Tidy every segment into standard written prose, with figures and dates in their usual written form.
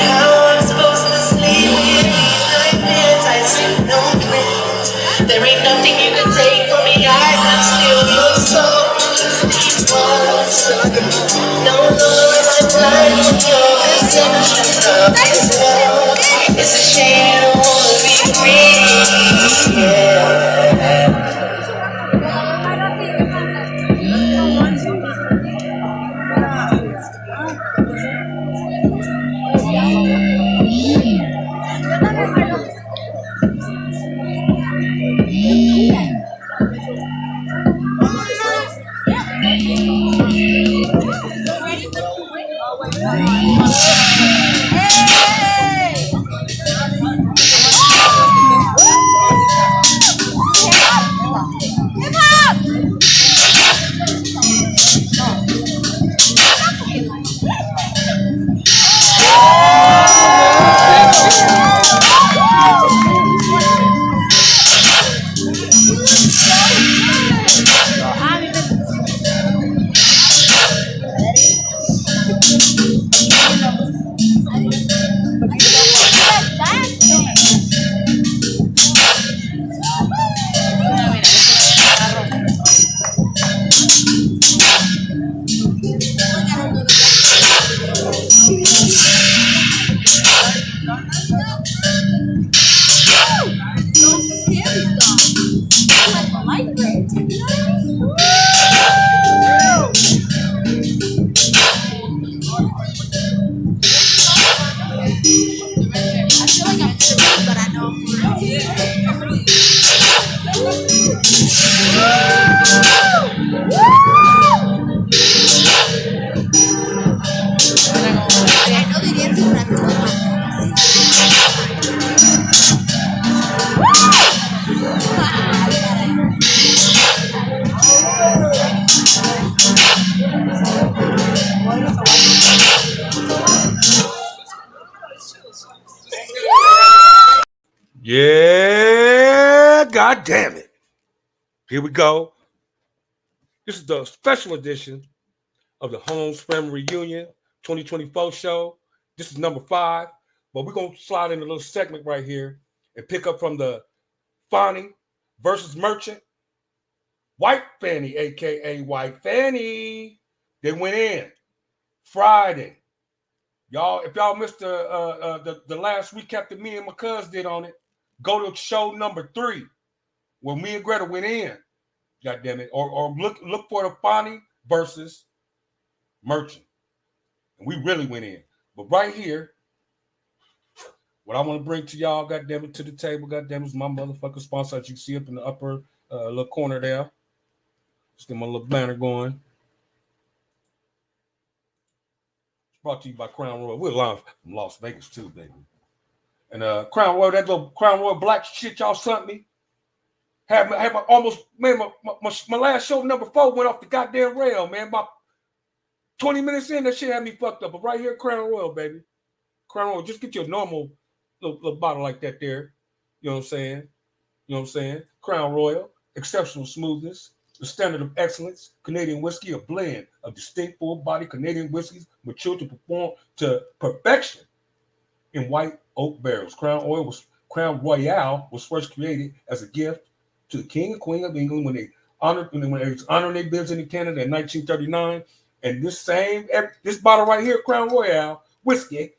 how I'm supposed to sleep with these nightmares. I see no plans. There ain't nothing you can take from me. I can steal your soul. These walls. No longer am I blind to your deception of this love. It's a shame you don't wanna be free. Yeah. Yeah, god damn it. Here we go. This is the special edition of the Holmes Family Reunion 2024 show. This is number 5, but we're going to slide in a little segment right here and pick up from the Fannie versus Merchant. White Fannie, a.k.a. White Fannie. They went in Friday. Y'all, if y'all missed the last recap that me and my cuz did on it, go to show number 3 where me and Greta went in. God damn it. Or look for the Fannie versus Merchant. And we really went in. But right here, what I want to bring to y'all, goddamn it, to the table, goddamn it, is my motherfucking sponsor that you see up in the upper little corner there. Just get my little banner going. It's brought to you by Crown Royal. We're live from Las Vegas too, baby. And Crown Royal, that little Crown Royal black shit y'all sent me. Had my almost, man, my last show, number 4, went off the goddamn rail, man. About 20 minutes in, that shit had me fucked up. But right here, Crown Royal, baby. Crown Royal, just get your normal little bottle like that there. You know what I'm saying? You know what I'm saying? Crown Royal, exceptional smoothness, the standard of excellence. Canadian whiskey, a blend of distinct full-body Canadian whiskeys matured to perform to perfection in white oak barrels. Crown Royal was first created as a gift to the King and Queen of England when they was honoring their bids in Canada in 1939. And this bottle right here, Crown Royal whiskey,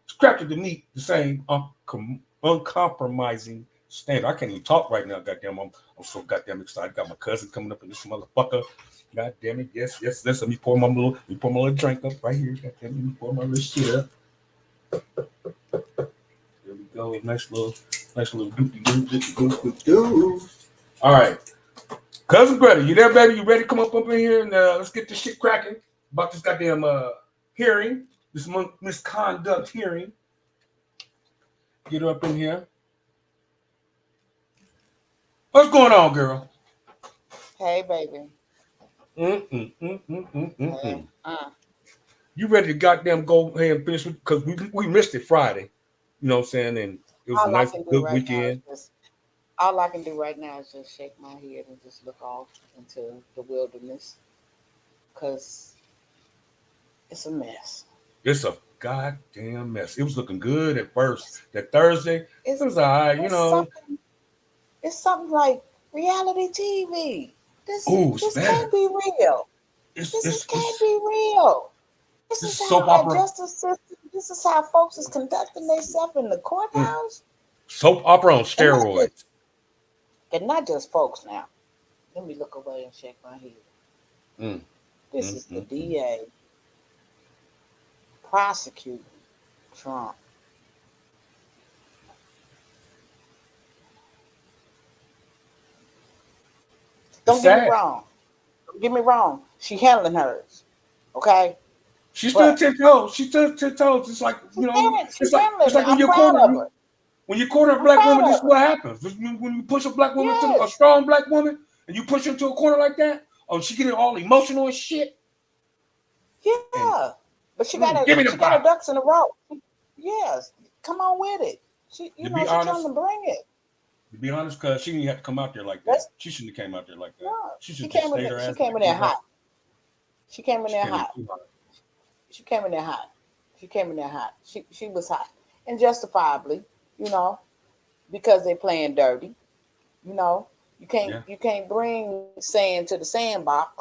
is crafted to meet the same uncompromising standard. I can't even talk right now, goddamn. I'm so goddamn excited. Got my cousin coming up in this motherfucker. God damn it. Yes. Let me pour my little drink up right here. Goddamn, let me pour my little shit up. There we go. Nice little do. All right. Cousin Greta, you there, baby? You ready to come up in here and let's get this shit cracking about this goddamn hearing, this misconduct hearing. Get her up in here. What's going on, girl? Hey, baby. You ready to goddamn go ahead and finish because we missed it Friday. You know what I'm saying? And it was a nice, good weekend. All I can do right now is just shake my head and just look off into the wilderness because it's a mess. It's a goddamn mess. It was looking good at first. That Thursday, it It's was all right, you it's know. something it's something like reality TV. This Oh, it's this better. can't be real. It's This is it's can't it's be real. This this is is soap how our opera. justice system. This is how folks is conducting themselves in the Mm. courthouse, Soap opera on and not just steroids. folks. Now, let me look away and shake my head. Mm, This is the mm. DA prosecuting Trump. It's Don't get me sad. wrong. Don't get me wrong. She handling hers, okay? She stood But 10 toes. She stood 10 toes. It's like she's it's like handling it. when I'm you proud corner of her. when you corner a I'm black proud woman. This is of her. what happens. When you push a black woman to a Yes, strong black woman, and you push her into a corner like that, oh, she getting all emotional and shit. And yeah. But give me the she got her power. ducks in a row. Yes, come on with it. To be She trying honest, to bring it. cause she didn't have to come out there like that. Let's She shouldn't have came out there like that. no. She She should just came in stayed there. her She ass came back in in there the house. hot. She came in She there came in hot. too hard. She came in there hot. She came in there hot. She was hot, and justifiably, you know, because they playing dirty. You know, Yeah, you can't bring sand to the sandbox.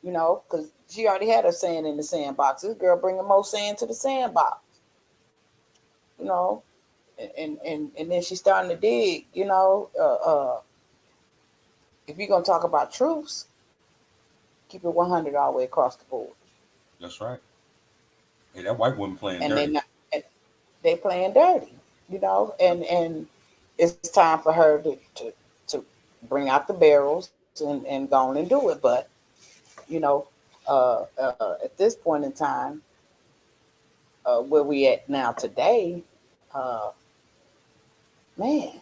You know, because she already had her sand in the sandbox. This girl bringing more sand to the sandbox. You know, and then she's starting to dig. You know, if you're gonna talk about truths, keep it 100 all the way across the board. that's right. Hey, that white woman playing And they dirty. not they playing dirty. You know, and it's time for her to bring out the barrels and go on and do it. But you know, at this point in time, where we at now today, uh, man,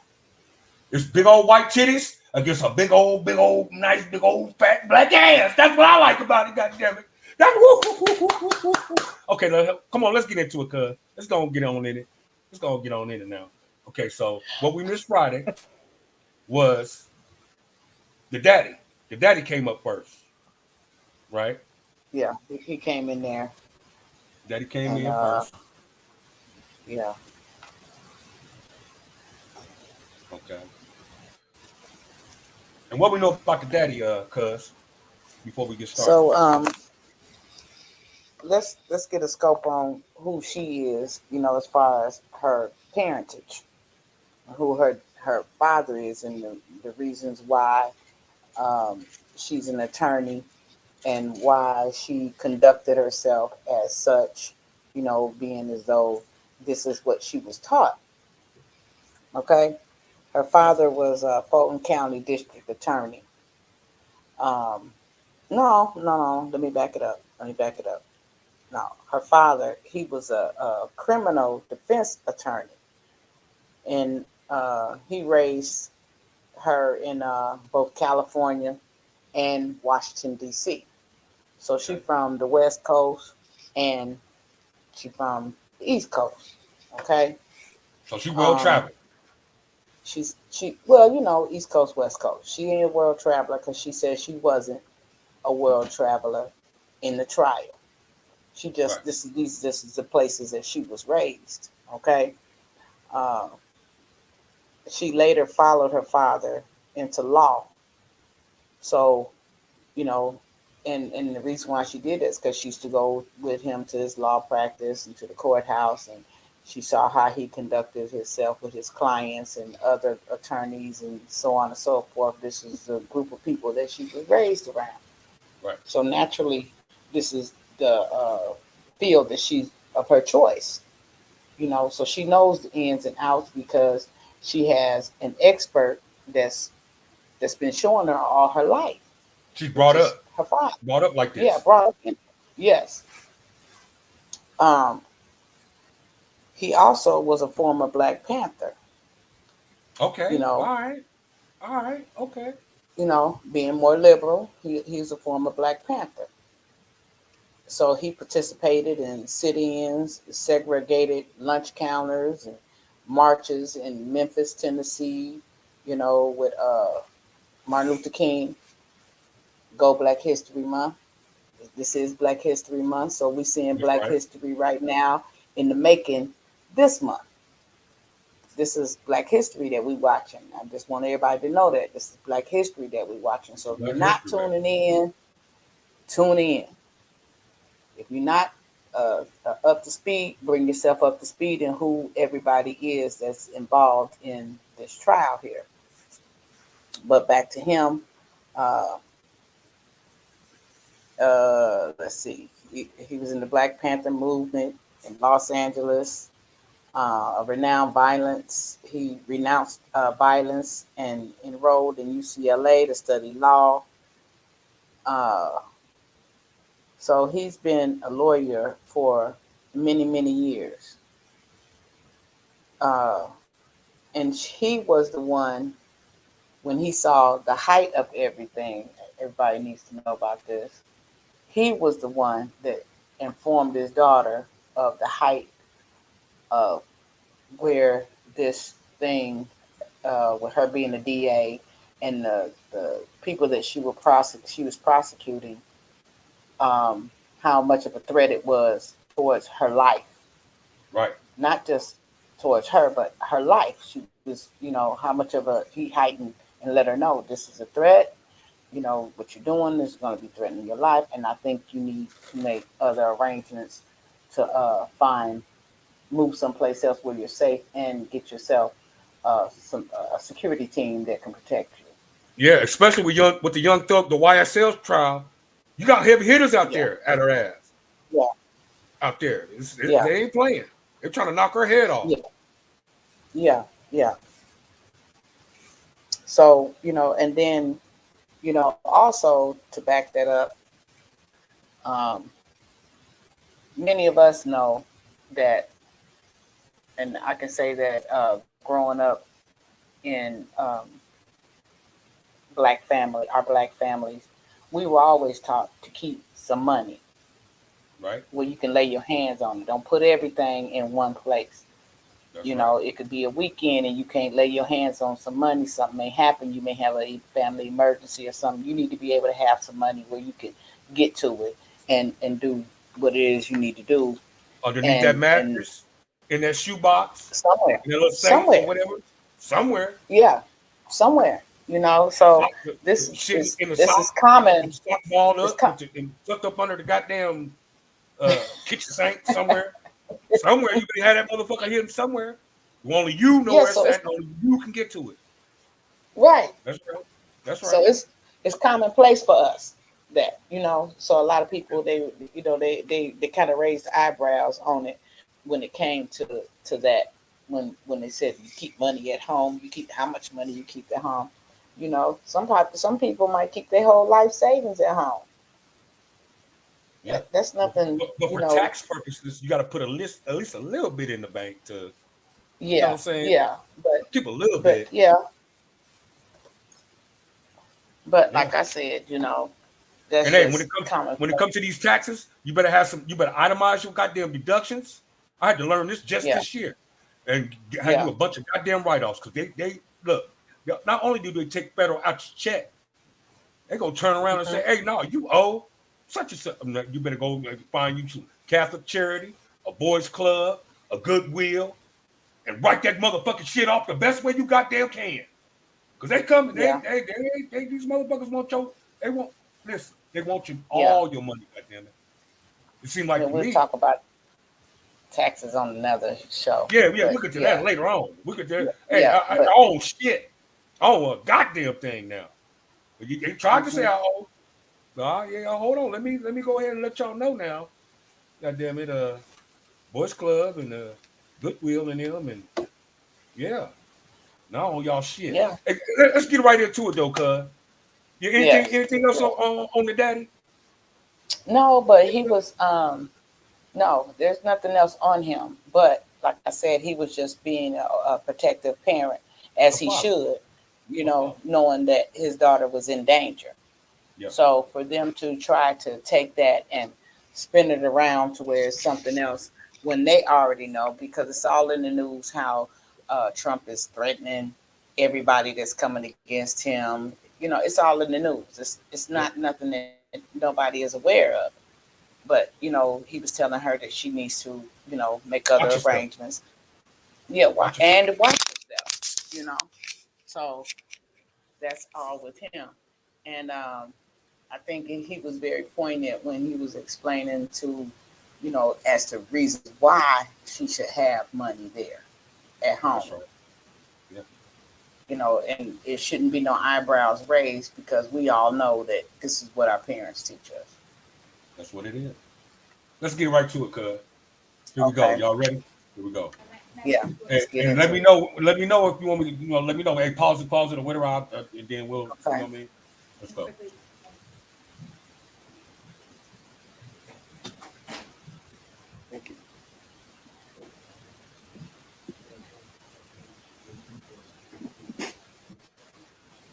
It's big old white titties against a big old, nice, big old fat black ass. That's what I like about it. God damn it. That's woo, woo, woo, woo, woo, woo, woo. Okay, come on, let's get into it, cuz. Let's go and get on in it. Let's go and get on in it now. Okay, so what we missed Friday was the daddy. The daddy came up first, right? yeah, he came in there Daddy came and in first. yeah. Okay. And what we know about the daddy, cuz, before we get started. So let's get a scope on who she is. You know, as far as her parentage, who her father is, and the reasons why um, she's an attorney and why she conducted herself as such, you know, being as though this is what she was taught. Okay. Her Yeah. father was a Fulton County District Attorney. Um, no. Let me back it up. No, her father, he was a criminal defense attorney, and he raised her in both California and Washington D.C. So she Okay. from the West Coast, and she from the East Coast. Okay. So she well Um, traveled. she well, you know, East Coast, West Coast. She ain't a world traveler because she said she wasn't a world traveler in the trial. She Right. just this is the places that she was raised. Okay. Uh, she later followed her father into law. So you know, and the reason why she did this because she used to go with him to his law practice and to the courthouse, and she saw how he conducted himself with his clients and other attorneys and so on and so forth. This is the group of people that she was raised around. Right. So naturally, this is the field that she's of her choice. You know, so she knows the ins and outs because she has an expert that's been showing her all her life, She's which brought is up. her father. Brought up like Yeah, this. brought up in. Yes. Um, he also was a former Black Panther. You Okay. All know, right. All right. Okay. being more liberal, he's a former Black Panther. So he participated in sit-ins, segregated lunch counters, and marches in Memphis, Tennessee. With Martin Luther King, Go Black History Month. This is Black History Month, so we're seeing That's Black right. History right now in the making this month. This is Black History that we watching. I just want everybody to know that this is Black History that we watching. This is So if you're Black not History, tuning baby. in, tune in. If you're not up to speed, bring yourself up to speed in who everybody is that's involved in this trial here. But back to him. Uh, let's see. He was in the Black Panther movement in Los Angeles. A renowned violence. He renounced violence and enrolled in UCLA to study law. Uh, so he's been a lawyer for many, many years. Uh, and he was the one when he saw the height of everything. Everybody needs to know about this. He was the one that informed his daughter of the height of where this thing, with her being a DA and the people that she was prosecuting, um, how much of a threat it was towards her life, Right. not just towards her, but her life. She was, how much of a he heightened and let her know this is a threat. What you're doing is going to be threatening your life, and I think you need to make other arrangements to find move someplace else where you're safe and get yourself some a security team that can protect you. Yeah, especially with the young thug, the YSL trial. You got heavy hitters out Yeah, there at her ass. yeah, Out there, yeah, they ain't playing. They're trying to knock her head off. yeah, yeah, yeah. So and then also to back that up, um, many of us know that, and I can say that growing up in our black families, we were always taught to keep some money Right. where you can lay your hands on it. Don't put everything in one place. That's right. It could be a weekend and you can't lay your hands on some money. Something may happen. You may have a family emergency or something. You need to be able to have some money where you can get to it and do what it is you need to do. Underneath that And mattress, in that shoebox, somewhere, in that little safe or somewhere, whatever, somewhere. yeah, somewhere. So Sock, this shit is in the this is sock, common. and sock balled It's up com- and tucked up under the goddamn kitchen sink somewhere. Somewhere you may have that motherfucker hidden somewhere. Only you know yeah. where it's So it's at, and only you can get to it. right. That's right. That's So right. it's commonplace for us that so a lot of people they kind of raised eyebrows on it when it came to that, when they said you keep money at home, you keep how much money you keep at home. Some people might keep their whole life savings at home. Yeah. That's nothing. But for tax purposes, you got to put at least a little bit in the bank to, you know what Yeah, I'm saying? yeah, Keep a little but bit. yeah, but Yeah. like I said, And that's hey, just common. when it comes to these taxes, you better itemize your goddamn deductions. I had to learn this just Yeah, this year, and had yeah, you a bunch of goddamn write offs because they look. Not only do they take federal out your check, they gonna turn around and hmm say, "Hey, no, you owe such and such. You better go find you some Catholic charity, a boys club, a Goodwill, and write that motherfucking shit off the best way you goddamn can. Because they come, yeah, these motherfuckers want they want listen, they want you yeah. all your money, goddamn it. It seemed like And to we'll me, talk about taxes on another show. yeah, But we'll get to that yeah, later on. We could, yeah, hey, yeah. I But own shit. I own a goddamn thing now. They tried to say hmm I own. Nah, yeah, hold on. Let me go ahead and let y'all know now. Goddamn it, Boys Club and Goodwill and them and yeah, now on y'all shit. yeah, Hey, let's get right into it though, cuz. Yeah, yes, anything else yes. on the daddy? No, but he was no. There's nothing else on him. But like I said, he was just being a protective parent, A as he father. should. A father. Knowing that his daughter was in danger. Yeah. So for them to try to take that and spin it around to where it's something else when they already know, because it's all in the news how Trump is threatening everybody that's coming against him. It's all in the news. It's Yeah. not nothing that nobody is aware of. But he was telling her that she needs to, make Watch other yourself. arrangements. Yeah, Watch yourself. and watch herself. So that's all with him. And I think he was very poignant when he was explaining to, as to reasons why she should have money there at home. That's right. Yeah. And it shouldn't be no eyebrows raised because we all know that this is what our parents teach us. That's what it is. Let's get right to it, cuz. Here we go. Okay. Y'all ready? Here we go. Yeah. And, Let's get and let into me it. know. Let me know if you want me to. Let me know. Hey, pause it, or whatever. And then we'll. You know Okay. what I mean? Let's go. Thank you.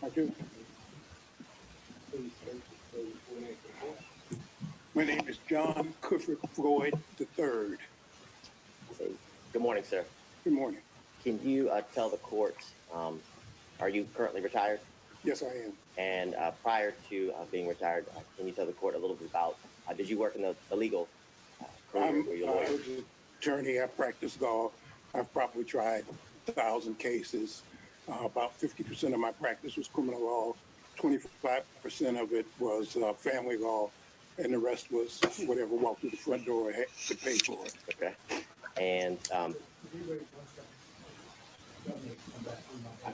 I do. My name is John Clifford Floyd III. Say, good morning, sir. Good morning. Can you tell the court, are you currently retired? Yes, I am. And prior to being retired, can you tell the court a little bit about, did you work in the legal career? Were you a I lawyer? was an attorney. I practiced law. I've probably tried 1,000 cases. About 50% of my practice was criminal law. 25% of it was family law, and the rest was whatever walked through the front door had to pay for it. Okay. And I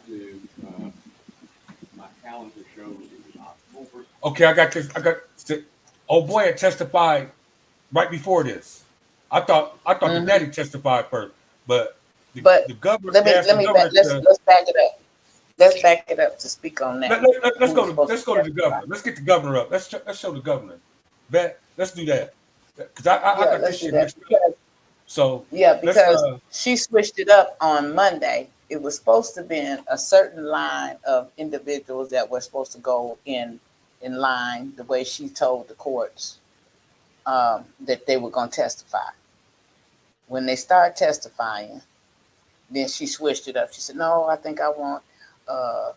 do. My calendar shows it was October. Okay, I got this. Oh boy, had testified right before this. I thought the Hmm. daddy testified first, but But the governor. let They me asked the governor let's to. back it up. Let's back it up to speak on that. Let's Who was go to supposed let's to go to the testify? governor. Let's get the governor up. Let's show the governor. Let's do that because I Yeah, got this let's do shit that mixed up. So let's because she switched it up on Monday. It was supposed to be a certain line of individuals that were supposed to go in line the way she told the courts that they were going to testify. When they started testifying, then she switched it up. She said, "No, I think I want uh,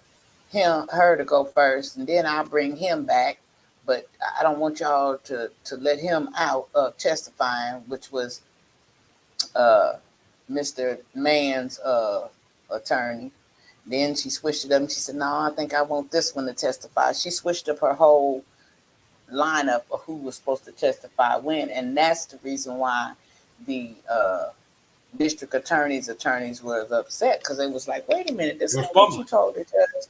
her to go first, and then I'll bring him back. But I don't want y'all to let him out of testifying," which was uh, Mr. Mann's attorney. Then she switched it up and she said, "No, I think I want this one to testify." She switched up her whole lineup of who was supposed to testify when, and that's the reason why the district attorneys were upset because they was like, "Wait a minute, it this was ain't what you fumbling. told the judge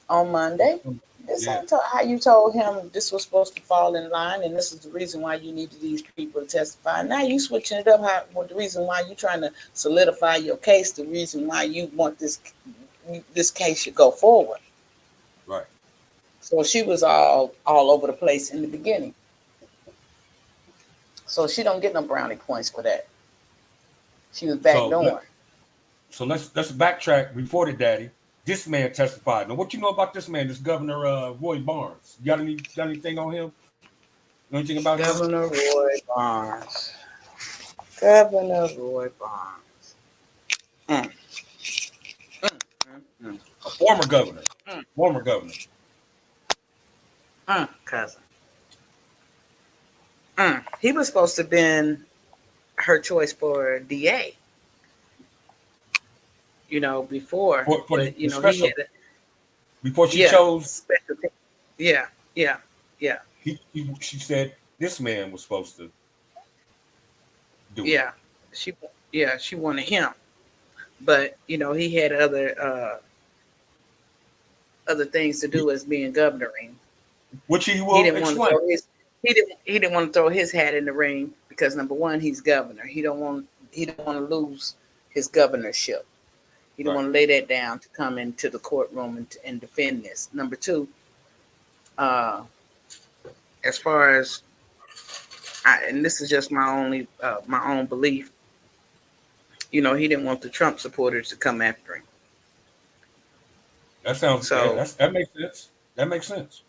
on Monday. This Yeah, ain't how you told him this was supposed to fall in line, and this is the reason why you needed these people to testify. Now you switching it up. The reason why you trying to solidify your case, the reason why you want this case should go forward." right. So she was all over the place in the beginning. So she don't get no brownie points for that. She was So backdooring. let's backtrack before the daddy. This man testified. Now, what you know about this man? This Governor Roy Barnes. You got anything on him? Know anything about him? Governor Roy Barnes. Governor Roy Barnes. Mm, mm, A former governor. mm, Former governor. cousin. He was supposed to have been her choice for DA, before. For But the he special had a before she yeah chose. special. Yeah, yeah, yeah, She said this man was supposed to do it. yeah. She she wanted him, but he had other things to do as being governoring. Which he He will didn't want to explain. throw his he didn't want to throw his hat in the ring because number one, he's governor. He don't want to lose his governorship. He don't Right. want to lay that down to come into the courtroom and defend this. Number two, uh, as far as and this is just my own belief. He didn't want the Trump supporters to come after him. That sounds. Yeah, So that makes sense. That makes sense.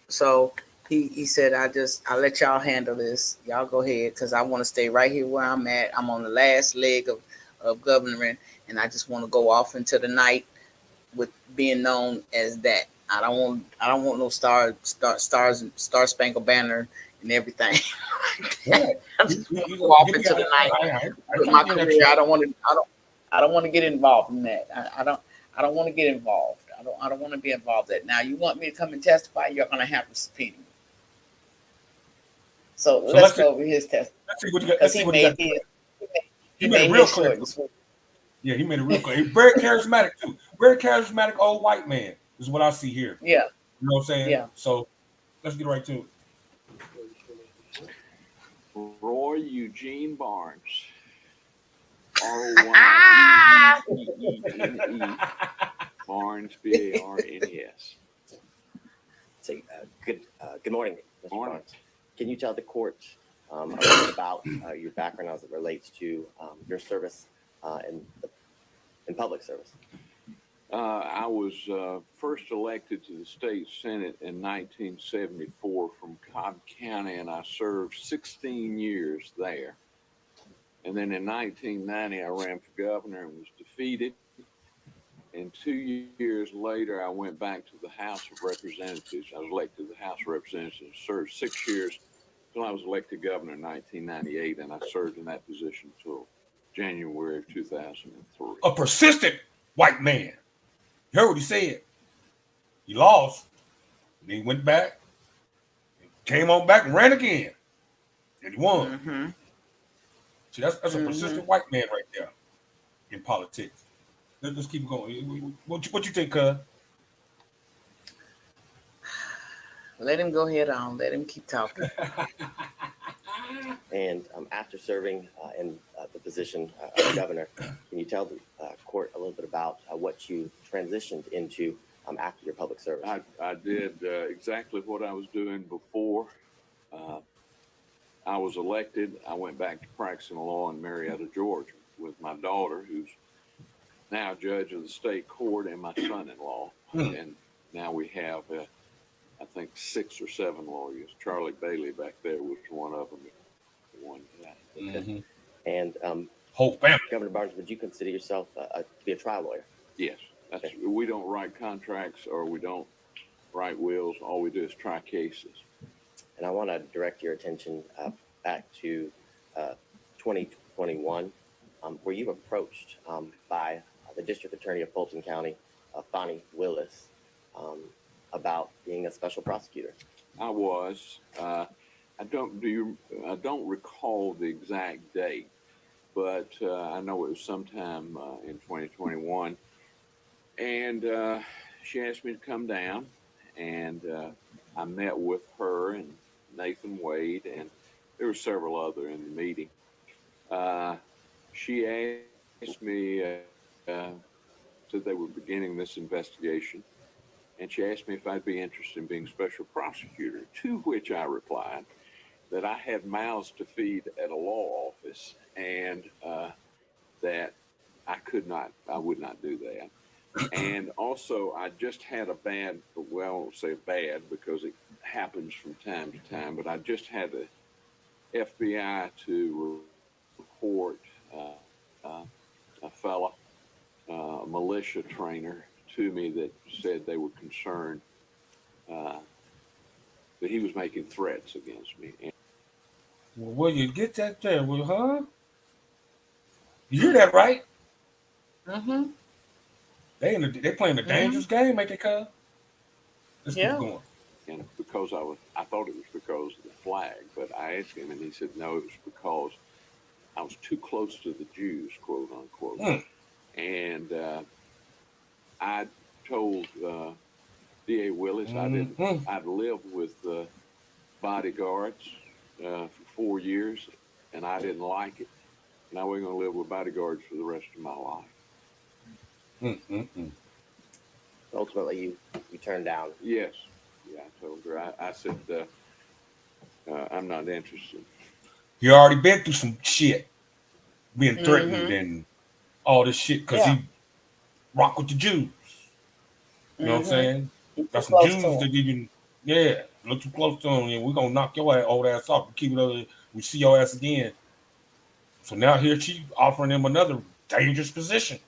so he said, I'll let y'all handle this. Y'all go ahead because I want to stay right here where I'm at. I'm on the last leg of governing, and I just want to go off into the night with being known as that. I don't want no star spangled banner and everything. Yeah. I just want to go off into the night I with try to my get that career. shit. I don't want to get involved in that. I don't want to get involved. I don't want to be involved in that. Now you want me to come and testify, you're gonna have to subpoena me. So So let's go over his testimony let's see what you got. because Let's see what you got. he He made it made real his clear short to and me. sweet. Yeah, he made it real clear. He's very charismatic too. Very charismatic old white man is what I see here. Yeah, You know what I'm saying? yeah. So let's get right to it. Roy Eugene Barnes, Ryeeene, Barnes, Barnes. Say, good morning, Mr. Morning. Barnes. Can you tell the court a little bit about your background as it relates to your service in public service? I was first elected to the state senate in 1974 from Cobb County, and I served 16 years there. And then in 1990, I ran for governor and was defeated. And 2 years later, I went back to the House of Representatives. I was elected to the House of Representatives and served 6 years until I was elected governor in 1998, and I served in that position until January of 2003. A persistent white man. You heard what he said. He lost. Then he went back, came on back and ran again. And he won. Mm-hmm. See, that's a Mm-hmm. persistent white man right there in politics. Let's keep going. What you think, cuz? Let him go ahead on. Let him keep talking. And after serving in the position of governor, can you tell the court a little bit about what you transitioned into after your public service? I did exactly what I was doing before. I was elected. I went back to practicing law in Marietta, Georgia, with my daughter, who's now judge of the state court, and my son-in-law. And now we have, I think, 6 or 7 lawyers. Charlie Bailey back there was one of them. One guy. Mm-hmm. And whole family. Governor Barnes, would you consider yourself to be a trial lawyer? Yes. We don't write contracts or we don't write wills. All we do is try cases. And I want to direct your attention back to 2021, where you were approached by the district attorney of Fulton County, Fonnie Willis, about being a special prosecutor. I was. I don't recall the exact date, but I know it was sometime in 2021. And she asked me to come down, and I met with her and Nathan Wade, and there were several other in the meeting. She asked me, said they were beginning this investigation, and she asked me if I'd be interested in being special prosecutor, to which I replied that I had mouths to feed at a law office, and that I would not do that. And also, I just had a bad, well, I won't say bad because it happens from time to time, but I just had the FBI to report a fella, a militia trainer, to me that said they were concerned that he was making threats against me. And Well, you get that there, well, huh? You hear that, right? Mm-hmm. They playing a dangerous game, ain't they, cuz? Let's keep Yeah. going. and because I thought it was because of the flag, but I asked him, and he said no, it was because I was too close to the Jews, quote unquote. And I told D.A. Willis I'd lived with bodyguards for 4 years, and I didn't like it, and I wasn't going to live with bodyguards for the rest of my life. Ultimately, you turned down. Yes, yeah, I told her. I said I'm not interested. He already been through some shit, being threatened and all this shit because he rock with the Jews. You know what I'm saying? Got some Jews that even, look too close to him, and we're gonna knock your old ass off and keep it over. We see your ass again. So now here she offering him another dangerous position.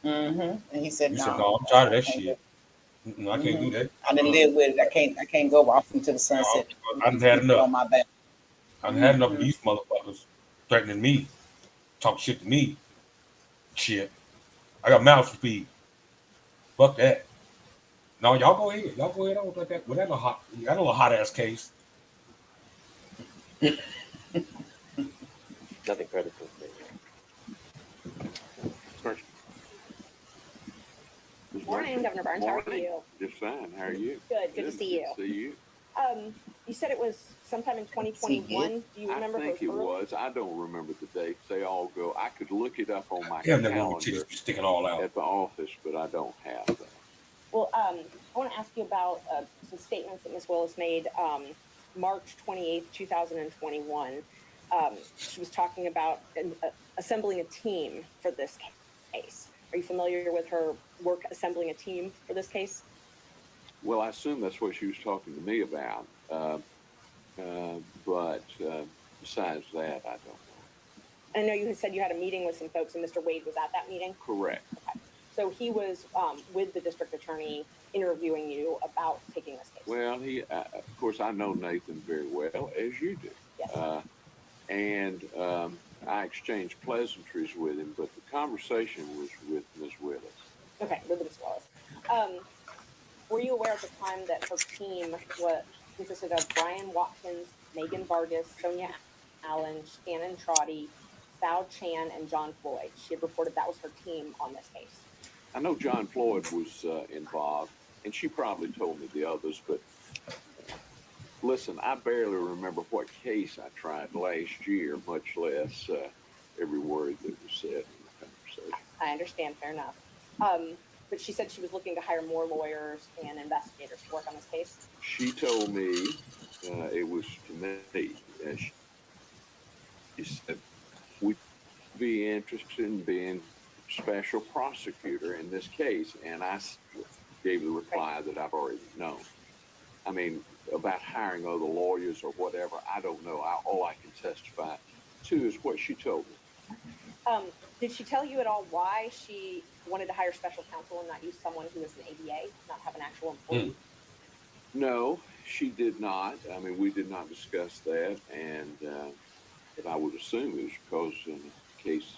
And he said, He no. said, no, I'm tired of that shit. I can't do that. I didn't live with it. I can't go off into the sunset. I done had enough. On my back. I done had enough of these motherfuckers threatening me, talk shit to me. Shit. I got mouths to feed. Fuck that. No, y'all go ahead. Y'all go ahead on with that. Well, that little hot ass case. Nothing further from me. Morning, Governor Barnes. How are you? Just fine. How are you? Good to see you. Good to see you. You said it was sometime in 2021. Do you remember? I think it was. I don't remember the dates. They all go. I could look it up on my Damn, calendar that be sticking all out. at the office, but I don't have that. Well, I want to ask you about some statements that Ms. Willis made March 28th, 2021. She was talking about assembling a team for this case. Are you familiar with her work assembling a team for this case? Well, I assume that's what she was talking to me about. But besides that, I don't know. I know you had said you had a meeting with some folks, and Mr. Wade was at that meeting. Correct. Okay. So he was with the district attorney interviewing you about taking this case. Well, of course, I know Nathan very well, as you do. Yes. And I exchanged pleasantries with him, but the conversation was with Ms. Willis. Okay, with Ms. Willis. Were you aware at the time that her team consisted of Brian Watkins, Megan Vargas, Sonia Allen, Shannon Trotty, Sal Chan, and John Floyd? She had reported that was her team on this case. I know John Floyd was involved, and she probably told me the others, but listen, I barely remember what case I tried last year, much less every word that was said in the conversation. I understand, fair enough. But she said she was looking to hire more lawyers and investigators to work on this case. She told me it was to me. She said, we'd be interested in being special prosecutor in this case. And I gave the reply that I've already known. I mean, about hiring other lawyers or whatever, I don't know. All I can testify to is what she told me. Did she tell you at all why she wanted to hire special counsel and not use someone who is an ADA, not have an actual employee? No, she did not. I mean, we did not discuss that. And but I would assume it was because in a case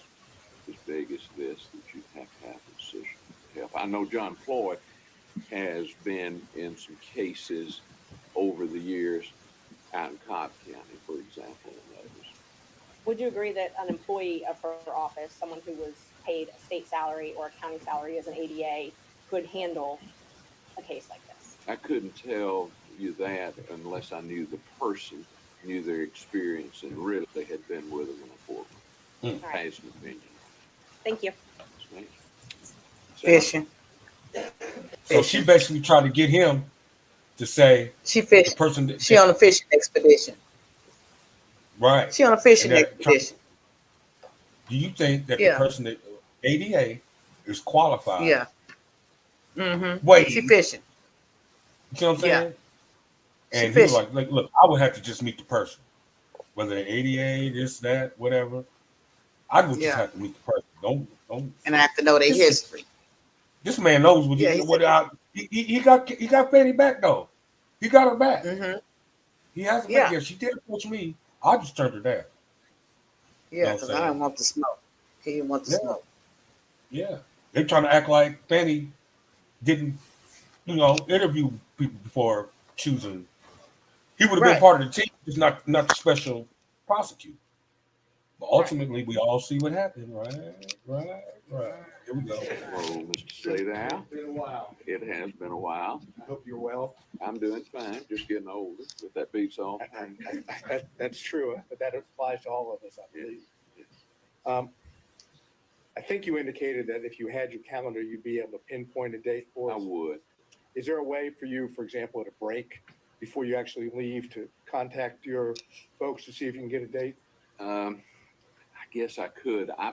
as big as this that you'd have to have a decision to help. I know John Floyd has been in some cases over the years out in Cobb County, for example, and others. Would you agree that an employee of her office, someone who was paid a state salary or a county salary as an ADA, could handle a case like this? I couldn't tell you that unless I knew the person, knew their experience, and really had been with them in a courtroom. Right. Has an opinion. Thank you. Fishing. So she basically tried to get him to say She fishing. the person that, She on a fishing expedition. right. She on a fishing And that- expedition. Do you think that Yeah. the person that ADA is qualified? Yeah. Mm-hmm. Wait. She fishing. You see what I'm saying? She And he was fishing. like, look, I would have to just meet the person. Whether they're ADA, this, that, whatever. I would just Yeah. have to meet the person. Don't. And I have to know their history. This man knows what Yeah, he got Fanny back though. He got her back. Mm-hmm. He hasn't Yeah. back yet. She did approach me. I just turned her down. Yeah, Know because what I'm I saying? don't want the smoke. He didn't want the Yeah. smoke. Yeah. They're trying to act like Fanny didn't, interview people before choosing. He would have been Right. part of the team, just not the special prosecutor. But ultimately, we all see what happened, right. Here we go. Hello, Mr. Sladow. It's been a while. It has been a while. I hope you're well. I'm doing fine, just getting older, but that beats all. That's true, but that applies to all of us, I believe. I think you indicated that if you had your calendar, you'd be able to pinpoint a date for I us. would. Is there a way for you, for example, at a break before you actually leave to contact your folks to see if you can get a date? I guess I could. I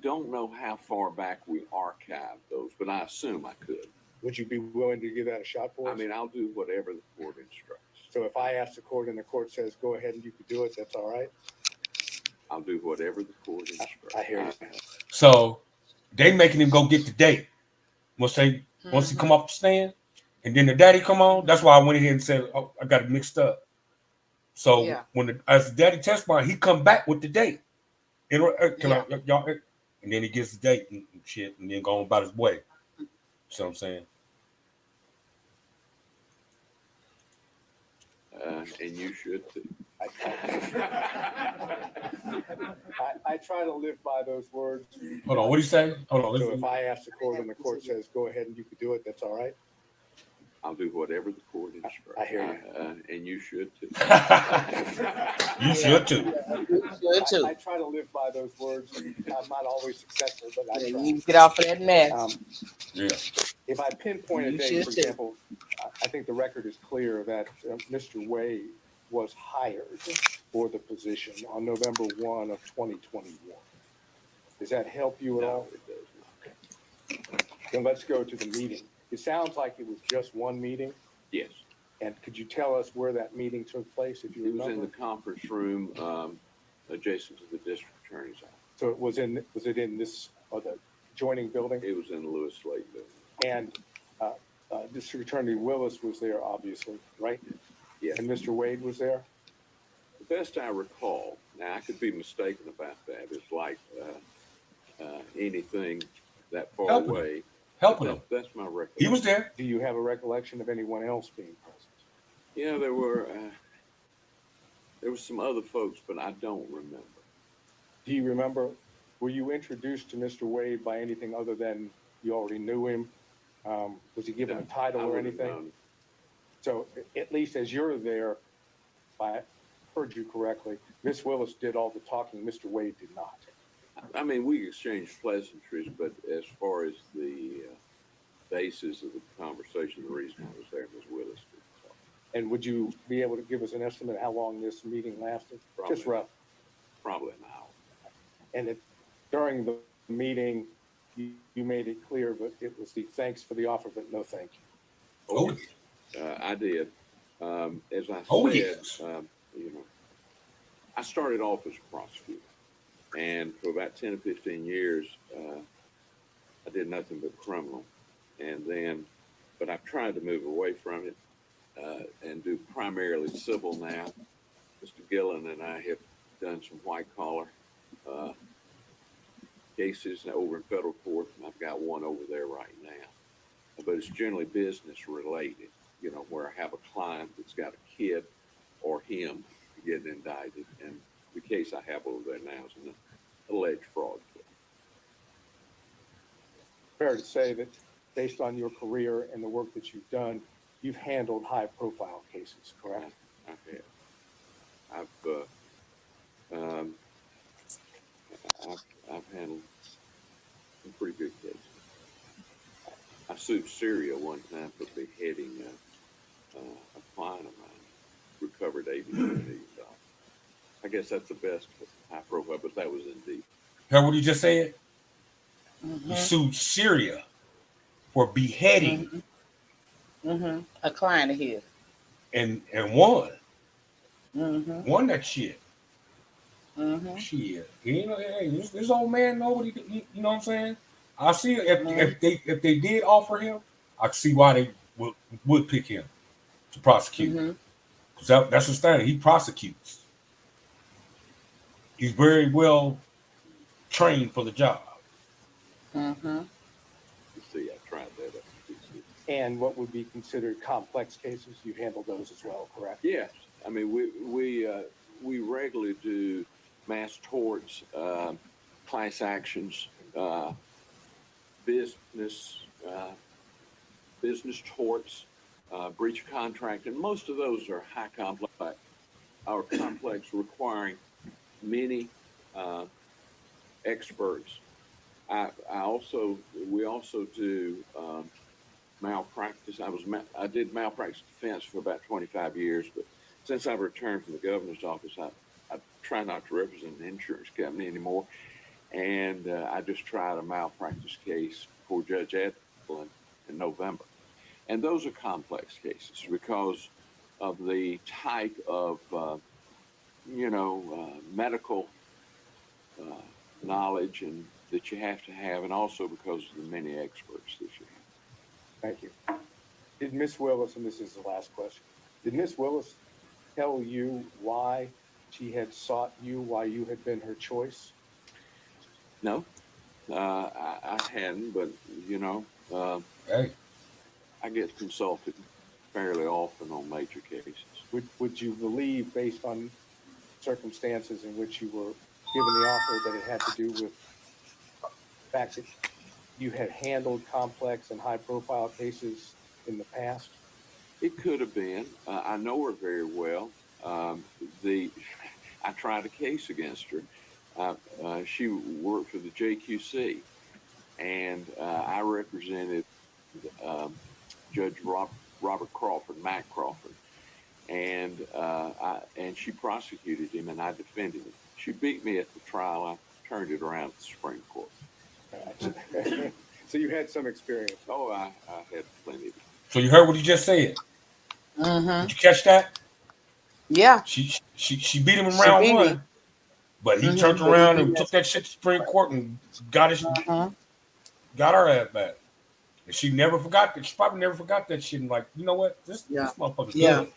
don't know how far back we archived those, but I assume I could. Would you be willing to give that a shot for us? I mean, I'll do whatever the court instructs. So if I ask the court and the court says, go ahead and you can do it, that's all right? I'll do whatever the court instructs. I hear you. So they making him go get the date. Once he come off the stand, and then the daddy come on. That's why I went ahead and said, "Oh, I got it mixed up." So Yeah. as the daddy testified, he come back with the date. And can Yeah. y'all? And then he gets the date and shit, and then go on about his way. See what I'm saying? And you should too. I try to live by those words. Hold on, what do you say? Hold on. So if I ask the court and the court says, go ahead and you can do it, that's all right? I'll do whatever the court instructs. I hear you. And you should too. You should too. Good too. I try to live by those words. I'm not always successful, but I Yeah, try. you get off of that mess. Yeah. If I pinpoint a You date, should for too. example, I think the record is clear that Mr. Wade was hired for the position on November 1 of 2021. Does that help you at all? No, it does not. Then let's go to the meeting. It sounds like it was just one meeting. Yes. And could you tell us where that meeting took place, if you It was remember? in the conference room adjacent to the district attorney's office. So was it in this, or the adjoining building? It was in the Lewis Slade building. And District Attorney Willis was there, obviously, right? Yes. And Mr. Wade was there? The best I recall, now I could be mistaken about that, it's like anything that far Helping him. away. Helping him. That's my recollection. He was there. Do you have a recollection of anyone else being present? Yeah, there was some other folks, but I don't remember. Do you remember, were you introduced to Mr. Wade by anything other than you already knew him? Was he given a title I or would've anything? known. So at least as you're there, if I heard you correctly, Ms. Willis did all the talking, Mr. Wade did not. I mean, we exchanged pleasantries, but as far as the basis of the conversation, the reason I was there, Ms. Willis did talk. And would you be able to give us an estimate of how long this meeting lasted? Just rough. Probably an hour. And during the meeting, you made it clear, but it was the thanks for the offer, but no thank you. Oh, I did. As I Oh, said, yes. I started off as a prosecutor, and for about 10 or 15 years, I did nothing but criminal. And then, but I've tried to move away from it and do primarily civil now. Mr. Gillen and I have done some white collar cases over in federal court, and I've got one over there right now. But it's generally business related, where I have a client that's got a kid or him getting indicted. And the case I have over there now is an alleged fraud case. Fair to say that based on your career and the work that you've done, you've handled high profile cases, correct? I have. I've handled some pretty good cases. I sued Syria one time for beheading a client of mine, recovered $80 million. I guess that's the best high profile, but that was indeed. Heard what he just said? He sued Syria for beheading A client of his. and won. Won that shit. Shit. Hey, this old man know what he you know what I'm saying? I see if they did offer him, I see why they would pick him to prosecute. Because that's his thing. He prosecutes. He's very well trained for the job. You see, I tried that up in DC. And what would be considered complex cases, you handle those as well, correct? Yes, I mean we regularly do mass torts, class actions, business torts, breach of contract, and most of those are high complex or complex, requiring many experts. We also do malpractice. I did malpractice defense for about 25 years, but since I've returned from the governor's office, I try not to represent an insurance company anymore. And I just tried a malpractice case for Judge Edlin in November. And those are complex cases because of the type of, medical knowledge and that you have to have, and also because of the many experts that you have. Thank you. Did Miss Willis, and this is the last question, did Miss Willis tell you why she had sought you, why you had been her choice? No, I hadn't, but you know, Hey, I get consulted fairly often on major cases. Would you believe, based on circumstances in which you were given the offer, that it had to do with the fact that you had handled complex and high-profile cases in the past? It could have been. I know her very well. The I tried a case against her. She worked for the JQC, and I represented Judge Robert Crawford, Matt Crawford, and she prosecuted him, and I defended him. She beat me at the trial. I turned it around at the Supreme Court. So you had some experience. Oh, I had plenty of. so you heard what he just said? Mm-hmm. Did you catch that? Yeah. She beat him in She round beat one, him. but he turned Mm-hmm. But he around beat and took that shit to Supreme Court and got his Mm-hmm. got her ass back. And she never forgot that. She probably never forgot that shit. And like, you know what? This motherfucker's Yeah. good.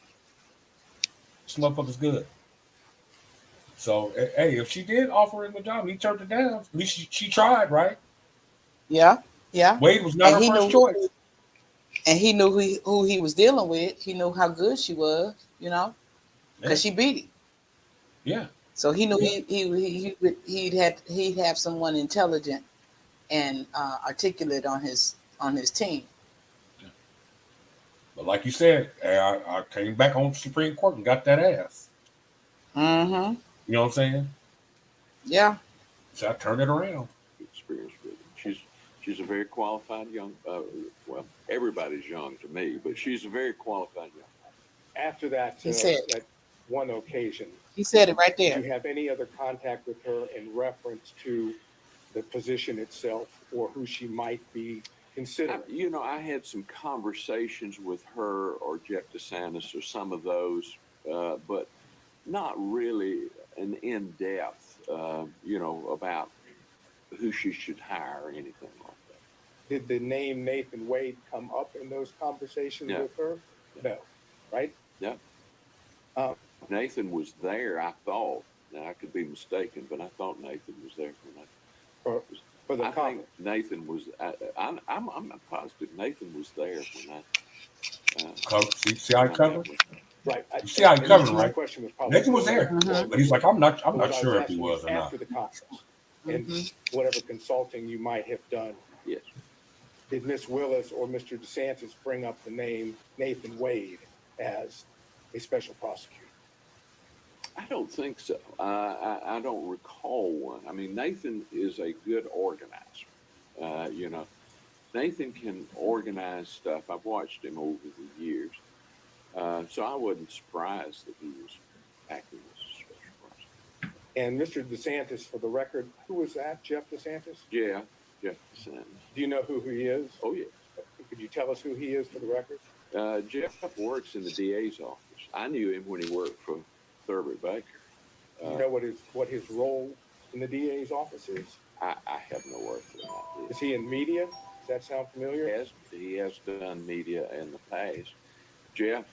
This motherfucker's good. So hey, if she did offer him a job and he turned it down, at least she tried, right? Yeah. Yeah. Wade was not And her he first knew choice. and he knew who he was dealing with. He knew how good she was, Yeah. because she beat him. Yeah. So he knew Yeah. he'd have someone intelligent and articulate on his team. But like you said, I came back on the Supreme Court and got that ass. Mm-hmm. You know what I'm saying? Yeah. So I turned it around. Experience with it. She's a very qualified young. Well, everybody's young to me, but she's a very qualified young. After that, He said. that one occasion, He said it right did there. you have any other contact with her in reference to the position itself or who she might be considering? I had some conversations with her or Jeff DeSantis or some of those, but not really an in-depth, about who she should hire or anything like that. Did the name Nathan Wade come up in those conversations No. with her? No, right? Yeah. Um, Nathan was there, I thought. Now, I could be mistaken, but I thought Nathan was there for the I think conference. Nathan was. I'm not positive Nathan was there when See how he covered? Right. You see how he covered, My right? question was probably Nathan was there, Mhm. but he's like, I'm not What I was sure if he asking was is or not. after the conference and Mhm. whatever consulting you might have done, yes. did Miss Willis or Mr. DeSantis bring up the name Nathan Wade as a special prosecutor? I don't think so. I don't recall one. I mean, Nathan is a good organizer. Nathan can organize stuff. I've watched him over the years. So I wasn't surprised that he was acting as a special prosecutor. And Mr. DeSantis, for the record, who was that? Jeff DeSantis? Yeah, Jeff DeSantis. Do you know who he is? Oh, yeah. Could you tell us who he is for the record? Jeff works in the DA's office. I knew him when he worked for Thurber Baker. Do you know what his role in the DA's office is? I have no earthly idea. Is he in media? Does that sound familiar? He has done media in the past. Jeff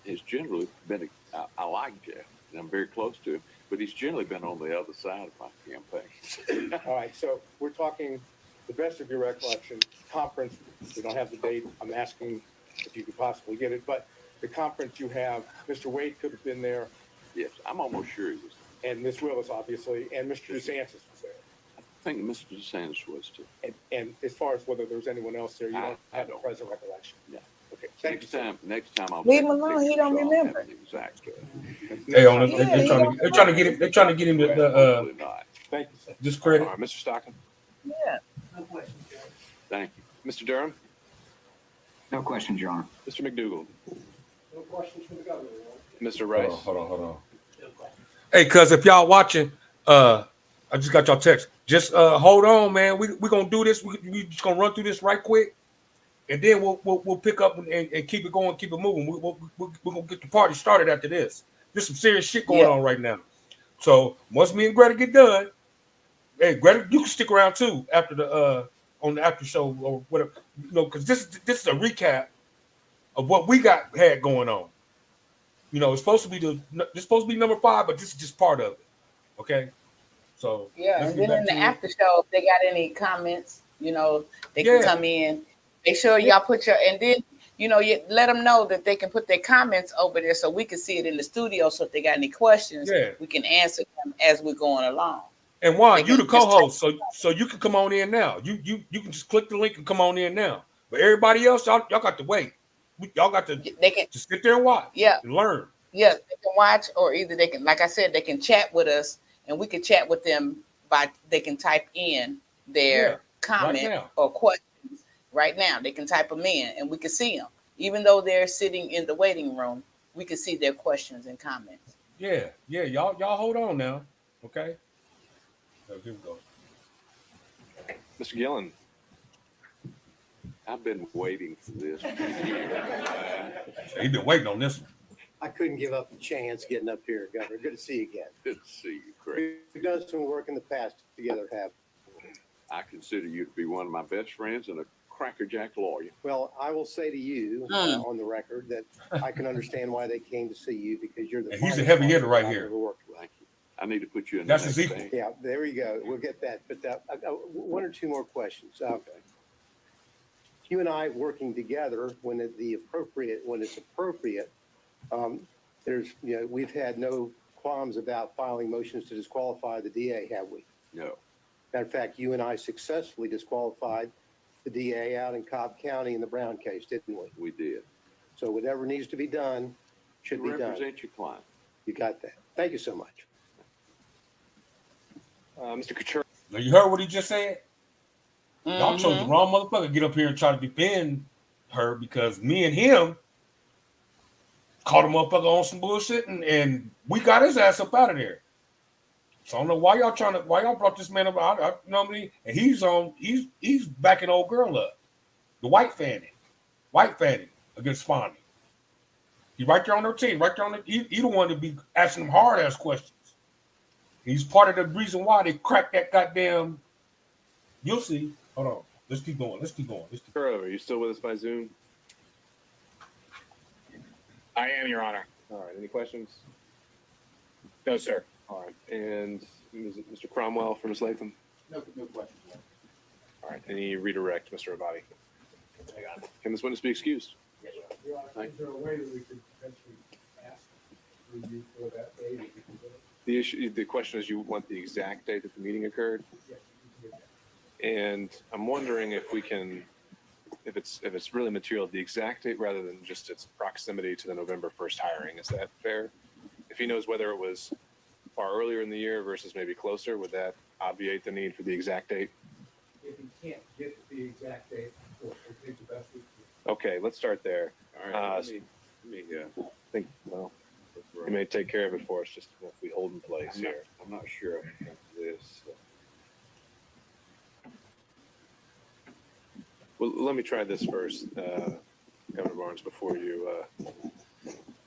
has generally been, I like Jeff, and I'm very close to him, but he's generally been on the other side of my campaign. All right, so we're talking, the best of your recollection, conference, we don't have the date, I'm asking if you could possibly get it, but the conference you have, Mr. Wade could have been there. Yes, I'm almost sure he was there. And Ms. Willis, obviously, and Mr. DeSantis was there. I think Mr. DeSantis was too. And as far as whether there was anyone else there, you don't have a present recollection? No. Okay, thank you. Next time I'll Leave take him a alone, picture, he don't so I'll remember. have an exact. They on it. Yeah, They're trying to get him. They're trying to get him Well, to hopefully not. Thank you, sir. discredit. All right, Mr. Stockton. Yeah. Thank you. Mr. Durham. No questions, Your Honor. Mr. McDougall. No questions for the governor. Mr. Rice. Hold on. Hey, cuz if y'all watching, I just got y'all text. Just hold on, man. We gonna do this. We just gonna run through this right quick, and then we'll pick up and keep it going, keep it moving. We're gonna get the party started after this. There's some serious shit going on right now. So once me and Greta get done, hey Greta, you can stick around too after the on the after show or whatever, because this is a recap of what we had going on. It's supposed to be number 5, but this is just part of it. Okay, so Yeah, let's and get then back in the to it. after show, if they got any comments, they can Yeah, come in. Make sure y'all put and then you let them know that they can put their comments over there so we can see it in the studio. So if they got any questions, yeah. we can answer them as we're going along. And Juan, They you the can just co-host, so you can come on in now. You can just click the link and come on in now. But everybody else, y'all got to wait. Y'all got to they can just sit there and watch yeah and learn. yeah they can watch, or either they can, like I said, they can chat with us and we can chat with them they can type in Yeah, their right comment now. or questions right now. They can type them in and we can see them, even though they're sitting in the waiting room. We can see their questions and comments. Yeah. Y'all hold on now. Okay. So here we go. Mr. Gillen. I've been waiting for this. He's been waiting on this one. I couldn't give up the chance getting up here, Governor. Good to see you again. Good to see you, Craig. We've done some work in the past together, have. I consider you to be one of my best friends and a crackerjack lawyer. Well, I will say to you on the record that I can understand why they came to see you, because you're the And he's a finest heavy lawyer hitter right I've here. ever worked with. Thank you. I need to put you in That's the his next equal. thing. Yeah, there you go. We'll get that. But one or two more questions. You and I working together when it's appropriate. We've had no qualms about filing motions to disqualify the DA, have we? No. Matter of fact, you and I successfully disqualified the DA out in Cobb County in the Brown case, didn't we? We did. So whatever needs to be done should be done. Represent your client. You got that. Thank you so much. Mr. Couture. Now you heard what he just said? Y'all chose the Mhm. wrong motherfucker to get up here and try to defend her, because me and him caught a motherfucker on some bullshit and we got his ass up out of there. So I don't know why y'all brought this man up. You know what I mean? And he's backing old girl up. The white Fanny against Fonny. He right there on their team, right there on he the one to be asking them hard ass questions. He's part of the reason why they cracked that goddamn. You'll see. Hold on. Let's keep going. Are you still with us by Zoom? I am, Your Honor. All right. Any questions? No, sir. All right. And Mr. Cromwell for Ms. Latham? No questions. All right. Any redirect, Mr. Abadi? Can this witness be excused? Your Honor, is there a way that we could potentially ask for you for that date? The question is, you want the exact date that the meeting occurred? Yes, you can get that. And I'm wondering if it's really material, the exact date rather than just its proximity to the November 1st hiring. Is that fair? If he knows whether it was far earlier in the year versus maybe closer, would that obviate the need for the exact date? If you can't get the exact date, we'll take the best we can. Okay, let's start there. All right. Let me Think, well, you may take care of it for us just if we hold in place here. I'm not sure of this. Well, let me try this first, Governor Barnes, before you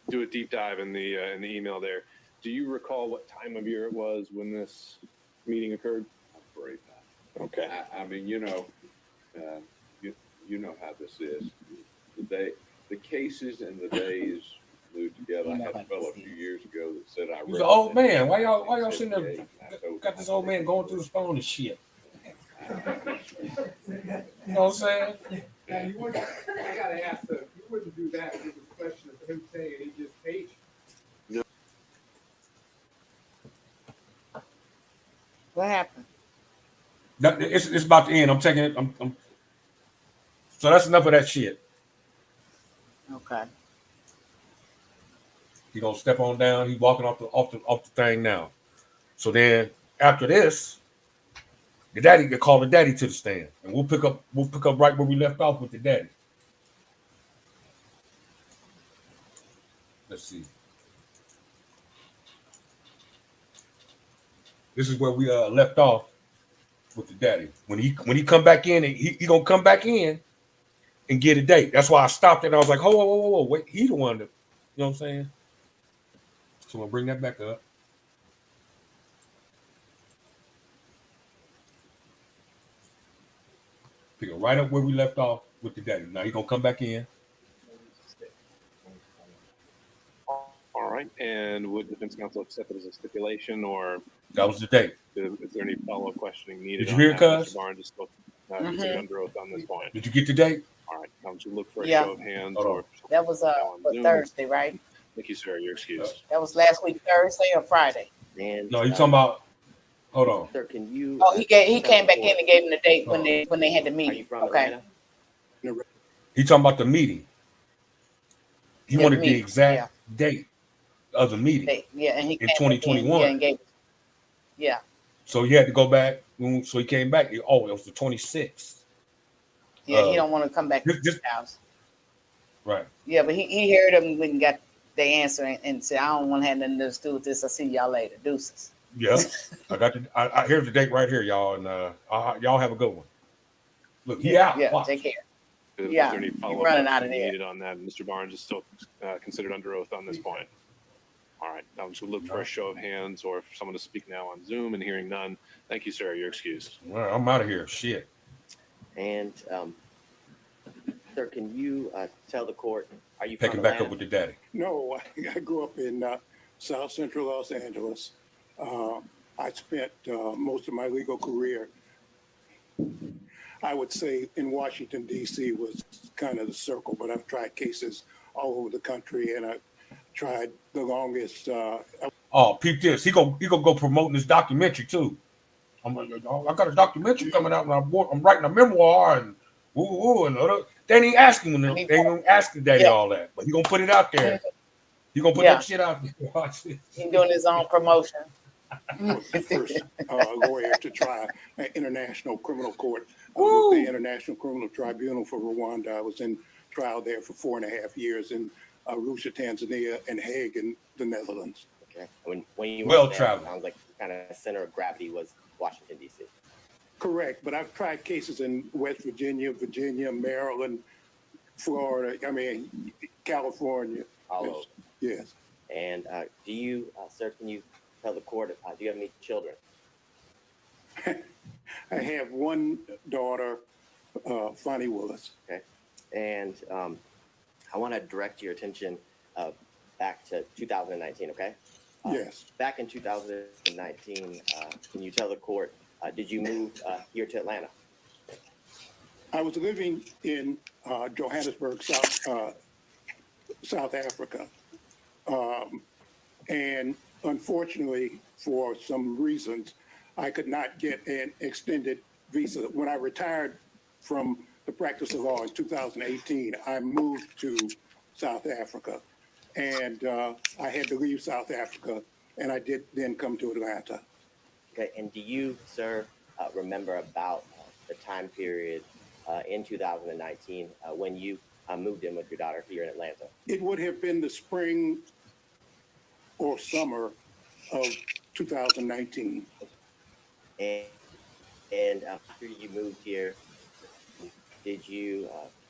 do a deep dive in the email there. Do you recall what time of year it was when this meeting occurred? I'm afraid not. Okay. I mean, you know how this is. The cases and the days flew together. I had a fellow a few years ago that said I. He's an old man. Why y'all sitting there? Got this old man going through his phone and shit. You know what I'm saying? Now, I gotta ask, you wouldn't do that if it was a question of him saying he just paid you. What happened? It's about to end. I'm taking it. So that's enough of that shit. Okay. He gonna step on down. He walking off the thing now. So then after this, the daddy can call the daddy to the stand, and we'll pick up right where we left off with the daddy. Let's see. This is where we left off with the daddy. When he come back in, and he gonna come back in and get a date. That's why I stopped it. And I was like, whoa, wait. He the one that, you know what I'm saying? So we'll bring that back up. Pick it right up where we left off with the daddy. Now he's gonna come back in. All right. And would defense counsel accept it as a stipulation, or That was the date. is there any follow-up questioning needed? Did you on hear it, that? cuz? Mr. Barnes is still considered under oath on this point. Did you get the date? All right. Counsel, look for a Yeah. show of hands. Hold on. Or That was on for Zoom. Thursday, right? Thank you, sir. You're excused. That was last week Thursday or Friday. And No, he's talking about. Hold on. sir, can you? Oh, he came back in and gave him the date when Oh. they had the Are you meeting. from Okay. Atlanta? He's talking about the meeting. He Yeah, wanted the meeting, exact date of the meeting. And he In came back 2021. yeah, and gave. Yeah. So he had to go back. So he came back. Oh, it was the 26th. Yeah, he don't want to come back to this- his house. Right. Yeah, but he heard them when he got the answer and said, I don't want to have nothing to do with this. I'll see y'all later. Deuces. Yeah. I got here's the date right here, y'all, and y'all have a good one. Look, he out. Yeah, Watch. take care. Is Yeah, there any you're follow-up running out of questioning there. needed on that? Mr. Barnes is still considered under oath on this point. All right. So look for a show of hands or for someone to speak now on Zoom, and hearing none. Thank you, sir. You're excused. Well, I'm out of here. Shit. And sir, can you tell the court? Are you Pick from it back Atlanta? up with the daddy. No, I grew up in South Central Los Angeles. I spent most of my legal career, I would say, in Washington, D.C. was kind of the circle, but I've tried cases all over the country, and I've tried the longest. Oh, peep this. He gonna go promoting this documentary too. I got a documentary coming out, and I'm writing a memoir, and and other. They ain't asking him. They ain't asking daddy all that, but he gonna put it out there. He gonna put that shit out there. Watch this. He's doing his own promotion. I was the first lawyer to try an international criminal court with the International Criminal Tribunal for Rwanda. I was in trial there for 4.5 years in Arusha, Tanzania, and Hague in the Netherlands. Okay. When you Well went there, traveled. it sounds like kind of center of gravity was Washington, D.C. Correct, but I've tried cases in West Virginia, Maryland, Florida, California. All Yes. over. Yes. And do you, sir, can you tell the court, do you have any children? I have one daughter, Fonnie Willis. Okay. And I want to direct your attention back to 2019, okay? Yes. Back in 2019, can you tell the court, did you move here to Atlanta? I was living in Johannesburg, South Africa. And unfortunately, for some reasons, I could not get an extended visa. When I retired from the practice of law in 2018, I moved to South Africa. And I had to leave South Africa, and I did then come to Atlanta. Okay. And do you, sir, remember about the time period in 2019 when you moved in with your daughter here in Atlanta? It would have been the spring or summer of 2019. And after you moved here, did you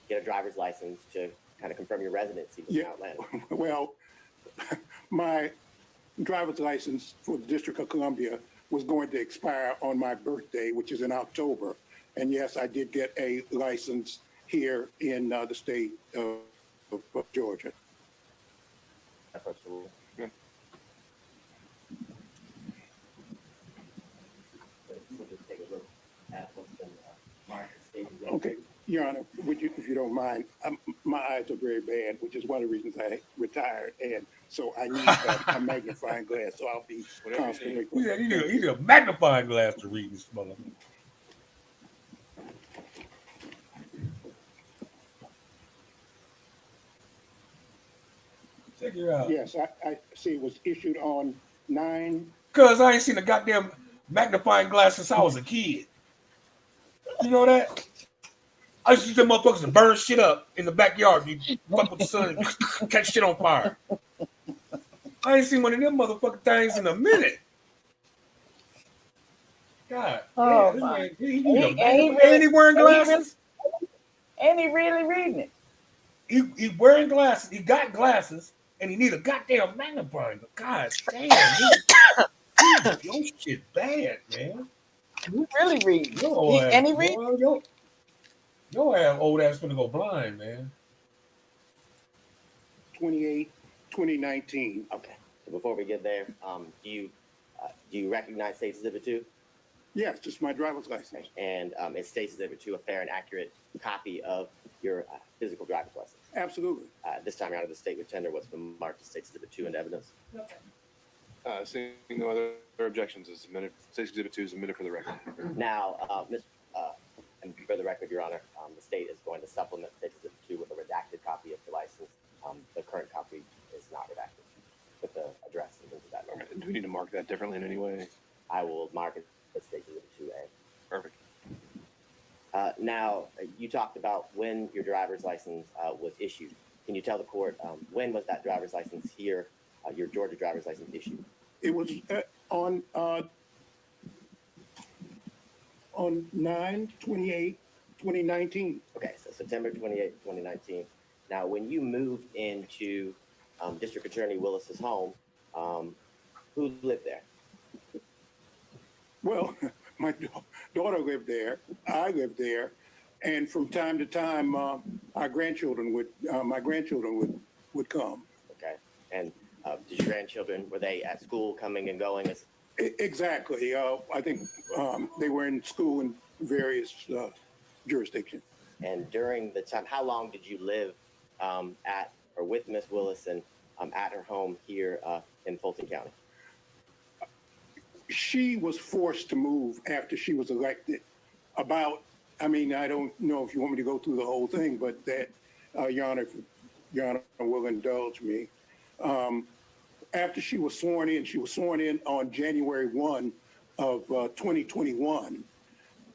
get a driver's license to kind of confirm your residency in Atlanta? Well, my driver's license for the District of Columbia was going to expire on my birthday, which is in October. And yes, I did get a license here in the state of Georgia. That's what's the rule. Good. We'll just take a look at what's been stated. Okay, Your Honor, would you, if you don't mind, my eyes are very bad, which is one of the reasons I retired, and so I need a magnifying glass, so I'll be constantly. Yeah, you need a magnifying glass to read this mother. Check it out. Yes, I see it was issued on 9. Cause I ain't seen a goddamn magnifying glass since I was a kid. You know that? I used to use them motherfuckers to burn shit up in the backyard. You fuck with the sun and catch shit on fire. I ain't seen one of them motherfucking things in a minute. God, Oh, damn, my. ain't he wearing glasses? And he really reading it. He wearing glasses. He got glasses, and he need a goddamn magnifying. God damn, your shit bad, man. He really reading. Yo, And he boy, reading. yo. Your ass, old ass gonna go blind, man. 2019. Okay. So before we get there, do you recognize State's Exhibit 2? Yes, just my driver's license. And is State's Exhibit 2 a fair and accurate copy of your physical driver's license? Absolutely. This time, Your Honor, the state would tender what's been marked as State's Exhibit 2 into evidence. Seeing no other objections, is submitted. State's Exhibit 2 is submitted for the record. Now, and for the record, Your Honor, the state is going to supplement State's Exhibit 2 with a redacted copy of the license. The current copy is not redacted with the address and things of that Okay. nature. Do we need to mark that differently in any way? I will mark it as State's Exhibit 2A. Perfect. Now, you talked about when your driver's license was issued. Can you tell the court when was that driver's license here, your Georgia driver's license issued? It was on 9/28/2019. Okay, so September 28th, 2019. Now, when you moved into District Attorney Willis's home, who lived there? Well, my daughter lived there. I lived there, and from time to time, my grandchildren would come. Okay, and did your grandchildren, were they at school coming and going? Exactly. I think they were in school in various jurisdictions. And during the time, how long did you live at or with Miss Willison at her home here in Fulton County? She was forced to move after she was elected. I don't know if you want me to go through the whole thing, but that, Your Honor, if Your Honor will indulge me. After she was sworn in on January 1 of 2021.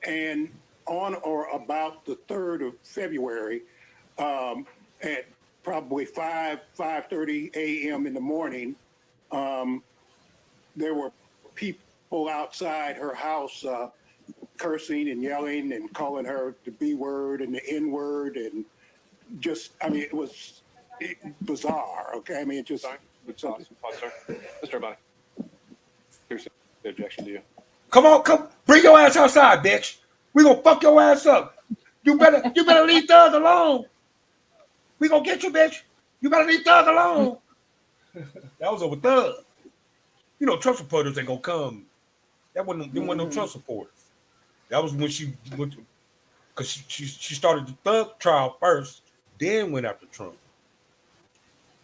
And on or about the 3rd of February, at probably 5:30 a.m. in the morning, there were people outside her house cursing and yelling and calling her the B word and the N word, and it was bizarre. Okay, it just. Sorry. Pause, sir. Mr. Arbani. Here's the objection to you. Come, bring your ass outside, bitch. We gonna fuck your ass up. You better leave Thug alone. We gonna get you, bitch. You better leave Thug alone. That was over Thug. You know, Trump supporters ain't gonna come. There wasn't no Trump supporters. That was when she went, because she started the Thug trial first, then went after Trump.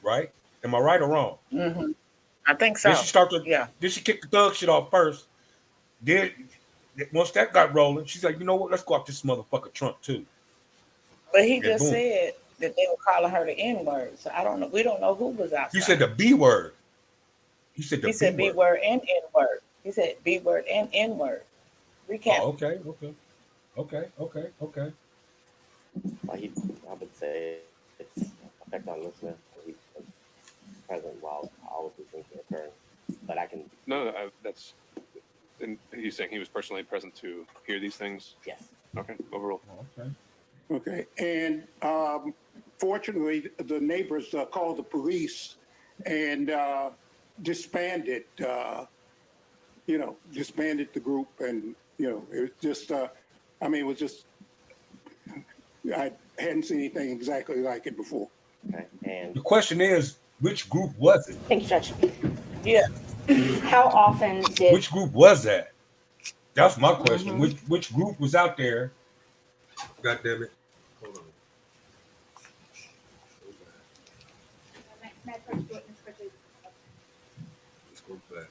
Right? Am I right or wrong? Mm-hmm. I think so. Then she kicked the Thug shit off first. Then once that got rolling, she's like, you know what? Let's go after this motherfucker Trump too. But he just said that they were calling her the N word. So I don't know. We don't know who was outside. You said the B word. He said B word and N word. He said B word and N word. Recap. Oh, okay. I would say it's effect on listener. He was present while all of these things were occurring. But I can. No, that's. And he's saying he was personally present to hear these things? Yes. Okay, overall. Okay, and fortunately, the neighbors called the police and disbanded the group, and it was just, I hadn't seen anything exactly like it before. Okay, and the question is, which group was it? Thank you, Judge. Yeah. How often did? Which group was that? That's my question. Mm-hmm. Which group was out there? God damn it. Hold on. Let's go back.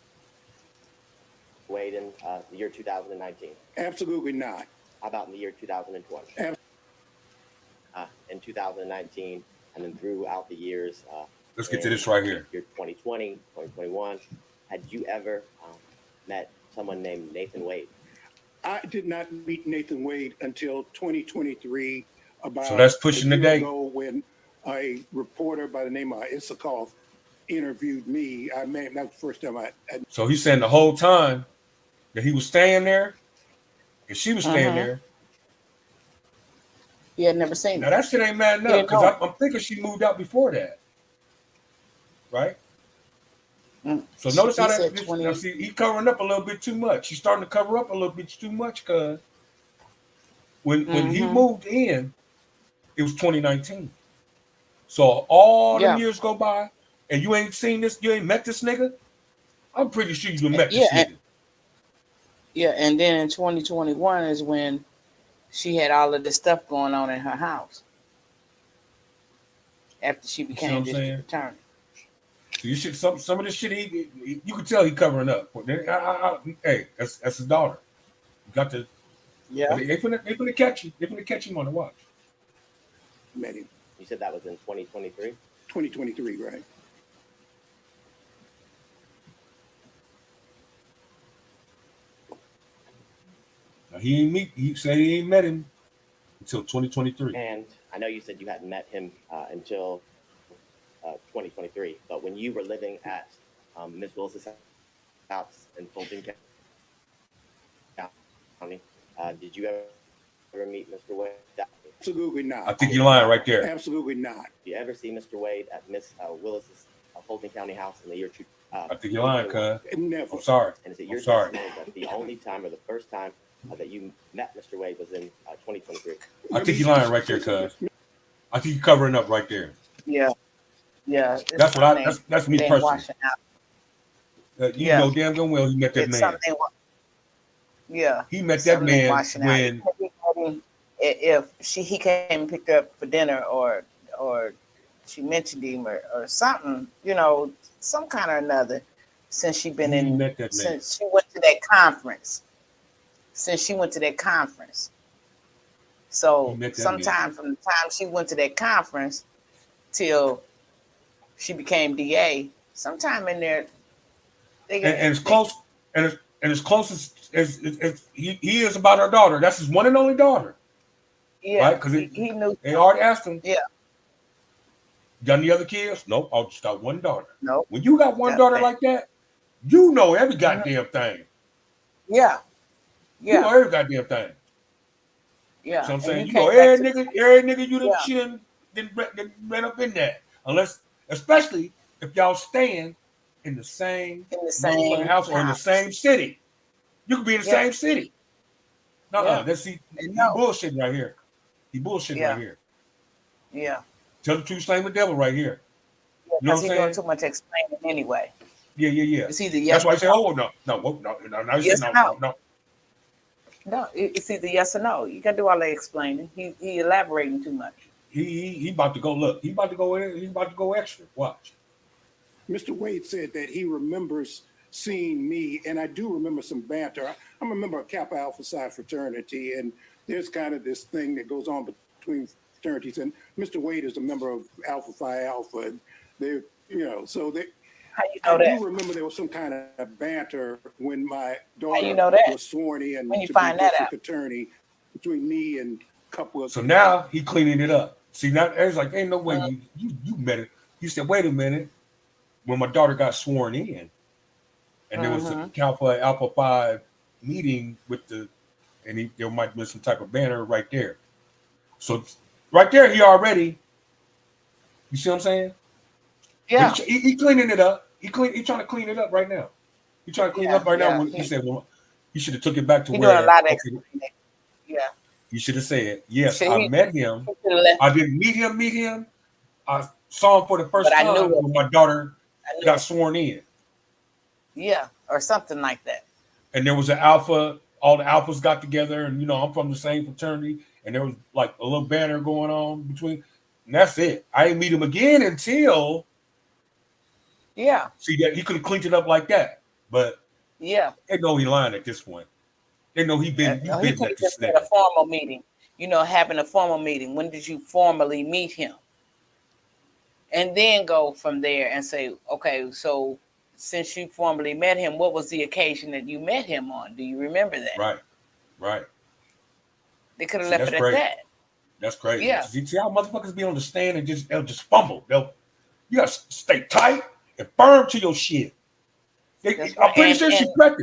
Wade in the year 2019? Absolutely not. How about in the year 2020? In 2019, and then throughout the years. Let's get to this right here. Year 2020, 2021. Had you ever met someone named Nathan Wade? I did not meet Nathan Wade until 2023. So that's pushing the date. When a reporter by the name of Issakoff interviewed me, that was the first time I. So he's saying the whole time that he was staying there, and she was staying there. He had never seen Now that shit ain't mad enough, because I'm thinking she moved out before that, right? So notice how now see, he covering up a little bit too much. He's starting to cover up a little bit too much, because when he moved in, it was 2019. So all them Yeah, years go by, and you ain't seen this, you ain't met this nigga. I'm pretty sure you met yeah, this nigga. yeah. And then in 2021 is when she had all of this stuff going on in her house after she You see what became I'm district saying? attorney. So you should some of this shit you could tell he covering up. But hey, that's his daughter. You got to, Yeah, but they finna catch you. They finna catch him on the watch. Met him You said that was in 2023? 2023, right? Now he said he ain't met him until 2023. And I know you said you hadn't met him until 2023, but when you were living at Ms. Willis's house in Fulton County, did you ever meet Mr. Wade? Absolutely I not. think you're lying right there. Absolutely not. Did you ever see Mr. Wade at Miss Willis's Fulton County house in the year I think you're lying, cuz. Never. I'm sorry. And is it I'm your sorry. testimony that the only time or the first time that you met Mr. Wade was in 2023? I think you're lying right there, cuz. I think you're covering up right there. yeah, yeah. It's That's what I. something That's me they ain't personally. washing out. You Yeah, know damn good well he met that it's man. something. Yeah, He met that something ain't man washing out. when If he came and picked her up for dinner, or she mentioned him, or something, some kind or another, since she been he in, met that man. since she went to that conference, since she went to that conference. He So met that sometime from the time she went to that conference till she became DA, sometime in there, And it's close, and it's close as he is about her daughter. That's his one and only daughter, yeah, right? Because he knew. they already asked him, Yeah, got any other kids? Nope, I just got one daughter. no, When you got one got daughter that. like that, you know every Mhm. goddamn thing. Yeah, You know yeah, every goddamn thing. yeah. So I'm And saying, you you know came back every to nigga you done yeah, she done ran up in that. Unless, especially if y'all staying in the same in the motherfucking same house or in the house. same city. You could be in the Yeah, same city. yeah. That's he And no, bullshitting right here. He bullshitting right yeah, here. yeah, Tell the truth, same the devil right here. yeah. You know Because what I'm he's doing saying? too much explaining anyway. Yeah. It's either That's yes why I or say, no. oh no. You said Yes or no. no. No, it's either yes or no. You can do all that explaining. He elaborating too much. He about to go look. He about to go in. He's about to go extra. Watch. Mr. Wade said that he remembers seeing me, and I do remember some banter. I'm a member of Kappa Alpha Psi fraternity, and there's kind of this thing that goes on between fraternities. And Mr. Wade is a member of Alpha Phi Alpha, and they're, so they. How you I know do that? remember there was some kind of banter when my How you daughter know that? was sworn in When you to be find that out? district attorney between me and a couple of. So now he cleaning it up. See, now it's like ain't no way Uh, you met it. He said, wait a minute. When my daughter got sworn in, and there was a mm-hmm. Alpha 5 meeting with there might be some type of banner right there. So right there, he already, you see what I'm saying? But Yeah, he cleaning it up. He trying to clean it up right now. He trying to clean it up right now. yeah. When he said, well, he should have took it back to He doing a where, lot of okay, explaining. Yeah. he should have said, yes, Should I he? met him. He should have left. I didn't meet him. I saw him for the But first I knew time it. when my daughter I knew got it. sworn in. Yeah, or something like that. And there was an alpha, all the alphas got together, and I'm from the same fraternity, and there was like a little banner going on between, and that's it. I didn't meet him again until Yeah, see that he could have cleaned it up like that. But yeah. they know he lying at this point. They know you He been could at have this just had nigga. a formal meeting. Having a formal meeting. When did you formally meet him? And then go from there and say, okay, so since you formally met him, what was the occasion that you met him on? Do you remember that? Right. They could have See, left that's it at crazy. that. That's crazy. Yeah, See how motherfuckers be on the stand and they'll just fumble. You gotta stay tight and firm to your shit. that's I'm right. pretty sure she prepped.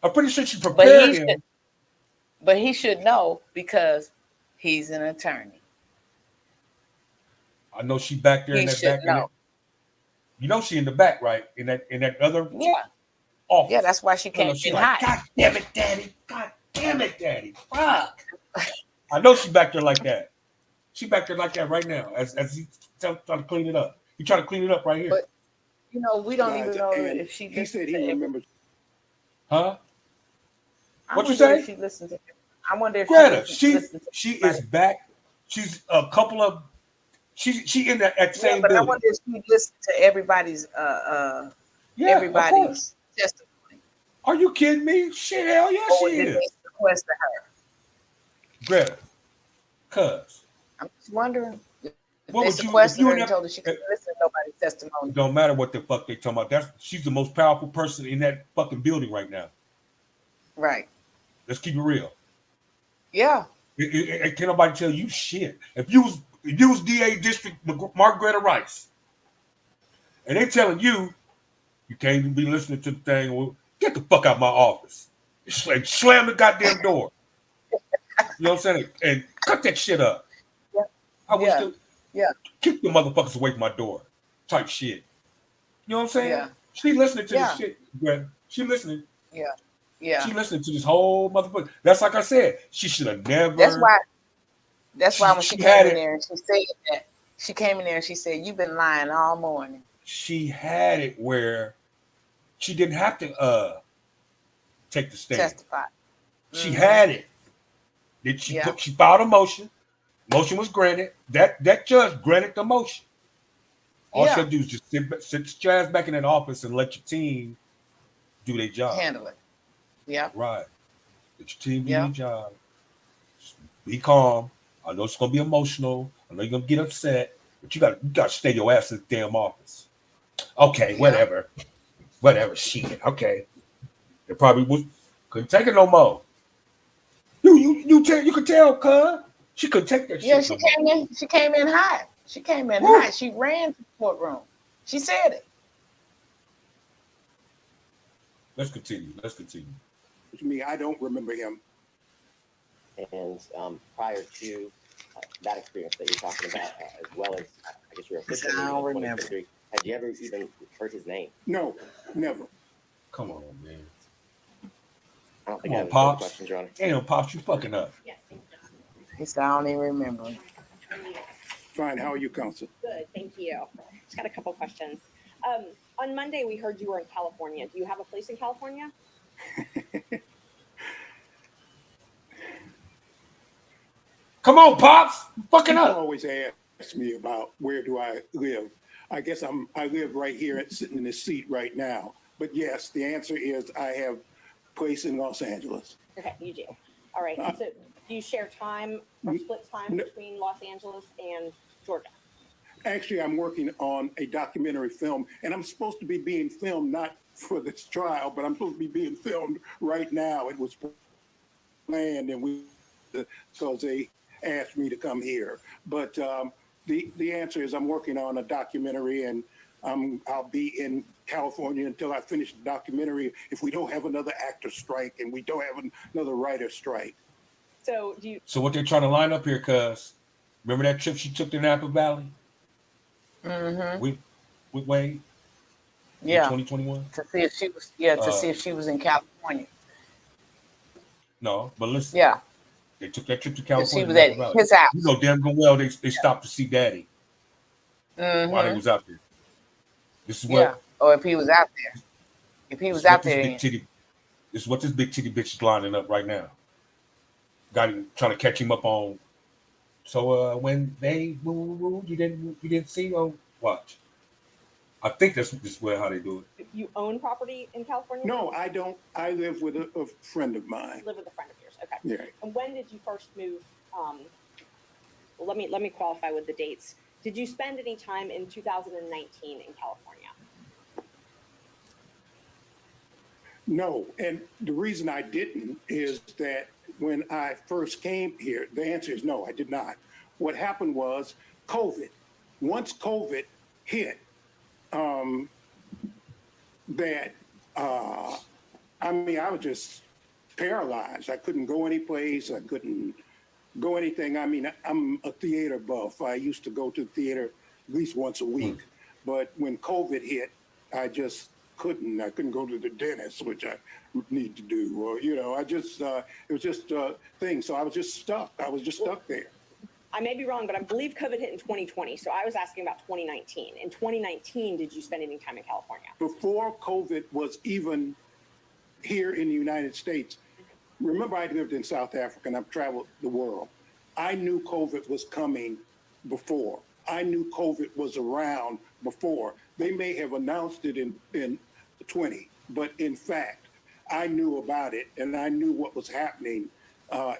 I'm pretty sure she But prepared him. he should know because he's an attorney. I know she back there in He that should back in know. it. She in the back, right? In that other Yeah, office. yeah. That's why she No, can't she get like, high. God damn it, Daddy. God damn it, Daddy. Fuck. I know she back there like that. She back there like that right now as he trying to clean it up. He trying to clean it up right here. But we don't even know And if she he listens said he to every. remembers. Huh? I What you wonder if say? she listens to. I wonder if Greta, she listens to she is everybody. back. She's a couple of she in that Yeah, same but I building. wonder if she listens to Yeah, of course. everybody's testimony, Are you kidding me? Shit, hell yeah, she or did they is. sequester her? Greta, cuz. I'm just wondering if What they would you if sequestered you her and and that told her she couldn't listen to nobody's testimony. it don't matter what the fuck they talking about. She's the most powerful person in that fucking building right now. Right. Let's keep it real. Yeah. Can't nobody tell you shit. If you was DA District Margaretta Rice, and they telling you you can't even be listening to the thing, well, get the fuck out my office. Slam the goddamn door. You know what I'm saying? And cut that shit up. Yeah. I wish Yeah. to Yeah. keep the motherfuckers away from my door. Type shit. You know what I'm saying? Yeah. She listening to this Yeah. shit, Greta. She listening. Yeah. Yeah. She listening to this whole motherfucker. That's like I said. She should have That's never. why. That's why when she She came had in it. there and she said that, she came in there and she said, "You've been lying all morning." She had it where she didn't have to take the stand. Testify. She Mm-hmm. had it. Did she Yeah. she filed a motion? Motion was granted. That judge granted the motion. All she Yeah. had to do is just sit your ass back in that office and let your team do their job. Handle it. Yeah. Right. Let your team do Yeah. their job. Just be calm. I know it's gonna be emotional. I know you're gonna get upset, but you gotta stay your ass in the damn office. Okay, Yeah. whatever. Shit. Okay. They probably couldn't take it no more. You could tell, cuz she couldn't take that Yeah. shit no more. She came in hot. She came in Woo. hot. She ran to the courtroom. She said it. Let's continue. To me, I don't remember him. And prior to that experience that you're talking about, as well as I guess your official I meeting don't in remember. 2023, had you ever even heard his name? No, never. Come on, man. I don't Come think I on, have any further Pops. questions, Your Honor. Damn, Pops, you fucking up. He said, "I don't even remember." Fine. How are you, counsel? Good, thank you. Just got a couple questions. On Monday, we heard you were in California. Do you have a place in California? Come on, Pops. You fucking People up. always ask me about where do I live. I guess I live right here sitting in this seat right now. But yes, the answer is I have a place in Los Angeles. Okay, you do. All right. So do you share time or split time between Los Angeles and Georgia? Actually, I'm working on a documentary film, and I'm supposed to be being filmed not for this trial, but I'm supposed to be being filmed right now. It was planned, and because they asked me to come here. But the answer is I'm working on a documentary, and I'll be in California until I finish the documentary. If we don't have another actor strike and we don't have another writer strike. So do you? So what they're trying to line up here, cuz remember that trip she took to Napa Valley? Mm-hmm. With Wade? Yeah. In 2021? To see if she was. Yeah. To see if she was in California. No, but listen. Yeah. They took that trip to Because she California. was at his house. You know damn good well they stopped to see Daddy while he Mm-hmm. was out there. This is what. Yeah. Or if he was out there. If he was out there. This is what this big titty bitch is lining up right now. Got him trying to catch him up on. So when they you didn't see or watch. I think this is how they do it. You own property in California? No, I don't. I live with a friend of mine. You live with a friend of yours. Okay. Yeah. And when did you first move? Well, let me qualify with the dates. Did you spend any time in 2019 in California? No, and the reason I didn't is that when I first came here, the answer is no, I did not. What happened was COVID. Once COVID hit, I was just paralyzed. I couldn't go any place. I couldn't go anything. I mean, I'm a theater buff. I used to go to the theater at least once a week. But when COVID hit, I just couldn't. I couldn't go to the dentist, which I need to do. Or, it was just a thing. So I was just stuck. I was just stuck there. I may be wrong, but I believe COVID hit in 2020. So I was asking about 2019. In 2019, did you spend any time in California? Before COVID was even here in the United States, remember I lived in South Africa and I've traveled the world. I knew COVID was coming before. I knew COVID was around before. They may have announced it in 20, but in fact, I knew about it and I knew what was happening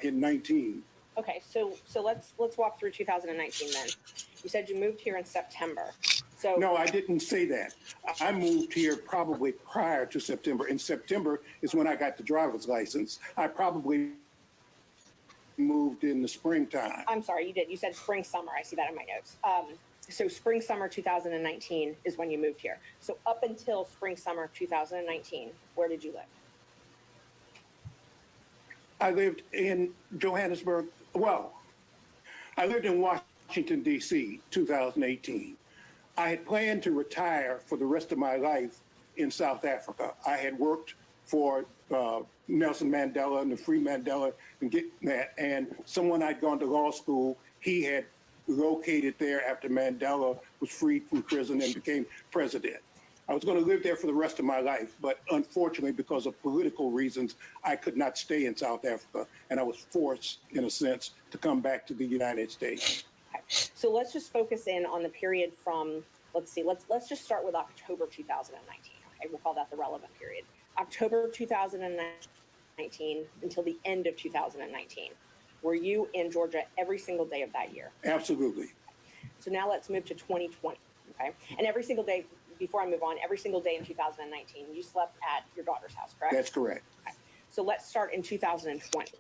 in 19. Okay, so let's walk through 2019 then. You said you moved here in September. So No, I didn't say that. I moved here probably prior to September. In September is when I got the driver's license. I probably moved in the springtime. I'm sorry, you did. You said spring, summer. I see that in my notes. So spring, summer 2019 is when you moved here. So up until spring, summer 2019, where did you live? I lived in Johannesburg. Well, I lived in Washington, D.C., 2018. I had planned to retire for the rest of my life in South Africa. I had worked for Nelson Mandela and the Free Mandela and getting that. And someone I'd gone to law school, he had relocated there after Mandela was freed from prison and became president. I was going to live there for the rest of my life, but unfortunately, because of political reasons, I could not stay in South Africa, and I was forced, in a sense, to come back to the United States. Okay. So let's just focus in on the period from, let's just start with October 2019. Okay, we'll call that the relevant period. October 2019 until the end of 2019. Were you in Georgia every single day of that year? Absolutely. So now let's move to 2020. Okay, and every single day. Before I move on, every single day in 2019, you slept at your daughter's house, correct? That's correct. Okay. So let's start in 2020.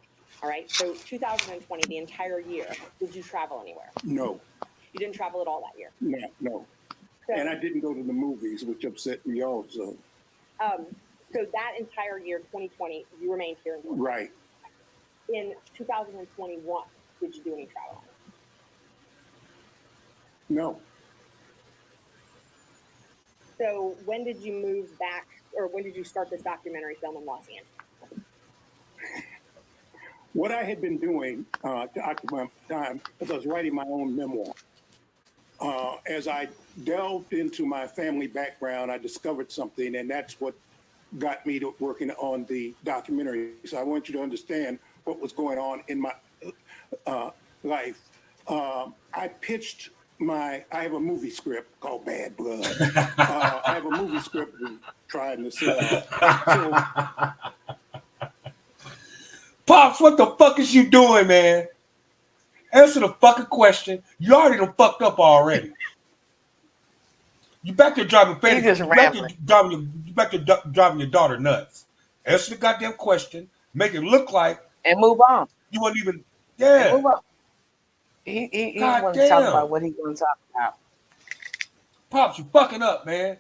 All right. So 2020, the entire year, did you travel anywhere? No. You didn't travel at all that year? No. So, And I didn't go to the movies, which upset me also. So that entire year, 2020, you remained here in Georgia. Right. In 2021, did you do any traveling? No. So when did you move back, or when did you start this documentary film in Los Angeles? What I had been doing to occupy time was I was writing my own memoir. As I delved into my family background, I discovered something, and that's what got me to working on the documentary. So I want you to understand what was going on in my life. I pitched I have a movie script called Bad Blood. I have a movie script we're trying to sell. So, Pops, what the fuck is you doing, man? Answer the fucking question. You already done fucked up already. You back there driving fantasy. You back there driving your daughter nuts. Answer the goddamn question. Make it look like And move on. you weren't even. And Yeah. move on. He want to talk about what he want to talk about. Pops, you fucking up, man.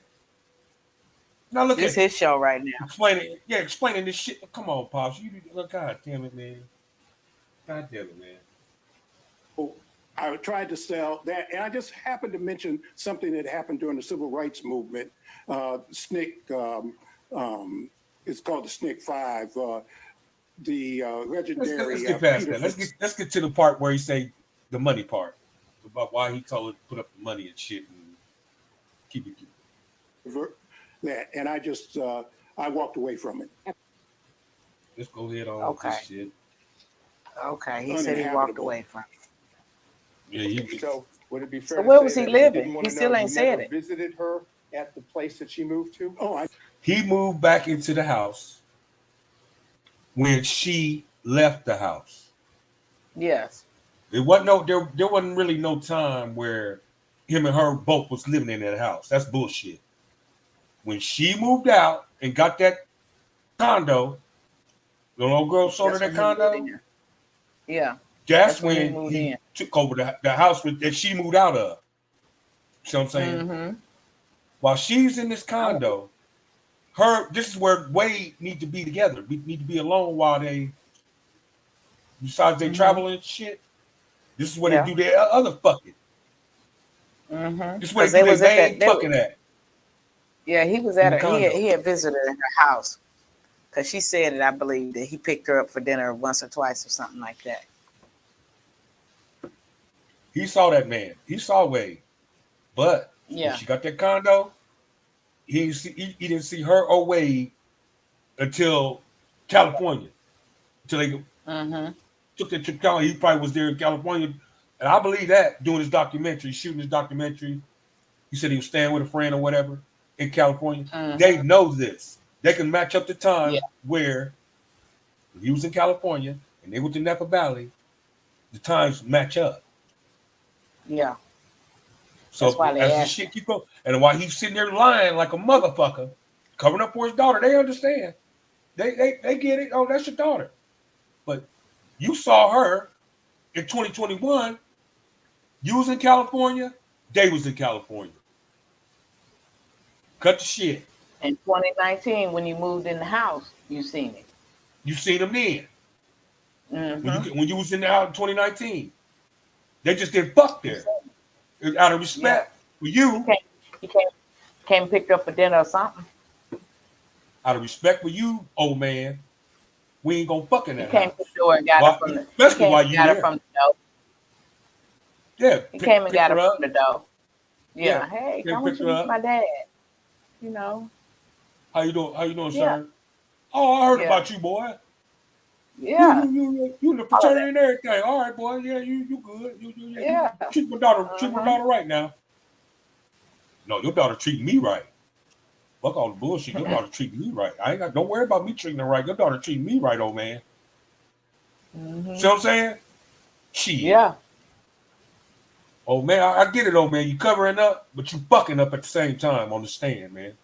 Now look This at his show right now. Explaining this shit. Come on, Pops. God damn it, man. God damn it, man. I tried to sell that, and I just happened to mention something that happened during the civil rights movement. SNCC, it's called the SNCC 5. The legendary. Let's get past that. Let's get to the part where he say the money part about why he told her to put up the money and shit and keep it. That, and I just I walked away from it. Let's go ahead on with this shit. Okay, he said he walked away from it. Yeah, So would it be fair? So where to was say he that living? didn't want He to still know ain't you said never it. Visited her at the place that she moved to? He moved back into the house when she left the house. Yes. There wasn't really no time where him and her both was living in that house. That's bullshit. When she moved out and got that condo, the old girl sold her that condo. Yeah. That's when he took over the house that she moved out of. See what I'm saying? Mm-hmm. While she's in this condo, this is where Wade need to be together. We need to be alone while besides they travel and shit. This is where they do their other fucking. Mm-hmm. This is where they do their main fucking at. Yeah, he was at her. He had visited her in her house because she said it. I believe that he picked her up for dinner once or twice or something like that. He saw that man. He saw Wade. But when Yeah. she got that condo, he didn't see her or Wade until California. Until they Mm-hmm. took that trip to California. He probably was there in California. And I believe that doing his documentary, shooting his documentary. He said he was staying with a friend or whatever in California. Mm-hmm. They know this. They can match up the Yeah. time where he was in California and they went to Napa Valley. The times match up. Yeah. That's So why they as the asked him. shit keep going, and while he's sitting there lying like a motherfucker, covering up for his daughter, they understand. They get it. Oh, that's your daughter. But you saw her in 2021. You was in California. They was in California. Cut the shit. In 2019, when you moved in the house, you seen it. You seen them then. Mm-hmm. When you was in the house in 2019. They just didn't fuck You there. seen Out of it. Yeah. respect for He you, came. He came and picked up for dinner or something. out of respect for you, old man, we ain't gonna fuck in He that came to the house. door and got her Why? from the. He Especially came while and you got her there. from the door. Yeah, He came and pick got her her up. from the door. Yeah, Yeah. Hey, came come pick with you her meet up. my dad. You know. How you doing? How you doing, Yeah. sir? Oh, I heard Yeah. about you, boy. Yeah. You in the All of fraternity that. and everything. All right, boy. Yeah, you good. You Yeah. treat my Mm-hmm. daughter right now. No, your daughter treating me right. Fuck all the bullshit. Your daughter treating me right. I ain't got. Don't worry about me treating her right. Your daughter treating me right, old man. Mm-hmm. See what I'm saying? Shit. Yeah. Oh man, I get it, old man. You covering up, but you fucking up at the same time on the stand, man.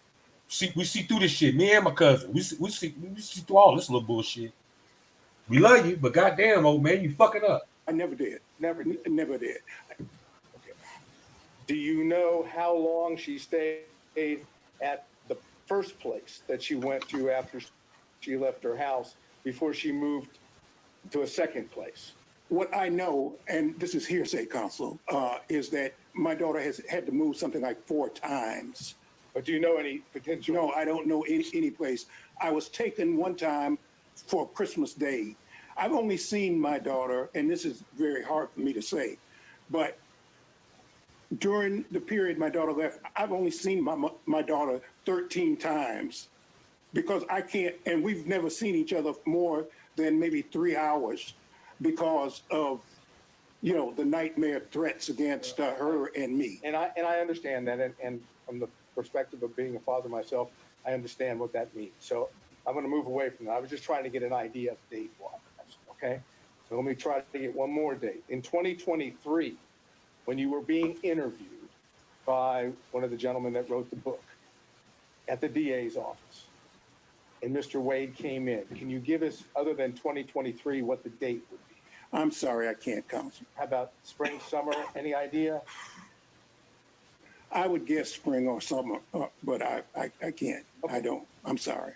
We see through this shit. Me and my cousin, we see through all this little bullshit. We love you, but goddamn, old man, you fucking up. I never did. Never did. Never did. Okay. Do you know how long she stayed at the first place that she went to after she left her house before she moved to a second place? What I know, and this is hearsay, Counsel, is that my daughter has had to move something like 4 times. But do you know any potential? No, I don't know any place. I was taken one time for Christmas Day. I've only seen my daughter, and this is very hard for me to say, but during the period my daughter left, I've only seen my daughter 13 times because I can't, and we've never seen each other more than maybe 3 hours because of, the nightmare threats against her and me. And I understand that, and from the perspective of being a father myself, I understand what that means. So I'm going to move away from that. I was just trying to get an idea of date wise. Okay, so let me try to get one more date. In 2023, when you were being interviewed by one of the gentlemen that wrote the book at the DA's office, and Mr. Wade came in, can you give us, other than 2023, what the date would be? I'm sorry, I can't, Counsel. How about spring, summer? Any idea? I would guess spring or summer, but I can't. Okay. I don't. I'm sorry.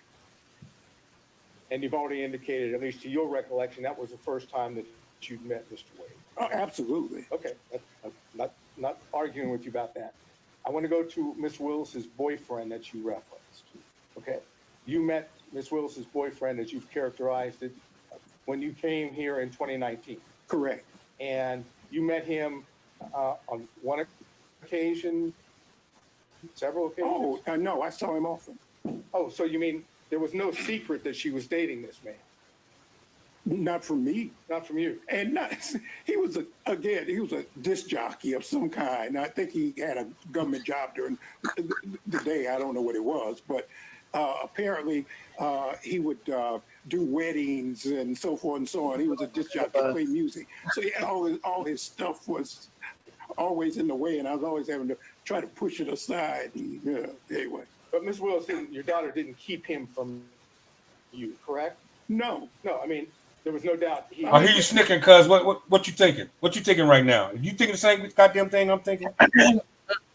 And you've already indicated, at least to your recollection, that was the first time that you'd met Mr. Wade. Oh, absolutely. Okay, I'm not arguing with you about that. I want to go to Miss Willis's boyfriend that you referenced. Okay, you met Miss Willis's boyfriend, as you've characterized it, when you came here in 2019. Correct. And you met him on one occasion, several occasions? Oh, no, I saw him often. Oh, so you mean there was no secret that she was dating this man? Not from me. Not from you. And he was a disc jockey of some kind. I think he had a government job during the day. I don't know what it was, but apparently he would do weddings and so forth and so on. He was a disc jockey, play music. So he had all his stuff was always in the way, and I was always having to try to push it aside. And, anyway. But Ms. Wilson, your daughter didn't keep him from you, correct? No. No, I mean, there was no doubt. I hear you snicking, cuz. What you thinking? What you thinking right now? You thinking the same goddamn thing I'm thinking?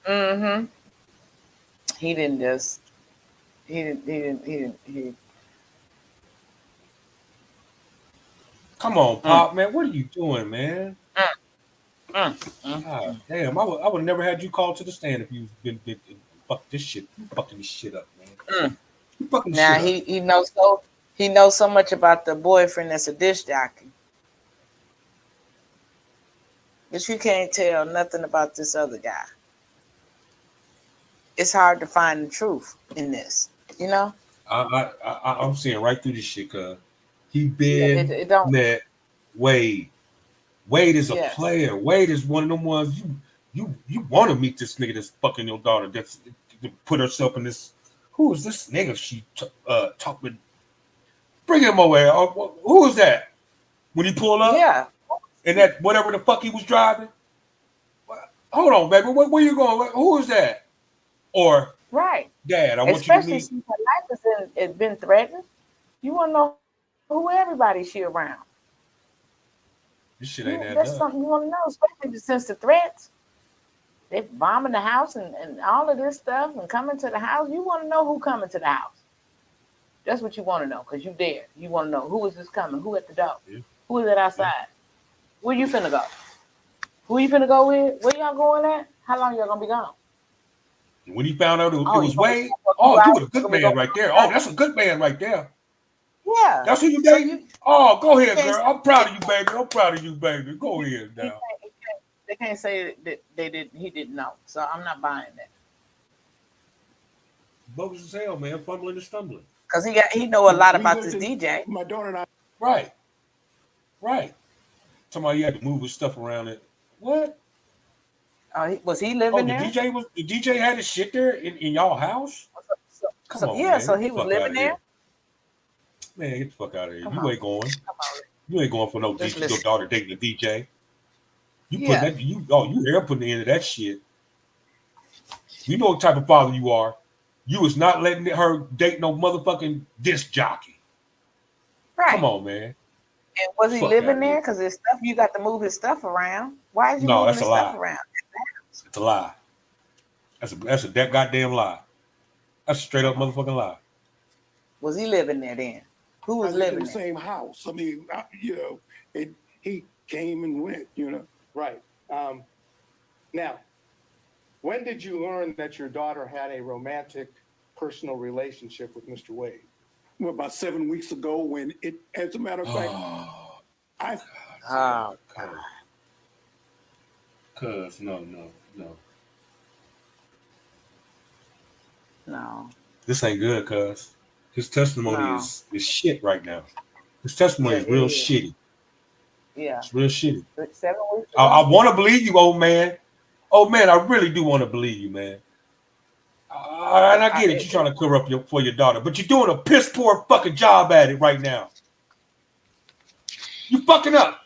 Mm-hmm. He didn't just. He didn't. Come on, Pop, man. What are you doing, man? God damn, I would never had you called to the stand if you've been fuck this shit, fucking this shit up, man. You fucking this Now shit up. he knows so much about the boyfriend that's a disc jockey. But you can't tell nothing about this other guy. It's hard to find the truth in this, you know? I'm seeing right through this shit, cuz he Yeah, been it don't. met Wade. Wade is a Yes. player. Wade is one of them ones you want to meet this nigga that's fucking your daughter. That's to put herself in this. Who is this nigga? She talk with. Bring him away. Who is that? When he pulled up Yeah. and that whatever the fuck he was driving. Hold on, baby. Where you going? Who is that? Or Right. Dad, I want you to Especially meet. since her life has been threatened. You want to know who everybody she around. This shit ain't adding That's up. something you want to know, especially since the threats. They bombing the house and all of this stuff and coming to the house. You want to know who coming to the house. That's what you want to know because you there. You want to know who is this coming? Who at the door? Yeah. Who is it outside? Where you finna go? Who you finna go with? Where y'all going at? How long y'all gonna be gone? When he found out it Oh, you was gonna be Wade, gone for a few oh, you hours? were a good You gonna man be right there. gone? Oh, that's a good man right there. Yeah. That's who you So dating? Oh, go ahead, can't girl. I'm proud of you, baby. I'm proud of you, baby. Go ahead now. they can't say that he didn't know. So I'm not buying that. Bogus as hell, man. Fumbling and stumbling. Because he know a lot We about lived this in, DJ. my daughter and I. Right. Right. Somebody had to move his stuff around it. What? Was he Oh, living there? the DJ had his shit there in y'all house? Come on, man. So Get he the was fuck out living of there. here. Man, get the fuck out of here. Come You on, ain't going. come on. You ain't going for no Just DJ. Your listen. daughter dating a DJ. You putting Yeah. that you here putting the end of that shit. You know what type of father you are. You was not letting her date no motherfucking disc jockey. Come Right. on, man. And was he Fuck out living of here. there? Because his stuff, you got to move his stuff around. Why is you No, moving that's a his stuff lie. around? It's a lie. That's a that goddamn lie. That's a straight up Come on. motherfucking lie. Was he living there then? Who I was lived in living the there? same house. I mean, he came and went, Right. Now, when did you learn that your daughter had a romantic personal relationship with Mr. Wade? Well, about 7 weeks ago when as a matter of fact, Oh, I, Oh, cuz no. no. This ain't good, cuz. His testimony No. is shit right now. His testimony Yeah, is it real is. shitty. Yeah. It's real shitty. 7 weeks I ago? want to believe you, old man. Oh man, I really do want to believe you, man. And I get it. You're trying to cover up for your daughter, but you're doing a piss poor fucking job at it right now. You fucking up.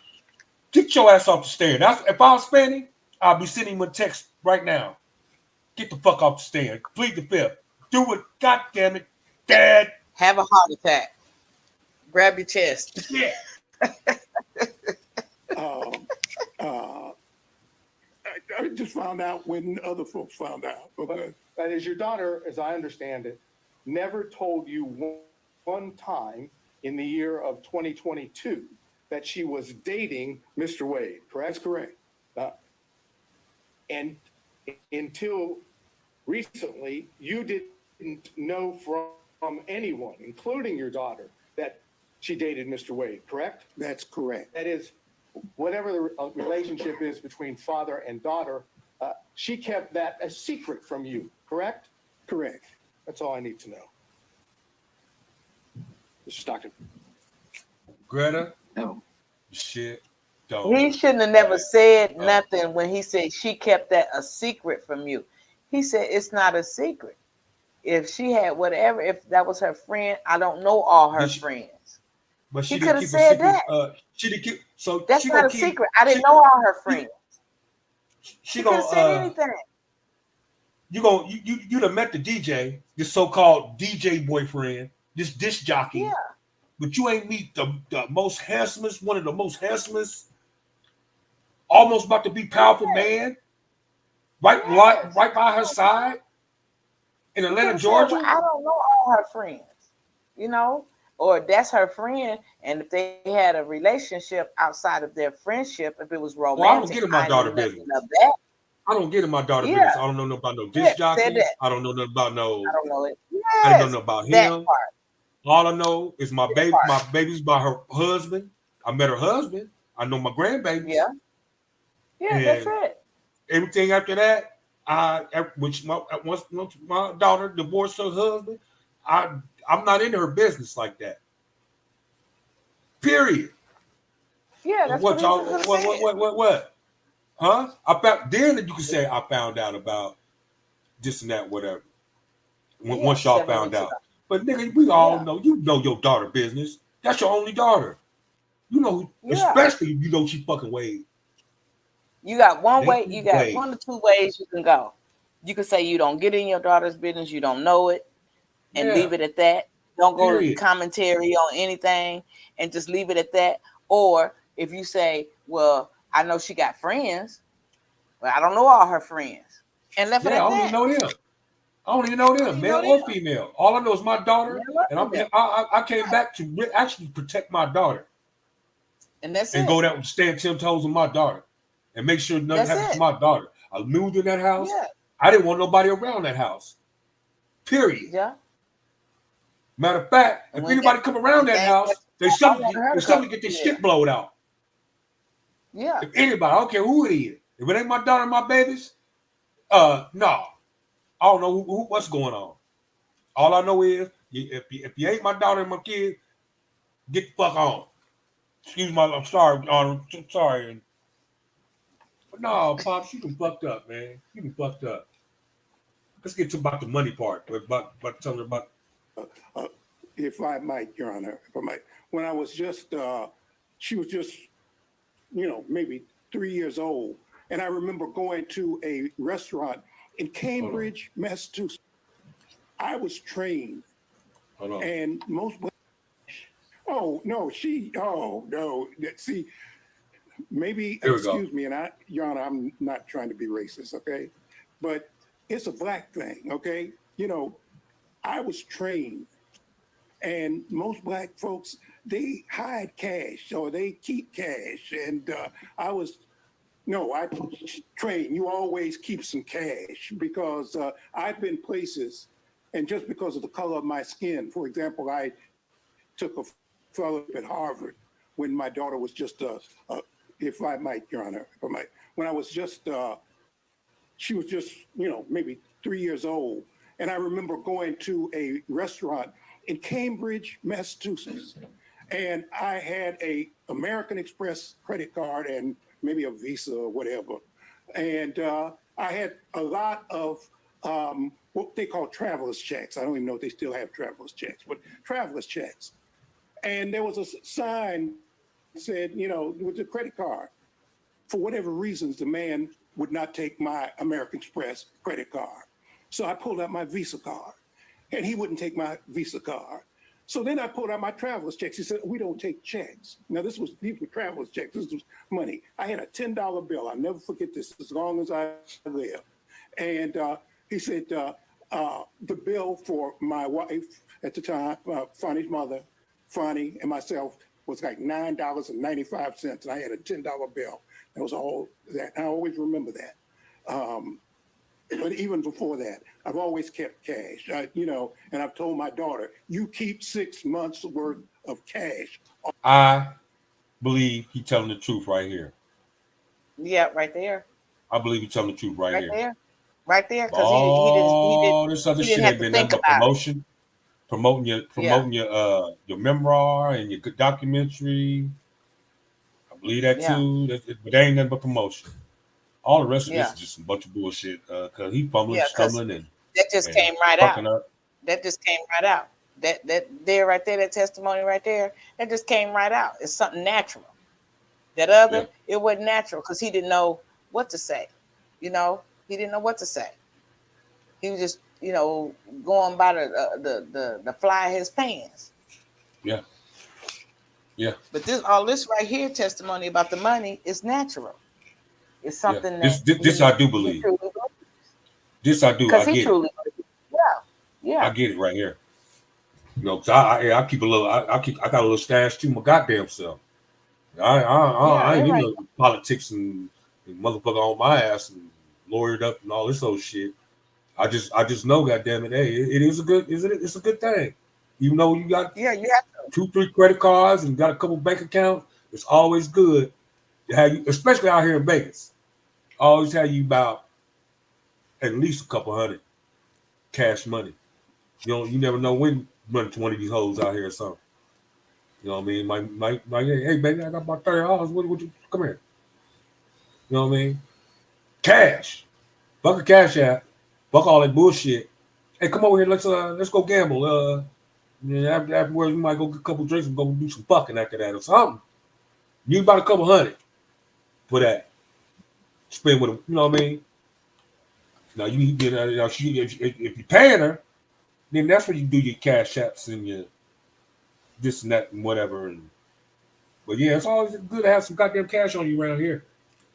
Get your ass off the stand. If I was Spanny, I'll be sending him a text right now. Get the fuck off the stand. Plead the fifth. Do it. God damn it, Dad. Have a heart attack. Grab your chest. Yeah. I just found out when other folks found out. Okay. That is, your daughter, as I understand it, never told you one time in the year of 2022 that she was dating Mr. Wade, correct? That's correct. And until recently, you didn't know from anyone, including your daughter, that she dated Mr. Wade, correct? That's correct. That is, whatever the relationship is between father and daughter, she kept that a secret from you, correct? Correct. That's all I need to know. Mr. Stockton. Greta. No. Shit. Don't. He shouldn't have never said nothing when he said she kept that a secret from you. He said it's not a secret. If she had whatever, if that was her friend, I don't know all her friends. But He she could didn't have keep a said secret. that. She didn't keep. So That's she not gonna a keep. secret. I didn't know all her friends. She He could have said gonna. anything. You done met the DJ, this so-called DJ boyfriend, this disc jockey. Yeah. But you ain't meet the most handsomest, one of the most handsomest, almost about to be powerful man, right by her side in Atlanta, Georgia. Said, well, I don't know all her friends, or that's her friend. And if they had a relationship outside of their friendship, if it was romantic, Well, I don't get in my daughter business. I don't get in my daughter business. I don't know nothing about no disc jockey. I don't know nothing about no. I don't know it. I don't know nothing about that him. part. All I know is my baby's by her husband. I met her husband. I know my grandbabies. Yeah. Yeah, that's And it. everything after that, once my daughter divorced her husband, I I'm not into her business like that. Period. Yeah, And that's what what he was y'all gonna say. what? Huh? I found then you can say I found out about this and that, whatever. Yeah, Once y'all 7 found weeks ago. out. But nigga, we all Yeah, know you know your daughter business. That's your only daughter. You know, yeah. especially if you know she fucking Wade. You got one They way. You got Wade. 1 or 2 ways you can go. You can say you don't get in your daughter's business. You don't know it, and Yeah. leave it at that. Don't go to Period. commentary on anything, and just leave it at that. Or if you say, "Well, I know she got friends, but I don't know all her friends," and left it Yeah, I at don't even that. know them. I don't even know I don't them, even male know or them. female. All I know is my daughter, Never and know them. I came back to actually protect my daughter And that's and go it. down and stand 10 toes with my daughter and make sure nothing That's happens to it. my daughter. I moved in that house. Yeah. I didn't want nobody around that house. Period. Yeah. Matter of fact, And if when anybody come around that gang, house, they I wanted her to come. suddenly get their Yeah. shit blowed out. Yeah. If anybody, I don't care who it is. If it ain't my daughter and my babies, no. I don't know what's going on. All I know is if you ain't my daughter and my kid, get the fuck on. Excuse my, I'm sorry, I'm sorry. But no, Pops, you can fucked up, man. You can fucked up. Let's get to about the money part. About telling her about. uh, if I might, Your Honor, if I might, when I was just, she was just, maybe 3 years old. And I remember going to a restaurant in Hold on, Cambridge, Massachusetts. I was trained, hold on. and most, oh, no, oh, no. See, maybe, Here we go. excuse me, and Your Honor, I'm not trying to be racist, okay? But it's a black thing, okay? I was trained. And most black folks, they hide cash or they keep cash. And I was, no, I train, you always keep some cash because I've been places, and just because of the color of my skin, for example, I took a fellowship at Harvard when my daughter was just, if I might, Your Honor, if I might, when I was just, she was just, maybe 3 years old. And I remember going to a restaurant in Cambridge, Massachusetts. And I had a American Express credit card and maybe a Visa or whatever. And I had a lot of what they call traveler's checks. I don't even know if they still have traveler's checks, but traveler's checks. And there was a sign that said, with the credit card. For whatever reasons, the man would not take my American Express credit card. So I pulled out my Visa card, and he wouldn't take my Visa card. So then I pulled out my traveler's checks. He said, "We don't take checks." Now these were traveler's checks. This was money. I had a $10 bill. I'll never forget this as long as I live. And he said, the bill for my wife at the time, Fonny's mother, Fonny, and myself was like $9.95, and I had a $10 bill. That was all that. I always remember that. But even before that, I've always kept cash, and I've told my daughter, you keep 6 months worth of cash. I believe he's telling the truth right here. Yeah, right there. I believe he's telling the truth right Right here. there. Right there. Because All this other he shit didn't have ain't to been nothing think but about it. promotion, promoting your Yeah. your memoir and your documentary. I believe that Yeah. too. But they ain't nothing but promotion. All the rest of this Yeah. is just a bunch of bullshit. Cause he fumbling, Yeah. Because stumbling, that just and came right fucking out. up. That just came right out. That there right there, that testimony right there, that just came right out. It's something natural. That Yeah. other, it wasn't natural because he didn't know what to say. He didn't know what to say. He was just, going by the fly of his pants. Yeah. Yeah. But all this right here testimony about the money is natural. It's Yeah. something that This I do he believe. truly believes. This I do. Because I he get it. truly believes. Yeah. I Yeah. get it right here. Cause I keep a little. I got a little stash too. My goddamn self. Yeah. I ain't They're in right. the politics and motherfucker on my ass and lawyered up and all this old shit. I just know, goddamn it, hey, it is a good, isn't it? It's a good thing. Even though you got Yeah, you have to. 2-3 credit cards and got a couple bank accounts, it's always good to have you, especially out here in Vegas. I always have you about at least a couple hundred cash money. You never know when run to one of these hoes out here or something. You know what I mean? Hey baby, I got about $30. What you come here? You know what I mean? Cash. Fuck a cash app. Fuck all that bullshit. Hey, come over here. Let's go gamble. Yeah, afterwards we might go get a couple drinks and go do some fucking after that or something. You about a couple hundred for that. Spend with them. You know what I mean? Now if you're paying her, then that's when you do your cash apps and your this and that and whatever. But yeah, it's always good to have some goddamn cash on you around here.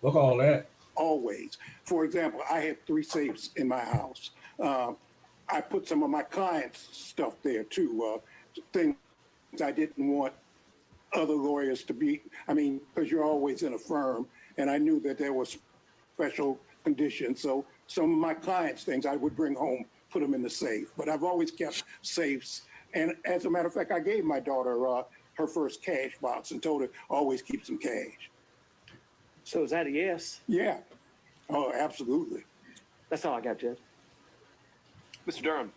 Fuck all that. Always. For example, I have 3 safes in my house. I put some of my clients' stuff there too. Things I didn't want other lawyers to be. I mean, because you're always in a firm, and I knew that there was special conditions. So some of my clients' things I would bring home, put them in the safe. But I've always kept safes. And as a matter of fact, I gave my daughter her first cash box and told her always keep some cash. So is that a yes? Yeah. Oh, absolutely. That's all I got, Judge. Mr. Durham,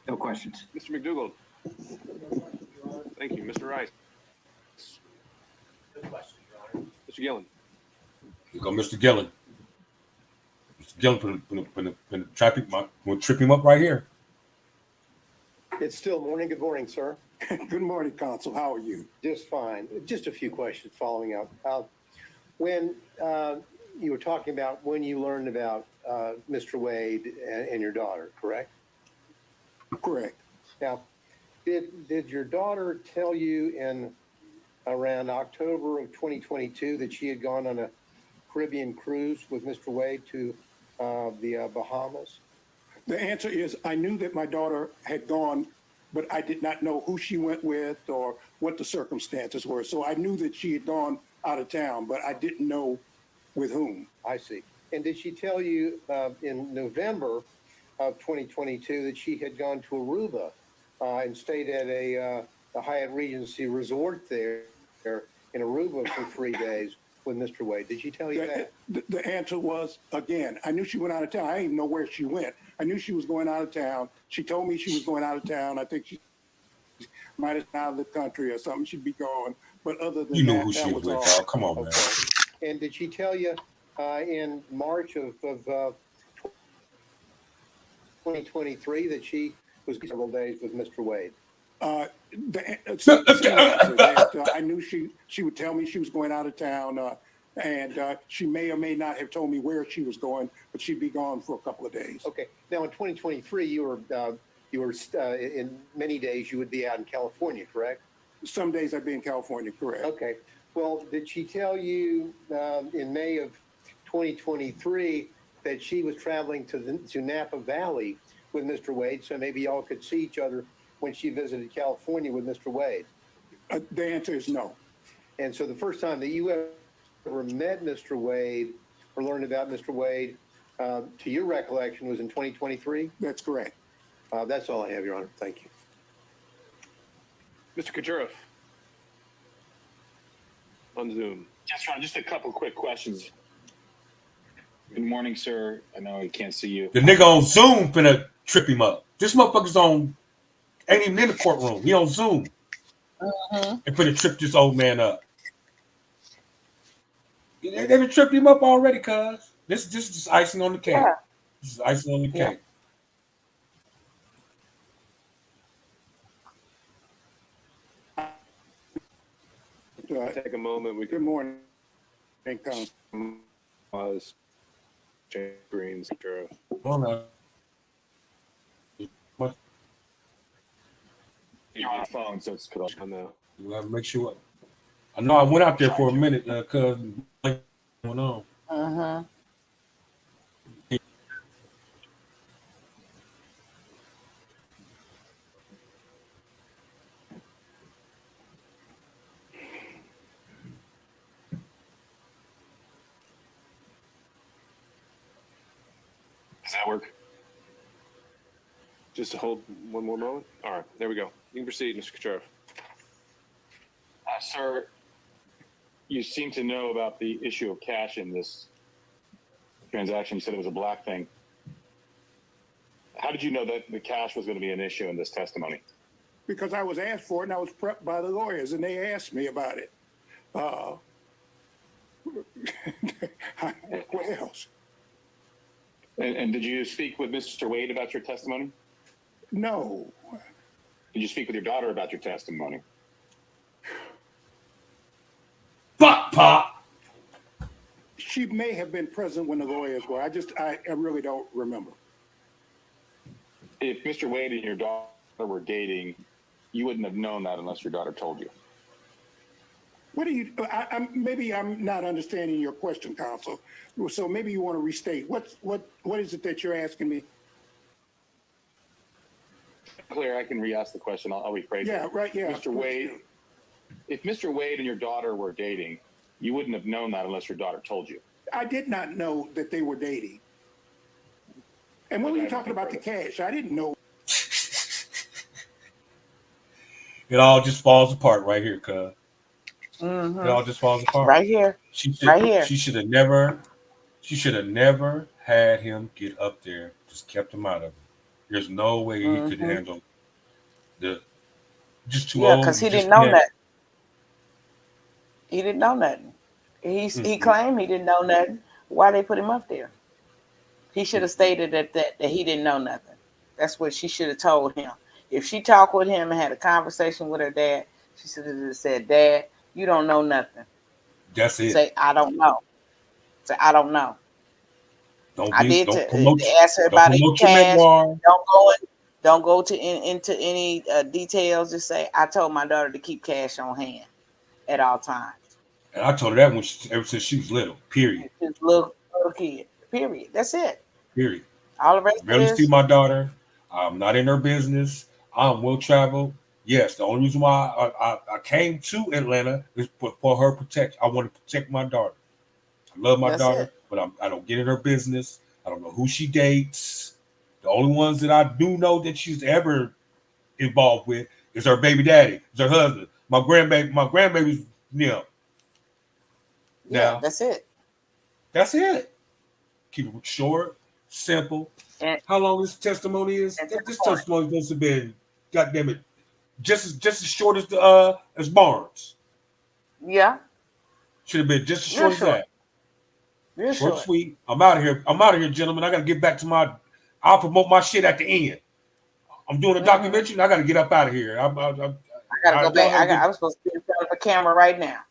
No questions. Mr. McDougald. Thank you, Mr. Rice. Good question, Your Honor. Mr. Gillen. Here go Mr. Gillen. Mr. Gillen we'll trip him up right here. It's still morning. Good morning, sir. Good morning, Counsel. How are you? Just fine. Just a few questions following up. When you were talking about when you learned about Mr. Wade and your daughter, correct? Correct. Now, did your daughter tell you in around October of 2022 that she had gone on a Caribbean cruise with Mr. Wade to the Bahamas? The answer is I knew that my daughter had gone, but I did not know who she went with or what the circumstances were. So I knew that she had gone out of town, but I didn't know with whom. I see. And did she tell you in November of 2022 that she had gone to Aruba and stayed at a Hyatt Regency resort there in Aruba for 3 days with Mr. Wade? Did she tell you that? The answer was, again, I knew she went out of town. I didn't even know where she went. I knew she was going out of town. She told me she was going out of town. I think she might have been out of the country or something. She'd be gone. But other than You knew that, who she that was was with, all. dog. Come on, man. Okay. And did she tell you in March of 2023 that she was several days with Mr. Wade? Same answer, that, I knew she would tell me she was going out of town, and she may or may not have told me where she was going, but she'd be gone for a couple of days. Okay. Now in 2023, you were in many days you would be out in California, correct? Some days I'd be in California, correct. Okay. Well, did she tell you in May of 2023 that she was traveling to Napa Valley with Mr. Wade, so maybe y'all could see each other when she visited California with Mr. Wade? The answer is no. And so the first time that you ever met Mr. Wade or learned about Mr. Wade, to your recollection, was in 2023? That's correct. That's all I have, Your Honor. Thank you. Mr. Kucherov. On Zoom. Yes, Ron, just a couple quick questions. Good morning, sir. I know I can't see you. The nigga on Zoom finna trip him up. This motherfucker's ain't even in the courtroom. He on Zoom. And finna trip this old man up. They done tripped him up already, cuz. This is just icing on the cake. Yeah. This is icing on the cake. Take a moment. Good morning, Counsel. Pause. Change screens. Kucherov. Hold on. You're on the phone, so it's cut off. I know. You gotta make sure. I know I went out there for a minute, cuz what's going on. Uh-huh. Does that work? Just to hold one more moment? All right, there we go. You can proceed, Mr. Kucherov. Sir, you seem to know about the issue of cash in this transaction. You said it was a black thing. How did you know that the cash was going to be an issue in this testimony? Because I was asked for it and I was prepped by the lawyers and they asked me about it. What else? And did you speak with Mr. Wade about your testimony? No. Did you speak with your daughter about your testimony? Fuck, Pop. She may have been present when the lawyers were. I really don't remember. If Mr. Wade and your daughter were dating, you wouldn't have known that unless your daughter told you. What do you? Maybe I'm not understanding your question, counsel. So maybe you want to restate. What is it that you're asking me? Clear, I can re-ask the question. I'll rephrase it. Yeah, right. Yeah, Mr. Wade, if Mr. Wade and your daughter were dating, you wouldn't have known that unless your daughter told you. I did not know that they were dating. And when were you talking about the cash? I didn't know. It all just falls apart right here, cuz. Mm-hmm. It all just falls apart. Right here. She should have never had him get up there. Just kept him out of it. There's no way he could handle the just too old. Because he didn't know nothing. He didn't know nothing. He claimed he didn't know nothing. Why they put him up there? He should have stated that he didn't know nothing. That's what she should have told him. If she talked with him and had a conversation with her dad, she should have said, "Dad, you don't know nothing." That's it. Say, "I don't know." Say, "I don't know." Don't Ask her about the cash. Memoir. Don't go into any details. Just say, "I told my daughter to keep cash on hand at all times." And I told her that ever since she was little. Period. Just little kid. Period. That's it. Period. All the rest Rarely of see my daughter. I'm not in her business. I'm well traveled. Yes, the only reason why I came to Atlanta is for her protection. I want to protect my daughter. I love my daughter, but I don't get in her business. I don't know who she dates. The only ones that I do know that she's ever involved with is her baby daddy, is her husband, my grandbaby's Yeah, now, that's it. That's it. Keep it short, simple. And how long this testimony is? This testimony is supposed to be, goddamn it, just as short as Barnes. Yeah. Should have been just as short as that. Real short, sweet. I'm out of here, gentlemen. I got to get back to I'll promote my shit at the end. I'm doing a documentary, and I got to get up out of here. I got to go back. I was supposed to be in front of a camera right now.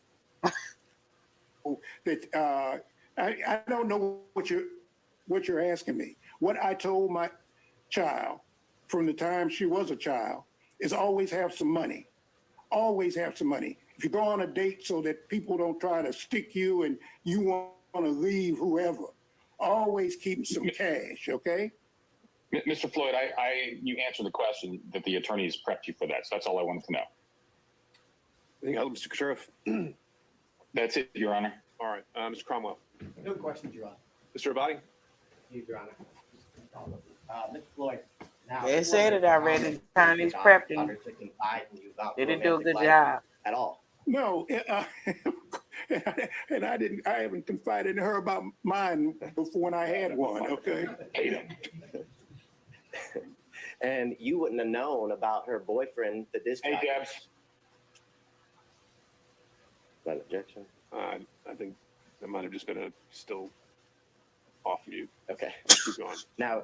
I don't know what you're asking me. What I told my child from the time she was a child is always have some money. Always have some money. If you go on a date so that people don't try to stick you and you want to leave whoever, always keep some cash, okay? Mr. Floyd, you answered the question that the attorneys prepped you for that. So that's all I wanted to know. Anything else, Mr. Sheriff? That's it, Your Honor. All right, Mr. Cromwell. No questions, Your Honor. Mr. Abadi? Your Honor. Mr. Floyd. Now, they said it already. The attorneys prepped him. They didn't do a good job at all. No, and I haven't confided in her about mine before when I had one. Okay. And you wouldn't have known about her boyfriend, the disc jockey. Hey, Debs. That objection? I think that might have just been still off mute. Okay. Keep going. Now,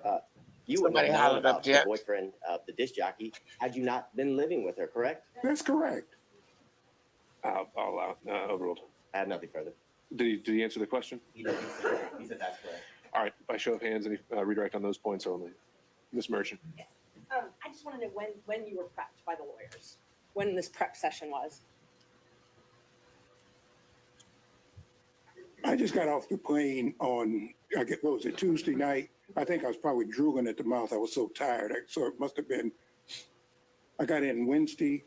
you wouldn't have known about the boyfriend of the disc jockey had you not been living with her, correct? That's correct. I'll allow overruled. I have nothing further. Did he answer the question? He said that's correct. All right. By show of hands, any redirect on those points only. Ms. Merchant. Yes. I just want to know when you were prepped by the lawyers, when this prep session was. I just got off the plane on, what was it, Tuesday night? I think I was probably drooling at the mouth. I was so tired. So it must have been, I got in Wednesday.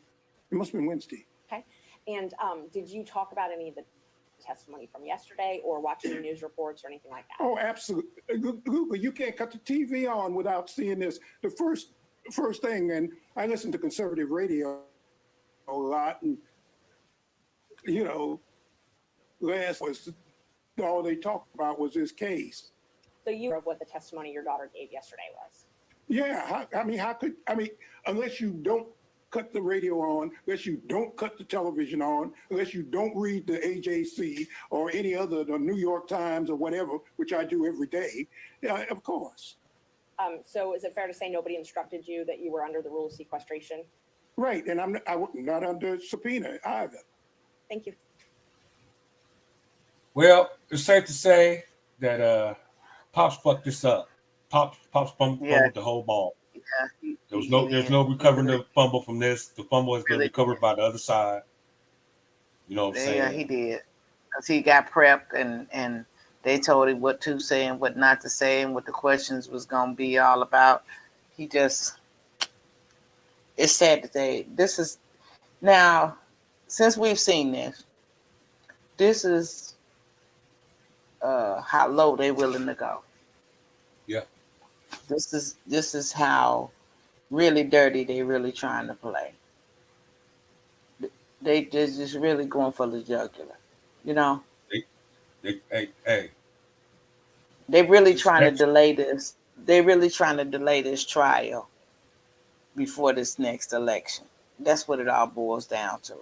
It must have been Wednesday. Okay. And did you talk about any of the testimony from yesterday or watching the news reports or anything like that? Oh, absolutely. Google, you can't cut the TV on without seeing this. The first thing, and I listen to conservative radio a lot, and, last was all they talked about was this case. So you of what the testimony your daughter gave yesterday was. Yeah, unless you don't cut the radio on, unless you don't cut the television on, unless you don't read the AJC or any other, the New York Times or whatever, which I do every day, yeah, of course. So is it fair to say nobody instructed you that you were under the rule of sequestration? Right, and I'm not under subpoena either. Thank you. Well, it's safe to say that Pops fucked this up. Pops Yeah, fumbled the whole ball. yeah, There's did. no He recovering really, the fumble from this. The fumble has been really recovered by the other side. You know what I'm did. Yeah, saying? he did. Because he got prepped and they told him what to say and what not to say and what the questions was going to be all about. He just, it's sad that this is, now, since we've seen this is how low they're willing to go. Yeah. This is how really dirty they really trying to play. They're just really going for the jugular, you know. Hey, They really this trying to next, delay this. They really trying to delay this trial before this next election. That's what it all boils down to.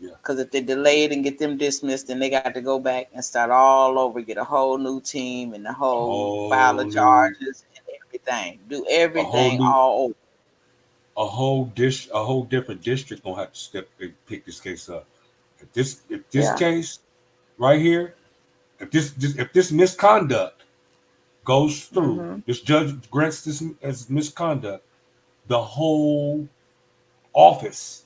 yeah, Because if they delay it and get them dismissed, then they got to go back and start all over, get a whole new team and the a whole file whole of new, charges and everything. Do a whole everything new, all over. a whole different district gonna have to step and pick this case up. If this Yeah. case right here, if this misconduct goes through, Mm-hmm. this judge grants this as misconduct, the whole office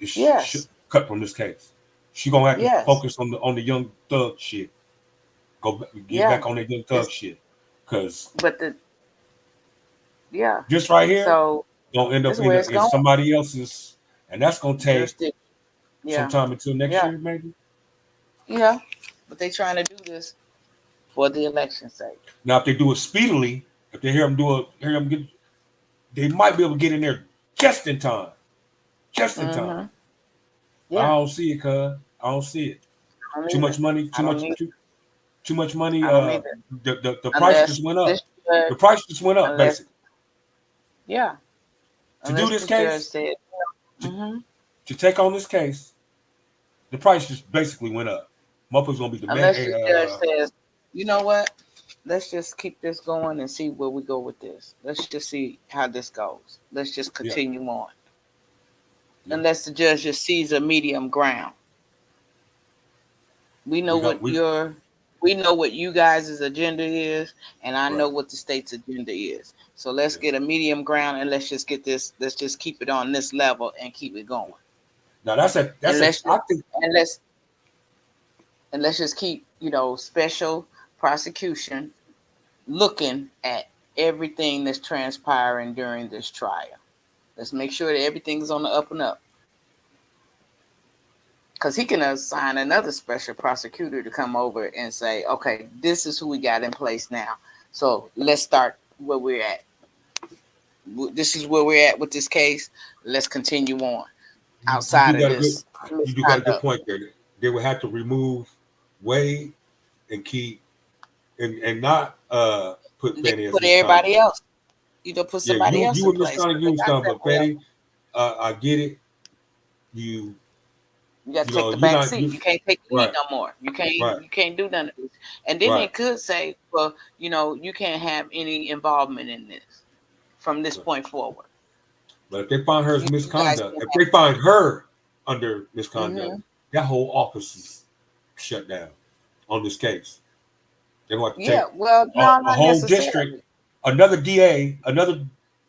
is Yes. cut from this case. She gonna have to Yes. focus on the young thug shit. Get Yeah. back on that young thug It's shit, because but the yeah. this right here So gonna end this up is where it's in going. somebody else's, and that's gonna take Jurisdiction. Yeah. sometime until next Yeah. year, maybe. Yeah. But they trying to do this for the election's sake. Now, if they do it speedily, if they hear them get, they might be able to get in there just in time, just in time. Mm-hmm. I Yeah. don't see it, cuz I don't see it. I don't Too either. much money, I don't need too much money. I don't either. The price Unless just went this up. judge The price just went up, unless basically. yeah. To do Unless this the judge case, said to, mm-hmm. to take on this case, the price just basically went up. Motherfuckers gonna be Unless demanding. the judge says, you know what? Let's just keep this going and see where we go with this. Let's just see how this goes. Let's just Yeah, continue on. yeah. Unless the judge just sees a medium ground. We know We got what we we know what you guys' agenda is, and I know right. what the state's agenda is. So let's Yeah. get a medium ground and let's just get this, let's just keep it on this level and keep it going. Now And let's I just think and let's just keep, special prosecution looking at everything that's transpiring during this trial. Let's make sure that everything's on the up and up. Because he can assign another special prosecutor to come over and say, okay, this is who we got in place now. So let's start where we're at. This is where we're at with this case. Let's continue on you outside do of got a good this you do got a good misconduct. point there. They would have to remove Wade and keep and not put They Fanny can as put misconduct. everybody else, put Yeah, somebody else you in were place. misconduct, But you they was got misconduct, but several of Fanny, them. I get it. You You got to you take know the you're back not seat. you You can't take the lead right no more. right You can't do none of this. And then they right. could say, well, you can't have any involvement in this from this Right. point forward. But if they find her as You guys misconduct, can if they find her under have. misconduct, that whole office is shut down on this case. They're going to have to Yeah. take Well, no, a not whole district, necessarily. another DA,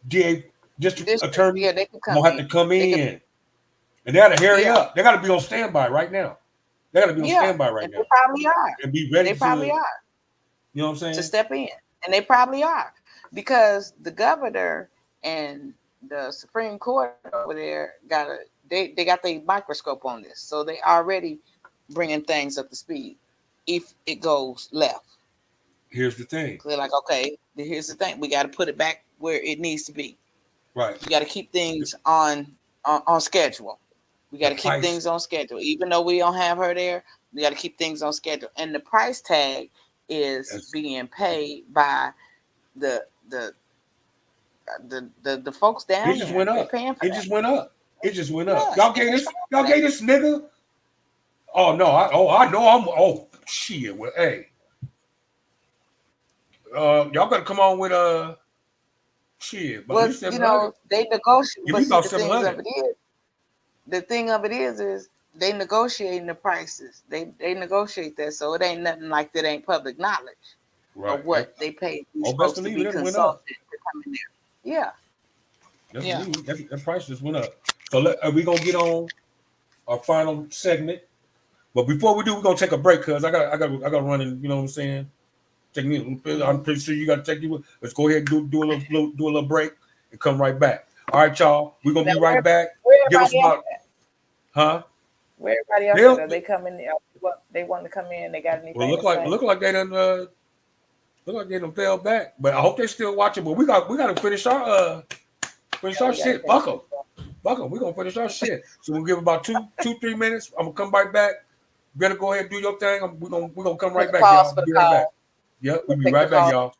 district District. attorney Yeah, they could come gonna have in. to come They could. in, and they got to hurry Yeah. up. They got to be on standby right now. They got to be on Yeah. standby right And they now probably are. and be ready They probably to. are You know what I'm to saying? step in, and they probably are because the governor and the Supreme Court over there they got the microscope on this, so they already bringing things up to speed. If it goes left, Here's the thing. they're like, okay, here's the thing: we got to put it back where it needs to be. Right. We got to keep things on schedule. We got The to keep price. things on schedule, even though we don't have her there. We got to keep things on schedule, and the price tag is being paid by the the folks down It just there. went They up. paying for It that. just went up. It just went up. Yes, they Y'all gave this nigga. Oh no! I know I'm. Oh shit! Well, hey, y'all gotta come on with shit. About at Well, least you 700. know, they negotiate. Give But me see, about 700. the thing of it is they negotiating the prices. They negotiate that, so it ain't nothing like that. Ain't public knowledge Right. of what they paid these Oh, best folks to believe be it went up. consulted to come in there. Yeah, Best yeah. believe that price just went up. So are we gonna get on our final segment? But before we do, we're gonna take a break because I got running. You know what I'm saying? Take me. I'm pretty sure you got to take you. Let's go ahead and do a little break and come right back. All right, y'all. We're gonna Now, be right back. where Give us everybody else about, at? huh? Where everybody else They'll, at? Are they coming? They want to come in? They got well, anything to say? look like they done fell back. But I hope they still watching. But we got to finish our Yeah, we gotta shit. finish Fuck this 'em. up. Fuck 'em. We're gonna finish our shit. So we'll give about 3 minutes. I'm gonna come right back. Better go ahead and do your thing. We're gonna come Put right the back, pause y'all. for the Be right back. call. Yep, we'll be Pick the right back, call. y'all.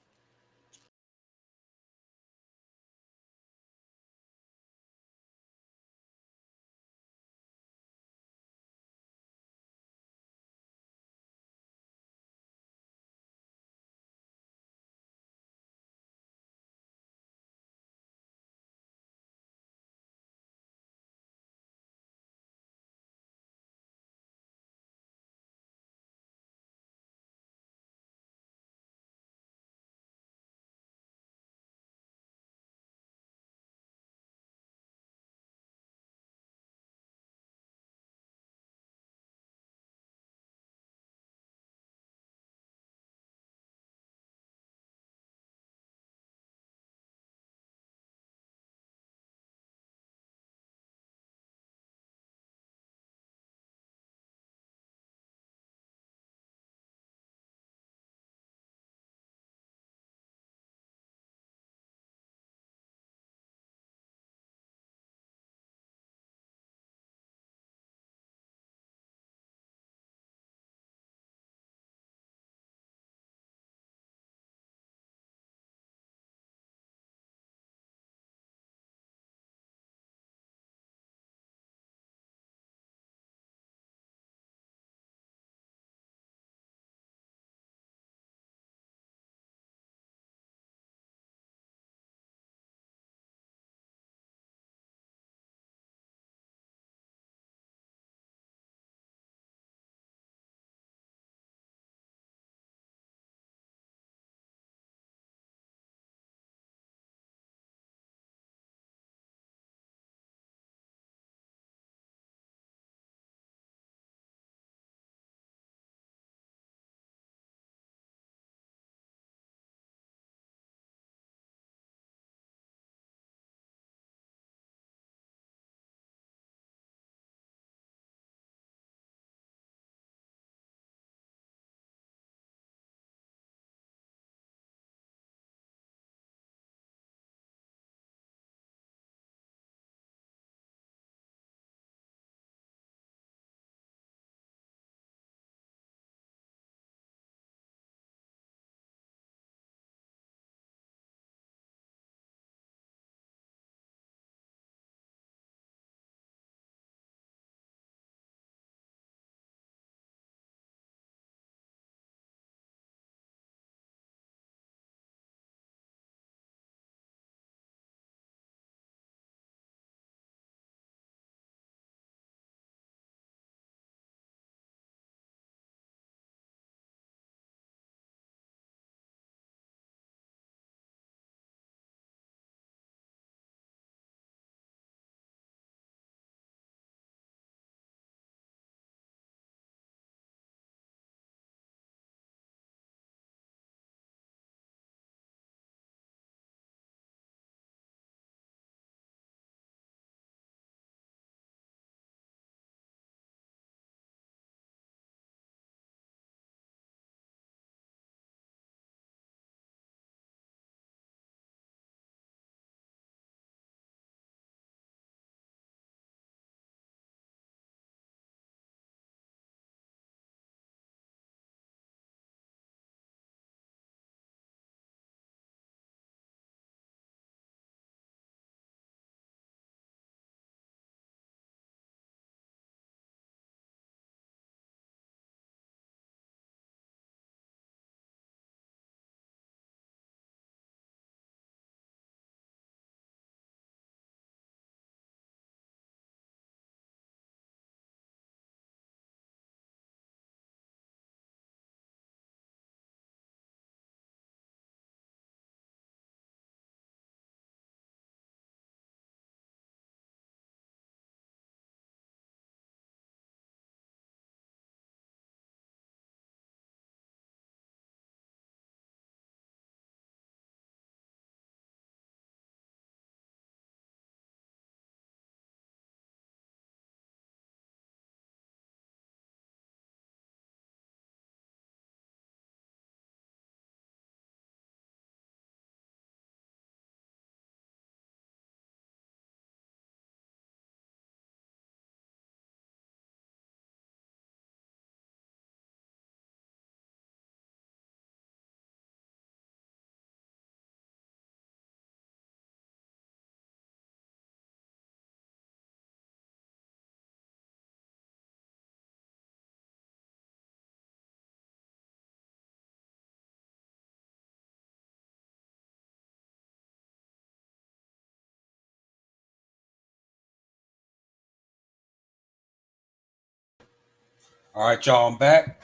All right, y'all, I'm back.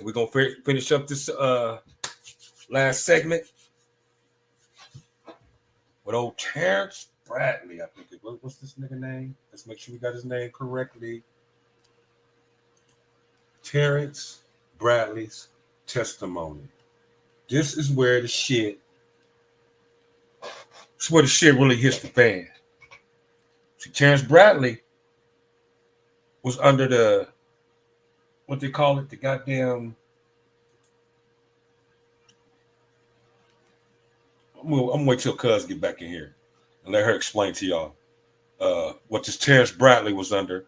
We're gonna finish up this last segment with old Terrence Bradley. I think what's this nigga name? Let's make sure we got his name correctly. Terrence Bradley's testimony. This is where the shit. This is where the shit really hits the fan. See, Terrence Bradley was under the what they call it, the goddamn. I'm gonna wait till Cuz get back in here and let her explain to y'all what this Terrence Bradley was under.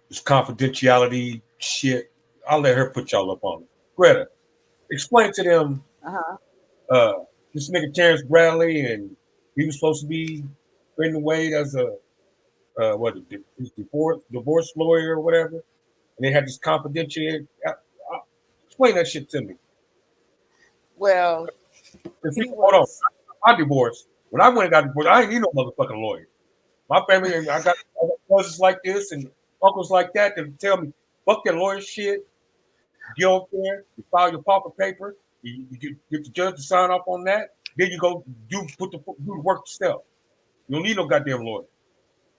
This confidentiality shit. I'll let her put y'all up on it. Greta, explain to them Uh-huh. uh, this nigga Terrence Bradley, and he was supposed to be Brendan Wade as a what his divorce lawyer or whatever, and they had this confidential. Explain that shit to me. Well, he Hold on, was. I divorced. When I went and got divorced, I ain't need no motherfucking lawyer. My family, I got cousins like this and uncles like that that tell me, fuck that lawyer shit. You go up there, you file your proper paper, you get the judge to sign off on that. Then you go do the work yourself. You don't need no goddamn lawyer.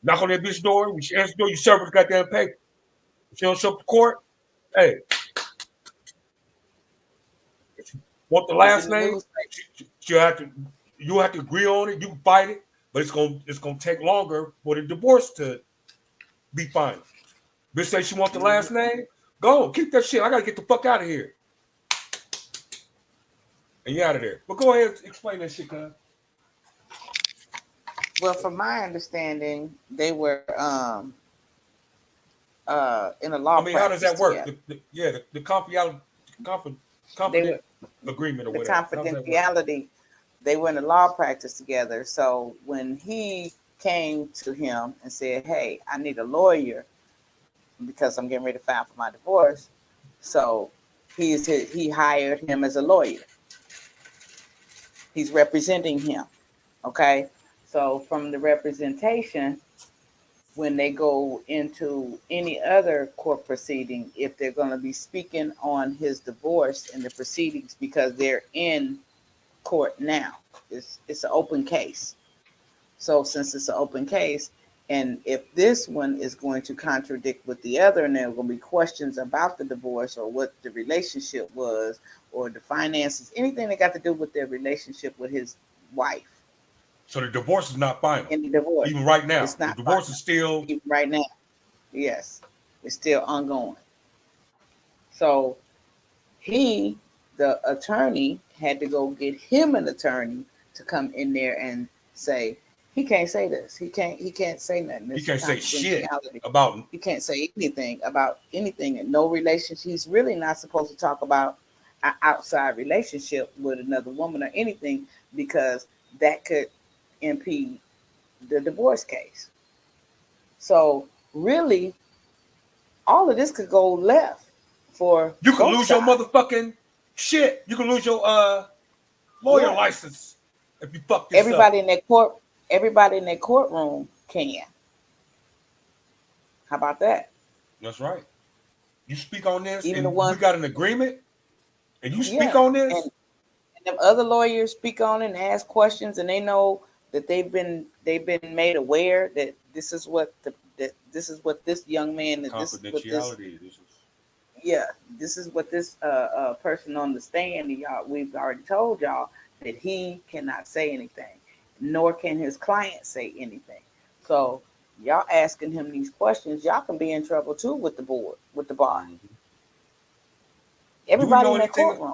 Knock on that bitch door. When she answers the door, you serve her the goddamn paper. If she don't show up to court, hey, if you want the It's last in the name, newspaper. you have to agree on it. You can fight it, but it's gonna take longer for the divorce to be final. Bitch say she want the Mhm. last name. Go keep that shit. I gotta get the fuck out of here. And you out of there. But go ahead and explain that shit, cuz. Well, from my understanding, they were in a law I mean, how does practice that work? together. The confidentiality, They confident were agreement or the whatever. How does that work? confidentiality. They were in a law practice together. So when he came to him and said, "Hey, I need a lawyer because I'm getting ready to file for my divorce," so he hired him as a lawyer. He's representing him. Okay, so from the representation, when they go into any other court proceeding, if they're going to be speaking on his divorce in the proceedings, because they're in court now, it's an open case. So since it's an open case, and if this one is going to contradict with the other, and there are going to be questions about the divorce or what the relationship was or the finances, anything that got to do with their relationship with his wife So the divorce is not final. in the divorce, Even right now. it's The not divorce is final. still Even right now, yes, it's still ongoing. So he, the attorney, had to go get him an attorney to come in there and say he can't say this. He can't say nothing. he This is can't say shit confidentiality. about He can't say anything about anything and no relationship. He's really not supposed to talk about an outside relationship with another woman or anything because that could impede the divorce case. So really, all of this could go left for you can both lose your sides. motherfucking shit. You can lose your lawyer Yeah, license if you fuck this up. everybody in that court, everybody in that courtroom can. How about that? That's right. You speak on this Even the and we ones, got an agreement and you speak yeah, on and, this. and them other lawyers speak on it and ask questions, and they know that they've been made aware that this is what that this is what this young man, that this is what this, Confidentiality. This is yeah, this is what this person on the stand, y'all, we've already told y'all that he cannot say anything, nor can his client say anything. So y'all asking him these questions, y'all can be in trouble too with the board, with the bar. mhm. Do we Everybody know in that anything? courtroom.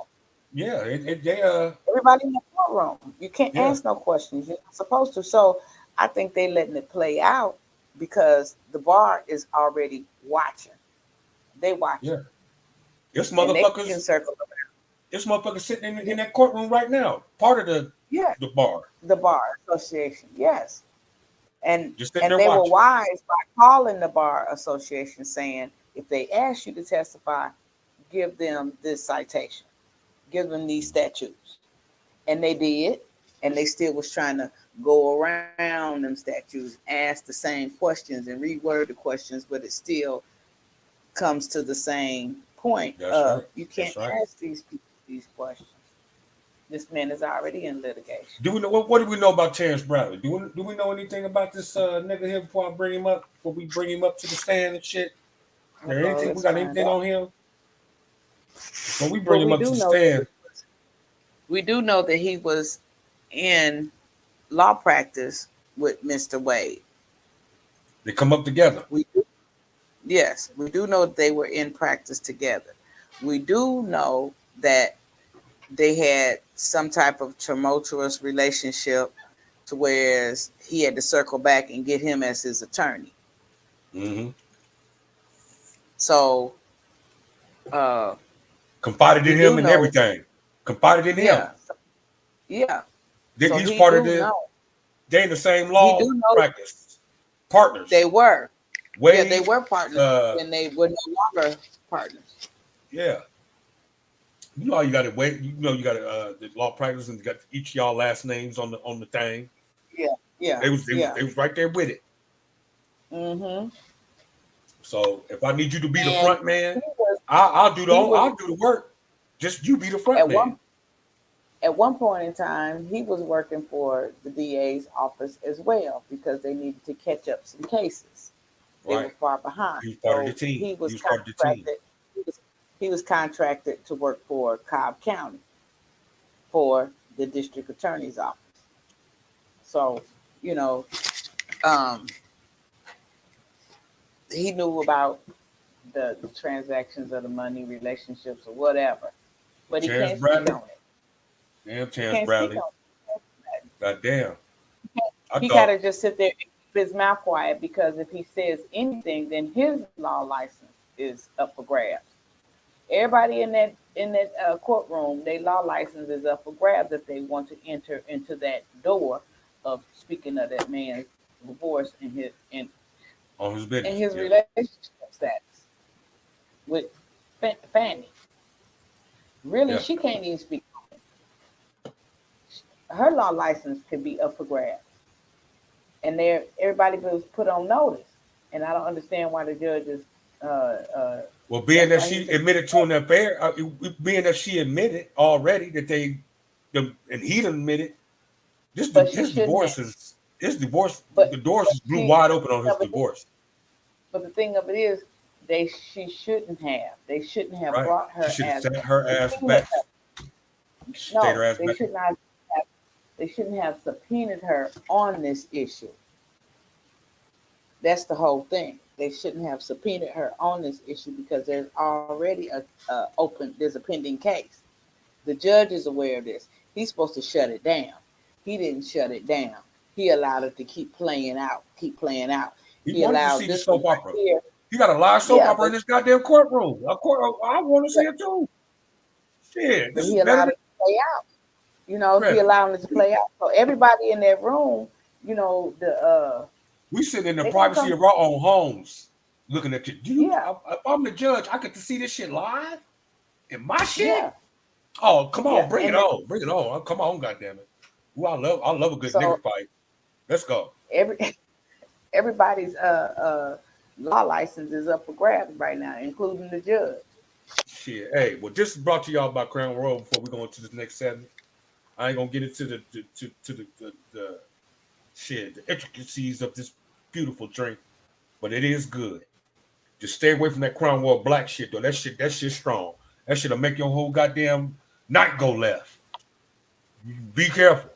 Yeah, they Everybody in the courtroom. You can't yeah, ask no questions. You're not supposed to. So I think they letting it play out because the bar is already watching. They watching, yeah. This and they can motherfuckers, circle this motherfucker sitting around. in that courtroom right now, part of Yeah, the bar, the bar association. Yes, and just sitting and there they were watching. wise by calling the bar association, saying if they ask you to testify, give them this citation, give them these statutes, and they did, and they still was trying to go around them statutes, ask the same questions and reword the questions, but it still comes to the same point That's of right. you can't That's right. ask these people these questions. This man is already in litigation. Do we know what do we know about Terrence Bradley? Do we know anything about this nigga here before I bring him up? Before we bring him up to the stand and shit? There Hold on, anything we let's got find anything out. on him? Before we But bring him up to the stand, we do know that he was in law practice with Mr. Wade. they come up together. Yes, we do know that they were in practice together. We do know that they had some type of tumultuous relationship to where he had to circle back and get him as his attorney. Mm-hmm. So Confided we in do him and know, everything. Confided in him. yeah, yeah. That So he's he part of do the. know. They in the same He law do know practice. Partners. they were. Yeah, they Wade. were partners, and they were no longer partners. Yeah. You know how you got to wait. You know you got to the law practice and you got each of y'all last names on the thing. Yeah, yeah, yeah. They was right there with it. Mm-hmm. So if I need you to be the And front man, he was I'll do he was I'll do the work. Just you be the front at man. one point in time he was working for the DA's office as well because they needed to catch up some cases. They were Right. far behind. He was part of the So team. he He was was part of the team. contracted. He was contracted to work for Cobb County for the district attorney's office. So, you know, um, he knew about the transactions of the money, relationships, or whatever, but he Chance can't speak Bradley. on it. Damn He Chance can't speak Bradley. on it. Goddamn. I He thought gotta just sit there and keep his mouth quiet because if he says anything, then his law license is up for grabs. Everybody in that courtroom, their law license is up for grabs if they want to enter into that door of speaking of that man's divorce and on his business. his Yeah. relationship status with Fanny. Really, Yeah. she can't even speak. Her law license could be up for grabs, and there everybody was put on notice. And I don't understand why the judges. Well, being That's that why he she said, admitted to an affair, being that she admitted already that and he admitted but she his shouldn't have. divorce is his divorce. But The doors is blew she, wide open on his of it is, divorce. but the thing of it is, she shouldn't have. They shouldn't have Right. brought She her should have as sat her ass subpoenaed back. her. Stayed No, her ass they back. should not have. They shouldn't have subpoenaed her on this issue. That's the whole thing. They shouldn't have subpoenaed her on this issue because there's already there's a pending case. The judge is aware of this. He's supposed to shut it down. He didn't shut it down. He allowed it to keep playing out, keep playing out. He He wanted to allowed see the this one soap right opera. here. He got a live soap Yeah, opera in this goddamn courtroom. I want to see it too. Shit, but this is he better allowed than it to play out. You know, he credit. allowed it to play out. So everybody in that room, you know, We sitting in the they gonna privacy come. of our own homes, looking at you. Yeah, If I'm the judge, I get to see this shit live in my shit. yeah, Oh, come on, yeah. bring it And on, bring it on. Come on, goddamn it. Ooh, I love a good so nigga fight. Let's go. every everybody's law license is up for grabs right now, including the judge. Shit. Hey, well, this is brought to y'all by Crown Royal. Before we go into this next segment, I ain't gonna get into the shit, the intricacies of this beautiful drink, but it is good. Just stay away from that Crown Royal black shit though. That shit strong. That shit'll make your whole goddamn night go left. Be careful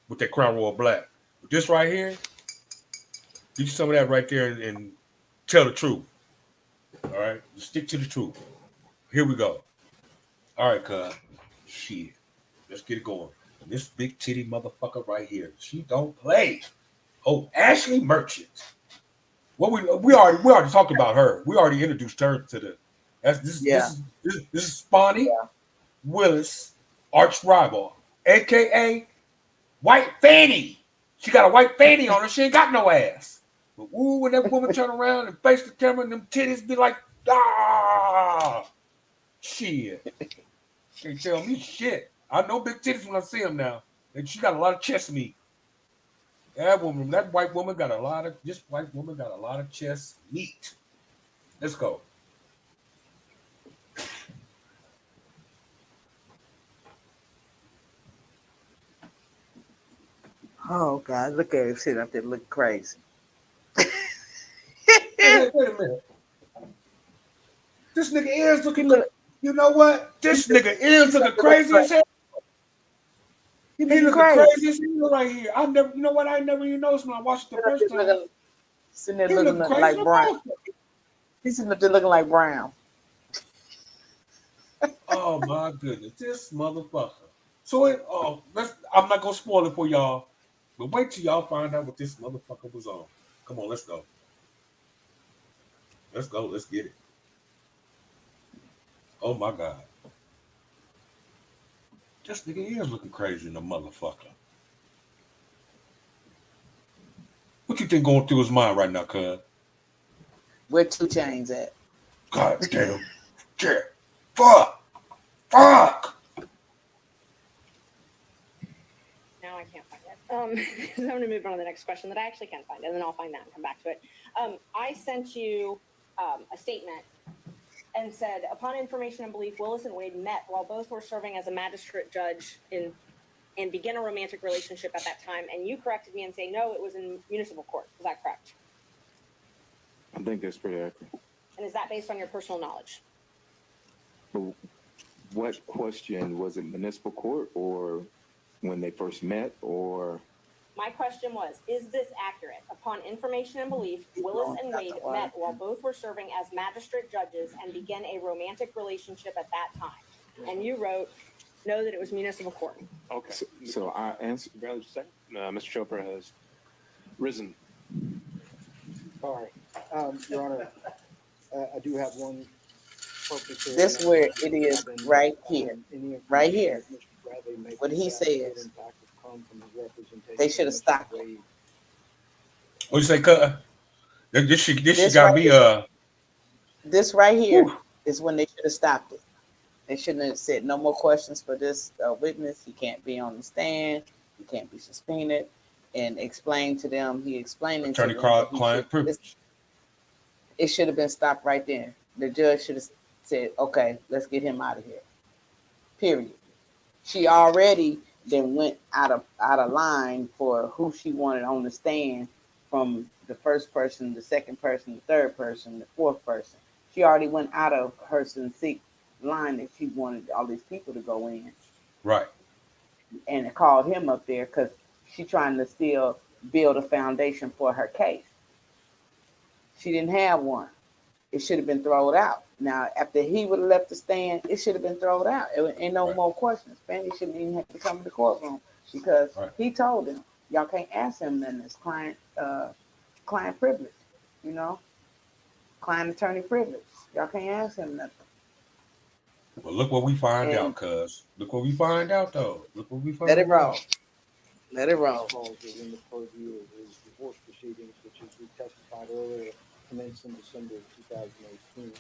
with that Crown Royal black. But this right here, do some of that right there and tell the truth. All right, just stick to the truth. Here we go. All right, cuz. Shit. Let's get it going. This big titty motherfucker right here. She don't play. Oh, Ashley Merchant. Well, we already talked about her. We already introduced her to the. Yeah, This is Spawny yeah. Willis, arch rival, aka White Fanny. She got a white fanny on her. She ain't got no ass. But ooh, when that woman turn around and face the camera, and them titties be like, ah, shit. Can't tell me shit. I know big titties when I see them now. And she got a lot of chest meat. That white woman got a lot of. This white woman got a lot of chest meat. Let's go. Oh God, look at him sitting up there looking crazy. Wait a minute. This nigga is He looking. look, You know what? he This look, nigga is he looking look crazy as crazy. hell. He He looking looking crazy. crazy as hell right here. I never, you know what? I never even noticed when I watched it the first time. Sitting there He looking looking crazy. like Brown. He's sitting up there looking like Brown. Oh my goodness, this motherfucker. So I'm not gonna spoil it for y'all, but wait till y'all find out what this motherfucker was on. Come on, let's go. Let's go. Let's get it. Oh my God. This nigga is looking crazy in the motherfucker. What you think going through his mind right now, cuz? Where 2 Chains at? God damn. Shit. Fuck. Fuck. Now I can't find it. So I'm going to move on to the next question that I actually can find, and then I'll find that and come back to it. I sent you a statement and said, upon information and belief, Willis and Wade met while both were serving as a magistrate judge and began a romantic relationship at that time. And you corrected me and say, no, it was in municipal court. Is that correct? I think that's pretty accurate. And is that based on your personal knowledge? What question was it? Municipal court or when they first met or? My question was, is this accurate? Upon information and belief, Willis and Wade met while both were serving as magistrate judges and began a romantic relationship at that time. And you wrote, no, that it was municipal court. Okay. So I answered. Bradley, just a second. Mr. Chopra has risen. All right, Your Honor, I do have one purpose here. This where it is right here. Right here. What he says. They should have stopped it. What you say, cuz? This shit got right me here. This right here is when they should have stopped it. They shouldn't have said no more questions for this witness. He can't be on the stand. He can't be subpoenaed. And explain to them. He explaining to them. Attorney-client privilege. It should have been stopped right there. The judge should have said, okay, let's get him out of here. Period. She already then went out of line for who she wanted on the stand from the first person, the second person, the third person, the fourth person. She already went out of her sincere line that she wanted all these people to go in. Right. And it called him up there because she's trying to still build a foundation for her case. She didn't have one. It should have been thrown out. Now, after he would have left the stand, it should have been thrown out. It ain't no more questions. Fanny shouldn't even have to come to the courtroom because he told them, y'all can't ask him then it's client privilege, you know, client attorney privilege. Y'all can't ask him nothing. Well, look what we find out, cuz. Look what we find out, though. Look what we find out. Let it roll. Let it roll. In the purview of his divorce proceedings, which, as we testified earlier, commenced in December of 2018.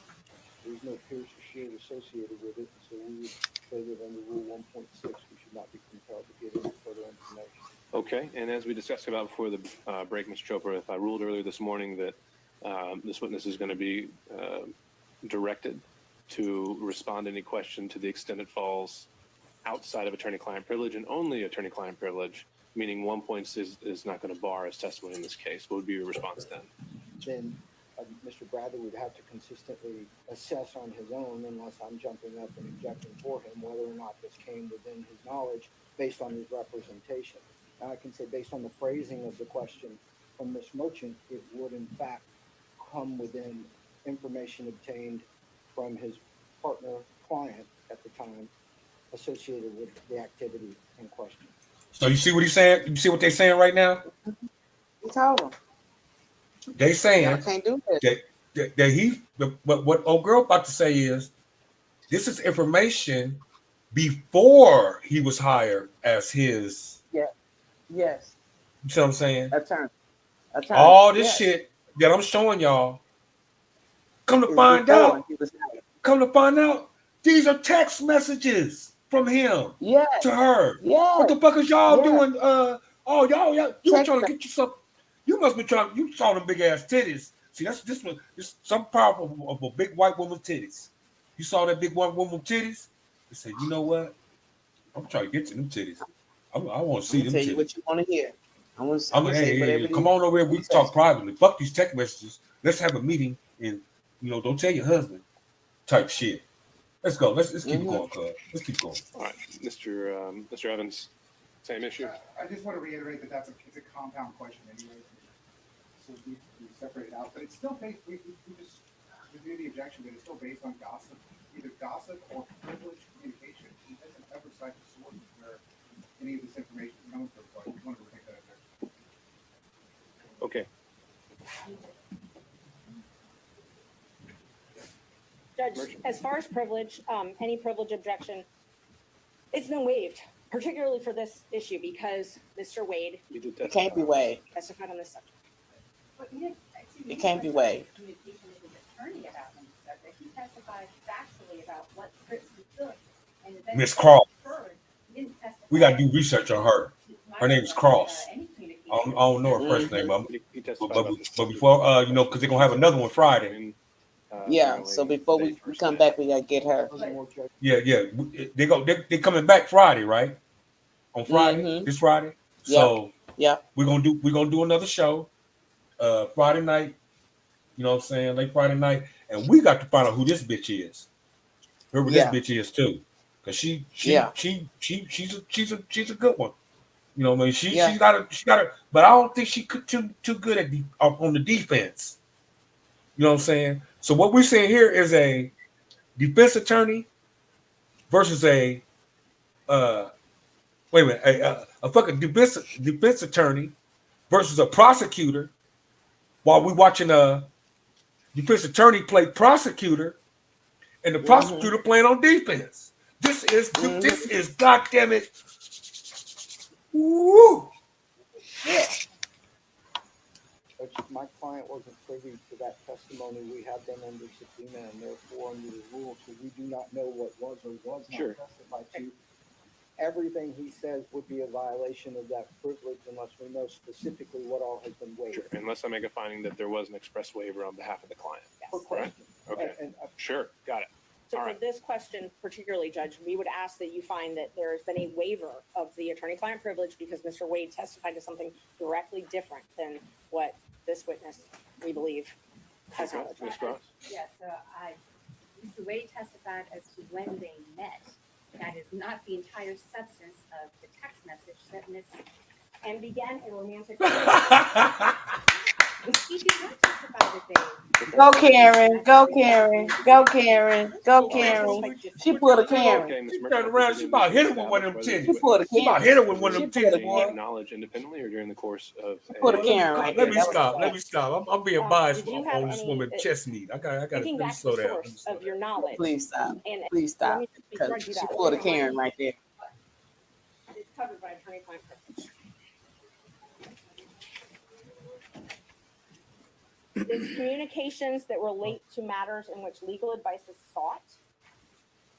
There's no pierce or shield associated with it, so we would say that under Rule 1.6, we should not be compelled to give any further information. Okay, and as we discussed about before the break, Mr. Chopra, if I ruled earlier this morning that this witness is going to be directed to respond to any question to the extent it falls outside of attorney-client privilege and only attorney-client privilege, meaning 1.6 is not going to bar his testimony in this case, what would be your response then? Then Mr. Bradley would have to consistently assess on his own, unless I'm jumping up and objecting for him, whether or not this came within his knowledge based on his representation. Now, I can say based on the phrasing of the question from Ms. Merchant, it would in fact come within information obtained from his partner client at the time associated with the activity in question. So you see what he's saying? You see what they're saying right now? He told him. They saying y'all can't do this. What old girl about to say is this is information before he was hired as his. Yeah. Yes. You see what I'm saying? Attorney. All this shit that I'm showing y'all. Come to find out. These are text messages from him to her. Yes. What the fuck is y'all doing? Y'all, you were trying to get you some. You must be trying. You saw them big ass titties. See, this some powerful of a big white woman's titties. You saw that big white woman's titties. They said, you know what? I'm trying to get to them titties. I want to see them tell titties. you what you want to hear. I'm gonna say hey, whatever come on over here. We you can say. talk privately. Fuck these text messages. Let's have a meeting and don't tell your husband type shit. Let's go. Let's keep it going, cuz. Let's keep going. All right, Mr. Evans, same issue. I just want to reiterate that it's a compound question anyway. So we separate it out, but it's still based. We just review the objection, but it's still based on gossip, either gossip or privileged communication. He doesn't ever cite the source where any of this information is coming from. So I just wanted to take that up there. Okay. Judge, as far as privilege, any privilege objection, it's been waived, particularly for this issue because Mr. Wade It can't be waived. testified on this subject. It can't be waived. Communication with his attorney about the subject. He testified factually about what scripts he took. And Miss Cross. he didn't testify. We gotta do research on her. Her name is Cross. I don't know her first name, but before because they're gonna have another one Friday. Yeah. So before we come back, we gotta get her. Yeah. They're coming back Friday, right? On Friday, this Friday. So yeah, we're gonna do another show, Friday night. You know what I'm saying? Late Friday night, and we got to find out who this bitch is. Whoever this bitch is too, because she's a good one. You know what I mean? She got a, but I don't think she could too good at on the defense. You know what I'm saying? So what we're saying here is a defense attorney versus a fucking defense attorney versus a prosecutor, while we watching a defense attorney play prosecutor and the prosecutor playing on defense. This is goddamn it. Woo! Yeah. But my client wasn't privy to that testimony. We have them under subpoena and therefore under the rules, so we do not know what was or was not testified to. Everything he says would be a violation of that privilege unless we know specifically what all has been waived. Sure. Unless I make a finding that there was an express waiver on behalf of the client. Yes. Right? Okay. Sure. Got it. So for this question particularly, Judge, we would ask that you find that there has been a waiver of the attorney-client privilege because Mr. Wade testified to something directly different than what this witness, we believe, has knowledge. Ms. Cross? Yes, Mr. Wade testified as to when they met. That is not the entire substance of the text message that Ms. And began a romantic He did not testify that they. Go Karen, go Karen, go Karen, go Karen. She pulled a Karen. She turned around. She about hit him with one of them titties. She pulled a She about Karen. hit him with one of them She pulled a titties, boy. Karen. Knowledge independently or during the course of Put a Karen right Let there. me stop. Let me stop. I'm being biased did you have on this any, woman chest meat. I got thinking to back to slow the down. source of your knowledge. Please stop. And Please stop. let me- before I Because do she that, pulled a Karen right there. It's covered by attorney-client privilege. It's communications that relate to matters in which legal advice is sought,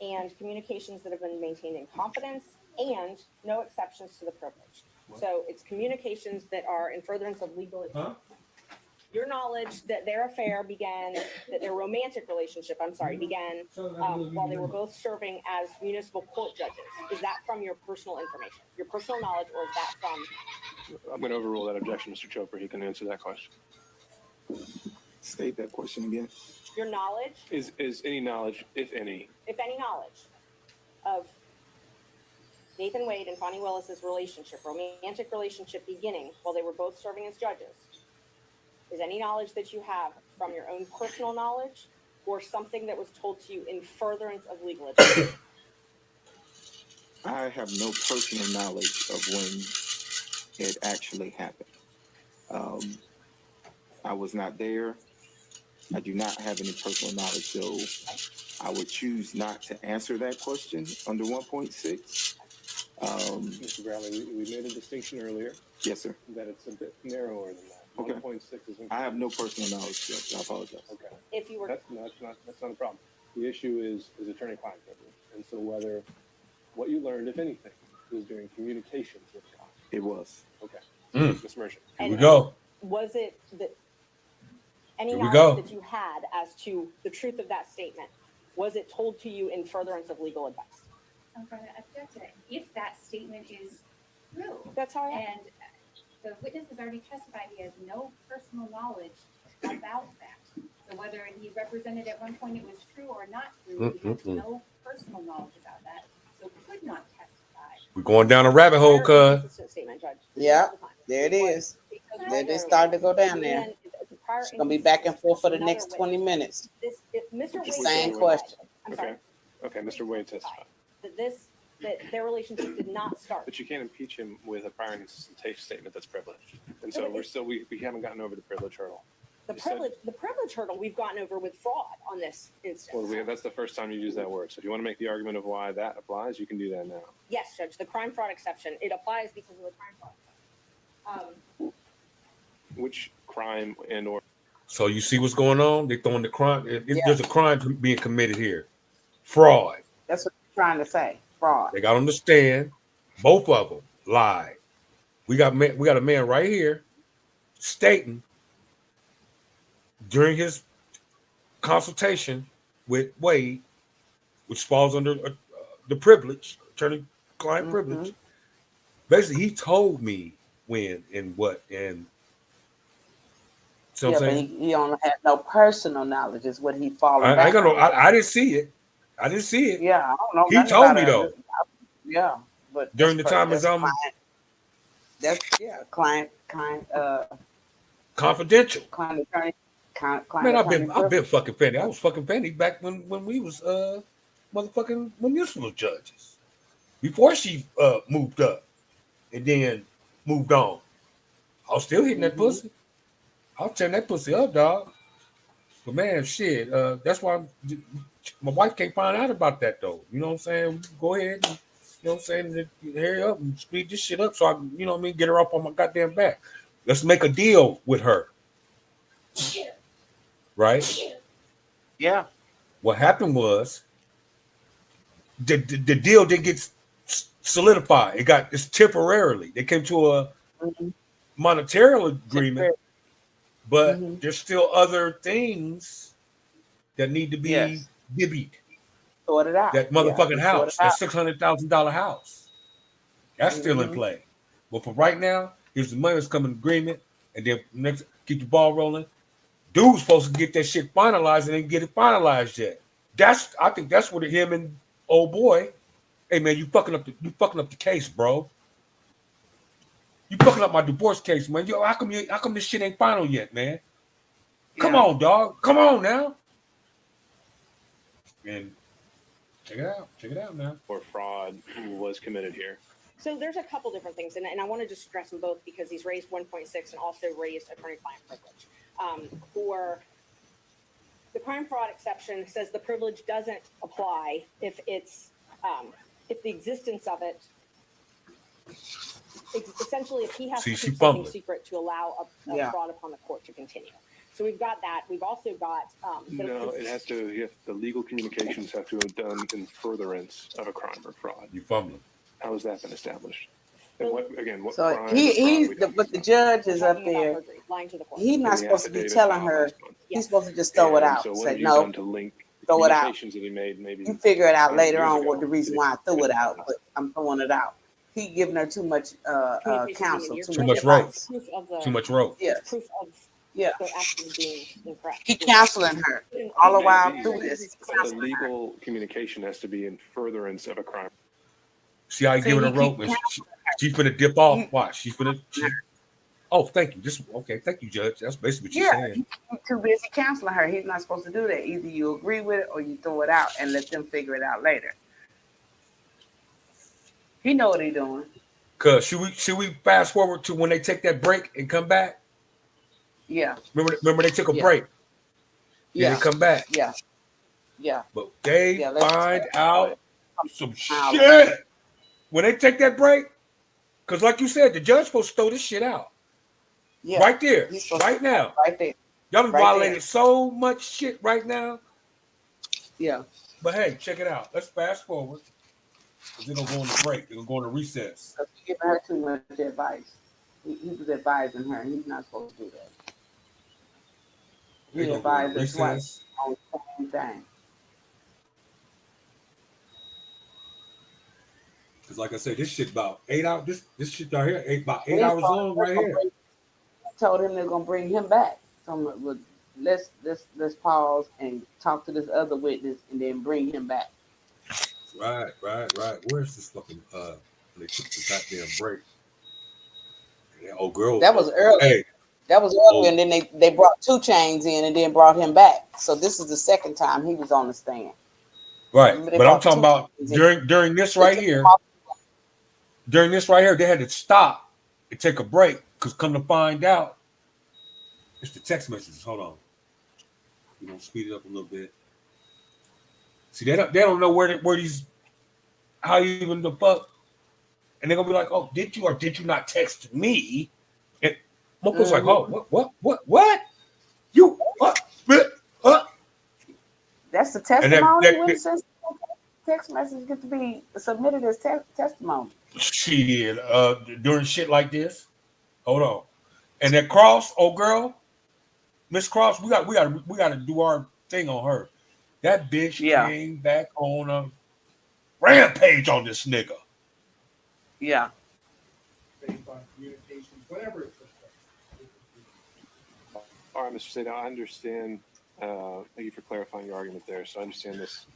and communications that have been maintained in confidence, and no exceptions to the privilege. So it's communications that are in furtherance of legal advice. Your knowledge that their affair began, that their romantic relationship, began while they were both serving as municipal court judges. Is that from your personal information, your personal knowledge, or is that from? I'm going to overrule that objection, Mr. Chopra. He can answer that question. State that question again. Your knowledge? Is any knowledge, if any, Knowledge of Nathan Wade and Fonnie Willis's relationship, romantic relationship beginning while they were both serving as judges, is any knowledge that you have from your own personal knowledge or something that was told to you in furtherance of legal advice? I have no personal knowledge of when it actually happened. I was not there. I do not have any personal knowledge, so I would choose not to answer that question under 1.6. Mr. Bradley, we made a distinction earlier. Yes, sir. That it's a bit narrower than that. Okay. 1.6 is. I have no personal knowledge, Judge. I apologize. Okay. If you were, That's not a problem. The issue is attorney-client privilege, and so whether what you learned, if anything, was during communications with the client. It was. Okay. Ms. Merchant. Here we go. was it that any Here we knowledge go. that you had as to the truth of that statement, was it told to you in furtherance of legal advice? I'm going to object to it. If that statement is true, That's how I and The witness has already testified he has no personal knowledge about that. So whether he represented at one point it was true or not true, he has no personal knowledge about that, so could not testify. We're going down a rabbit hole, cuz. Inconsistent statement, Judge. Yeah, there it is. There they started to go down there. And the prior It's gonna be back and forth for the another next 20 minutes. This, if Mr. The Wade same testified- question. I'm sorry. Okay, Mr. Wade testified. That their relationship did not start. But you can't impeach him with a prior inconsistent statement that's privileged. And so we haven't gotten over the privilege hurdle. The privilege hurdle we've gotten over with fraud on this instance. Well, that's the first time you use that word. So if you want to make the argument of why that applies, you can do that now. Yes, Judge, the crime fraud exception, it applies because of the crime fraud. Which crime and or So you see what's going on? They're throwing the crime. There's a crime being committed here. Fraud. That's what they're trying to say. Fraud. They got on the stand. Both of them lied. We got a man right here stating during his consultation with Wade, which falls under the privilege, attorney-client privilege. Basically, he told me when and what, and Yeah, but he only had no personal knowledge is what he followed back. I didn't see it. I didn't see it. Yeah, I don't know. He nothing told about me it. though. Yeah, but during the time as client confidential. Client attorney. Man, I've been fucking Fanny. I was fucking Fanny back when we was motherfucking municipal judges. Before she moved up and then moved on. I was still hitting that pussy. I was tearing that pussy up, dog. But man, shit, that's why my wife can't find out about that though. You know what I'm saying? Go ahead and, you know what I'm saying, hurry up and speed this shit up so I can, you know what I mean, get her up on my goddamn back. Let's make a deal with her. Right? Yeah. What happened was the deal didn't get solidified. It's temporarily. They came to a monetary agreement, but there's still other things that need to be divvied. Sort it out. That motherfucking house, that $600,000 house, that's still in play. But for right now, here's the money that's coming in agreement, and then next keep the ball rolling. Dude's supposed to get that shit finalized and didn't get it finalized yet. I think that's what him and old boy. Hey man, you fucking up the case, bro. You fucking up my divorce case, man. Yo, how come this shit ain't final yet, man? Come on, dog. Come on now. And check it out now. Or fraud was committed here. So there's a couple different things, and I want to just stress them both because he's raised 1.6 and also raised attorney-client privilege. For the crime fraud exception says the privilege doesn't apply if if the existence of it, essentially if he has to keep something secret to allow a fraud upon the court to continue. So we've got that. We've also got no, it has to. The legal communications have to have done in furtherance of a crime or fraud. You fumbling. How has that been established? And what so crime but the judge is up there. He's not supposed to be telling her. He's supposed to just throw it out. So Say no. Throw it out. That he made, maybe you figure it out later on. What the reason why I threw it out, but I'm throwing it out. He giving her too much counsel, too much rope, too much rope. Yes. Proof of yeah. the action being incorrect. He counseling her all the while through this. The legal communication has to be in furtherance of a crime. See how you giving her rope? She's gonna dip off. Watch. She's gonna. Oh, thank you. Thank you, Judge. That's basically what you're saying. He's too busy counseling her. He's not supposed to do that. Either you agree with it or you throw it out and let them figure it out later. He know what he's doing. Cause should we fast forward to when they take that break and come back? Yeah. Remember they took a break. Yeah. They come back. Yeah. Yeah. But they find out some shit when they take that break. Because like you said, the judge supposed to throw this shit out. Yeah. Right there. Right now. Right there. Y'all have violated so much shit right now. Yeah. But hey, check it out. Let's fast forward. Because they're going to go on the break. They're going to go on the recess. He's giving her too much advice. He was advising her. He's not supposed to do that. He advised her twice on the same thing. Because like I said, this shit about 8 hours. This shit right here, about 8 They hours told long right here. told him they're gonna bring him back. So I'm like, well, let's pause and talk to this other witness and then bring him back. Right. Where's this fucking when they took the goddamn break? Yeah, oh girl. That was early. Hey. That was early, and then they brought 2 Chainz in and then brought him back. So this is the second time he was on the stand. Right. They But I'm brought talking 2 about Chainz in. during this They right took him here. off. During this right here, they had to stop and take a break because come to find out, it's the text messages. Hold on. We're gonna speed it up a little bit. See, they don't know where these how even the fuck, and they're gonna be like, oh, did you or did you not text me? And Moko's like, oh, what? You what? That's the And testimony. When since text messages get to be submitted as testimony. shit, during shit like this. Hold on. And that Cross, oh girl, Miss Cross, we got to do our thing on her. That bitch came back on a rampage on this nigga. Yeah. Based on communications, whatever it took place. All right, Mr. Sada, I understand. Thank you for clarifying your argument there. So I understand this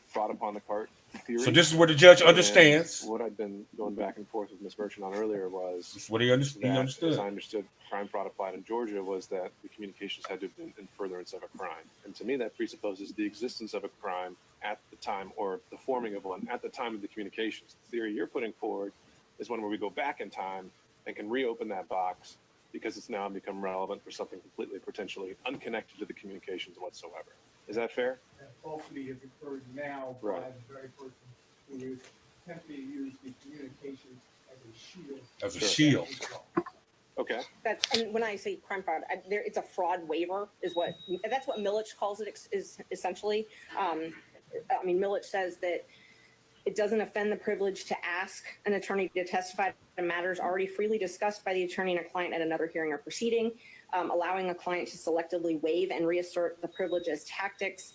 fraud upon the cart theory. So this is where the judge understands. What I've been going back and forth with Ms. Merchant on earlier was this is what he understood. As I understood, crime fraud applied in Georgia was that the communications had to have been in furtherance of a crime. And to me, that presupposes the existence of a crime at the time, or the forming of one at the time of the communications. The theory you're putting forward is one where we go back in time and can reopen that box because it's now become relevant for something completely potentially unconnected to the communications whatsoever. Is that fair? And falsity has occurred now by the very person who is attempting to use the communications as a shield. Okay. And when I say crime fraud, it's a fraud waiver, that's what Milich calls it, is essentially. I mean, Milich says that it doesn't offend the privilege to ask an attorney to testify to matters already freely discussed by the attorney and a client at another hearing or proceeding. Allowing a client to selectively waive and reassert the privilege as tactics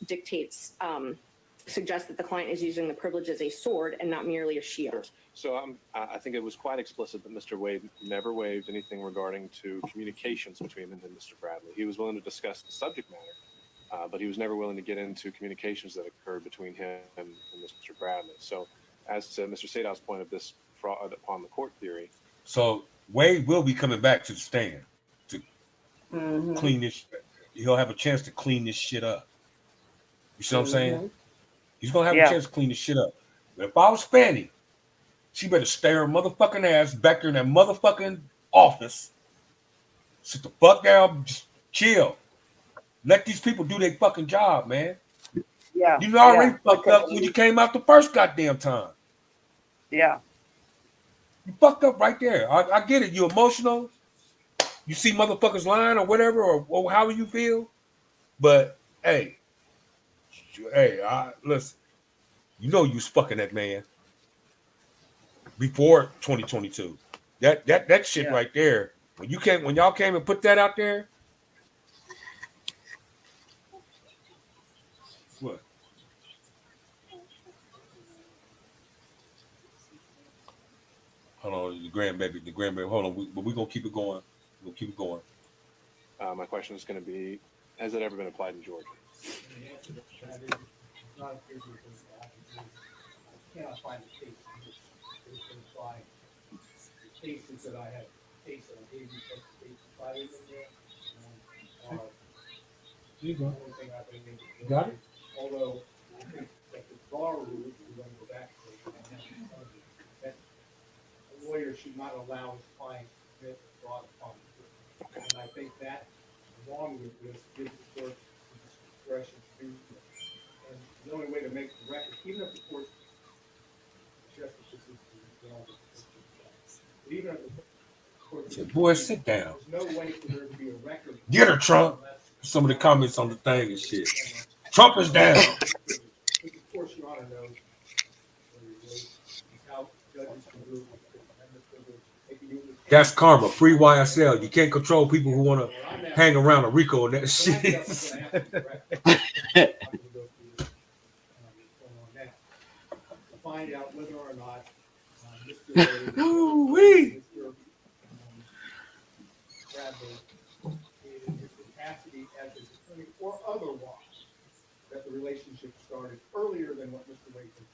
suggests that the client is using the privilege as a sword and not merely a shield. Sure. So I think it was quite explicit that Mr. Wade never waived anything regarding to communications between him and Mr. Bradley. He was willing to discuss the subject matter, but he was never willing to get into communications that occurred between him and Mr. Bradley. So as to Mr. Sadow's point of this fraud upon the court theory. So Wade will be coming back to the stand to clean this. He'll have a chance to clean this shit up. You see what I'm saying? He's going to have a chance to clean this shit up. But if I was Fanny, she better stay her motherfucking ass back there in that motherfucking office. Sit the fuck down, just chill. Let these people do their fucking job, man. Yeah. You already fucked up when you came out the first goddamn time. Yeah. You fucked up right there. I get it. You emotional. You see motherfuckers lying or whatever, or however you feel. But hey, listen. You know you was fucking that man before 2022. That shit right there. When y'all came and put that out there. What? Hold on, the grandbaby. Hold on, but we're gonna keep it going. We'll keep it going. My question is going to be: has it ever been applied in Georgia? The answer to that is not a theory I cannot find a case in which it has been applied. The cases that I have, case that I gave you, case cited in there, are the only thing I've been able to Got it? Although I think that the bar rules, we're going to go back to, that a lawyer should not allow his client to commit fraud upon the court. And I think that, along with this, gives the court discretion to do that. And the only way to make the record, even if the court suggests that this is the wrong, but even if the court Boy, sit down. there's no way for there to be a record. Get her, Trump. Some of the comments on the thing and shit. Trump is down. Of course, Your Honor knows how judges can do That's karma. Free YSL. You can't control people who want to hang around a Rico and that shit. Find out whether or not Ooh-wee. Bradley, in his capacity as his attorney or otherwise, that the relationship started earlier than what Mr. Wade thinks.